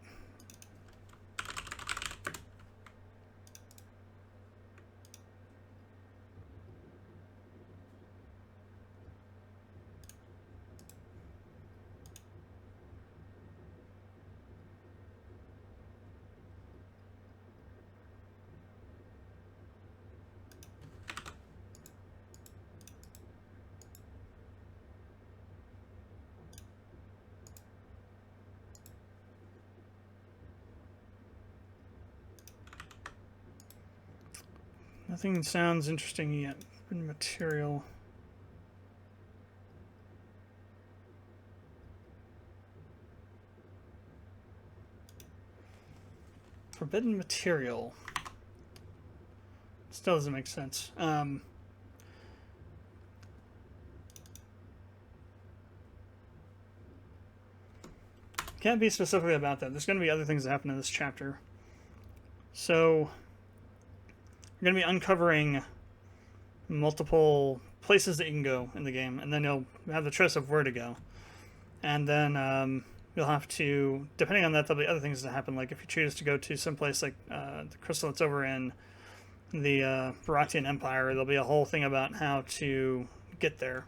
nothing sounds interesting yet. Forbidden material. Forbidden material. Still doesn't make sense. Can't be specifically about that. There's going to be other things that happen in this chapter. So you're going to be uncovering multiple places that you can go in the game, and then you'll have the choice of where to go. And then you'll have to, depending on that, there'll be other things that happen. Like if you choose to go to some place like the crystal that's over in the Baratian Empire, there'll be a whole thing about how to get there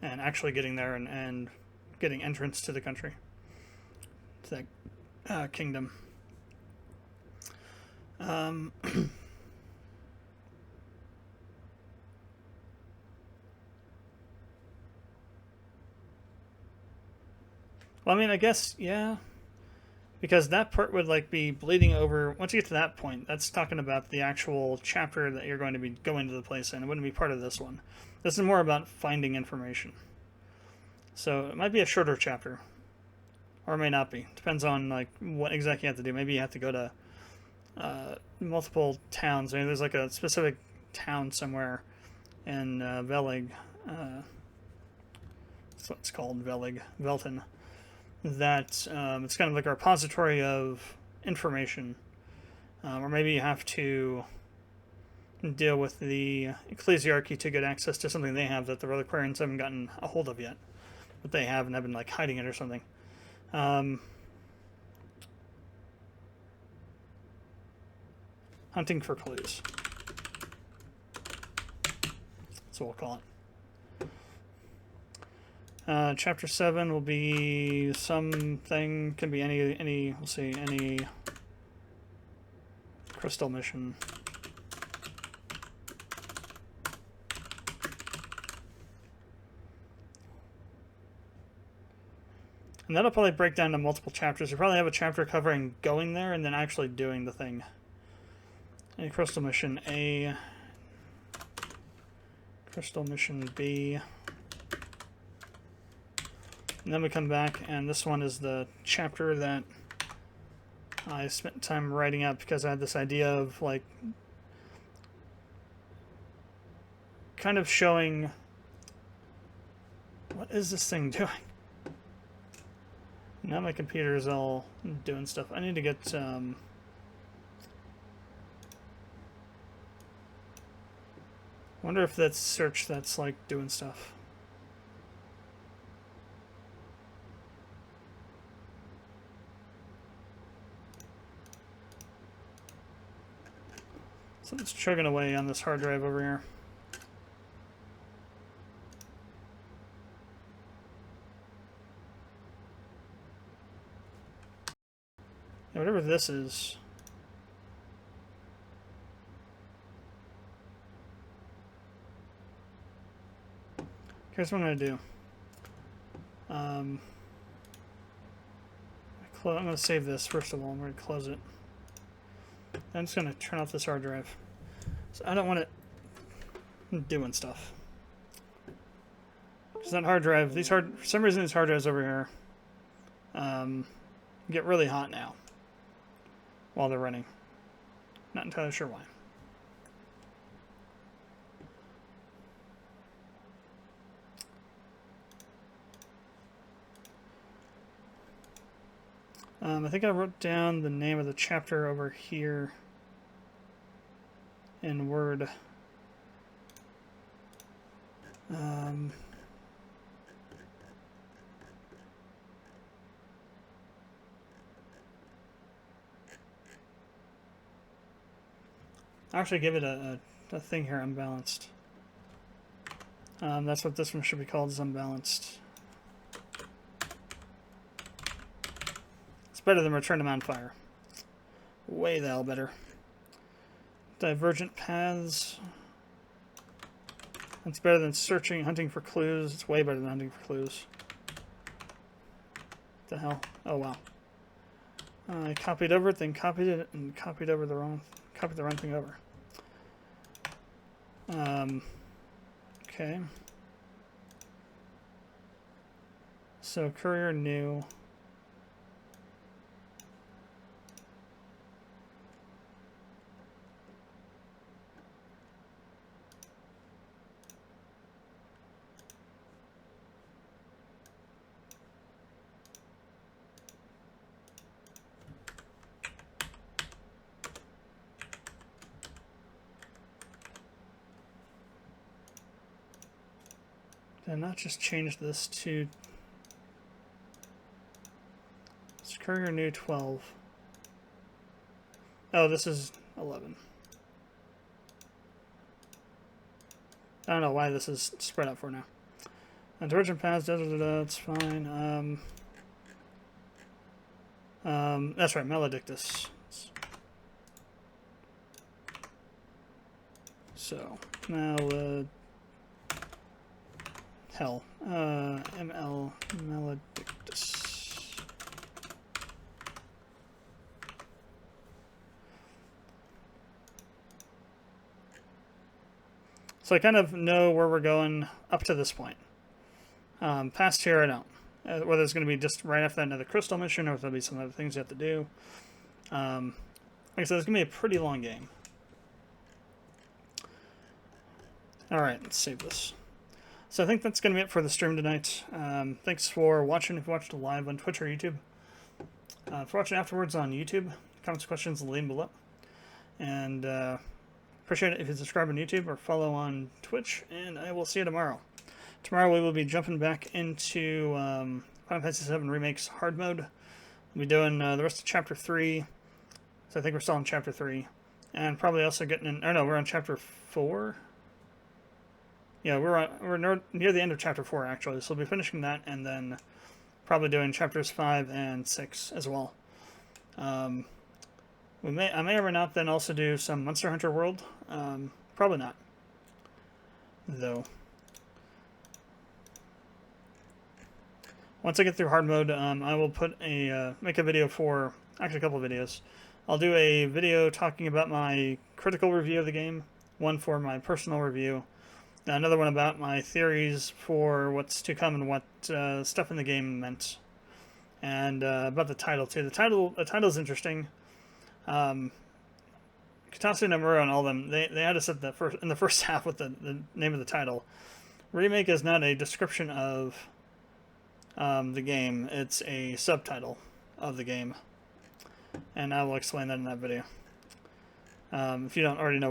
and actually getting there and getting entrance to the country, to that kingdom. Well, I mean, I guess, yeah, because that part would like be bleeding over. Once you get to that point, that's talking about the actual chapter that you're going to be going to the place in. It wouldn't be part of this one. This is more about finding information. So it might be a shorter chapter, or it may not be. Depends on like what exactly you have to do. Maybe you have to go to multiple towns. Maybe there's like a specific town somewhere in Velig. That's what it's called, Velig, Velton. That it's kind of like a repository of information, or maybe you have to deal with the ecclesiarchy to get access to something they have that the reliquarians haven't gotten a hold of yet, but they have and have been like hiding it or something. Hunting for clues. That's what we'll call it. Chapter 7 will be something, can be any, we'll see, any crystal mission. And that'll probably break down to multiple chapters. You probably have a chapter covering going there and then actually doing the thing. A crystal mission A, crystal mission B. And then we come back, and this one is the chapter that I spent time writing up because I had this idea of, like, kind of showing what is this thing doing? Now my computer is all doing stuff. I need to get wonder if that's search that's like doing stuff. Something's chugging away on this hard drive over here. Yeah, whatever this is. Here's what I'm going to do. I'm going to save this first of all. I'm going to close it. I'm just going to turn off this hard drive. So I don't want it doing stuff. Because that hard drive, for some reason these hard drives over here get really hot now while they're running. Not entirely sure why. I think I wrote down the name of the chapter over here in Word. I'll actually give it a thing here, unbalanced. That's what this one should be called, is unbalanced. It's better than Return to Mount Fire. Way the hell better. Divergent Paths. That's better than hunting for clues. It's way better than hunting for clues. What the hell? Oh wow. I copied over it, then copied it, and copied the wrong thing over. Okay. So Courier new. Did I not just change this to Courier new 12? Oh, this is 11. I don't know why this is spread out for now. Divergent paths, it's fine. That's right, Maledictus. So, ML Maledictus. So I kind of know where we're going up to this point. Past here, I don't. Whether it's going to be just right after that another crystal mission, or if there'll be some other things you have to do. Like I said, it's going to be a pretty long game. Alright, let's save this. So I think that's going to be it for the stream tonight. Thanks for watching if you watched live on Twitch or YouTube. For watching afterwards on YouTube, comments, questions, leave them below. And appreciate it if you subscribe on YouTube or follow on Twitch, and I will see you tomorrow. Tomorrow we will be jumping back into Final Fantasy VII Remake's hard mode. We'll be doing the rest of Chapter 3. So I think we're still in Chapter 3. and probably also getting in. Oh no, we're on chapter 4. Yeah, we're near the end of chapter 4 actually, so we'll be finishing that and then probably doing chapters 5 and 6 as well. I may or may not then also do some Monster Hunter World. Probably not, though. Once I get through hard mode, I will put make a video for, actually a couple of videos. I'll do a video talking about my critical review of the game, one for my personal review, another one about my theories for what's to come and what stuff in the game meant, and about the title too. The title's interesting. Katase and Nomura and all of them, they had us at in the first half with the name of the title. Remake is not a description of the game, it's a subtitle of the game, and I will explain that in that video. If you don't already know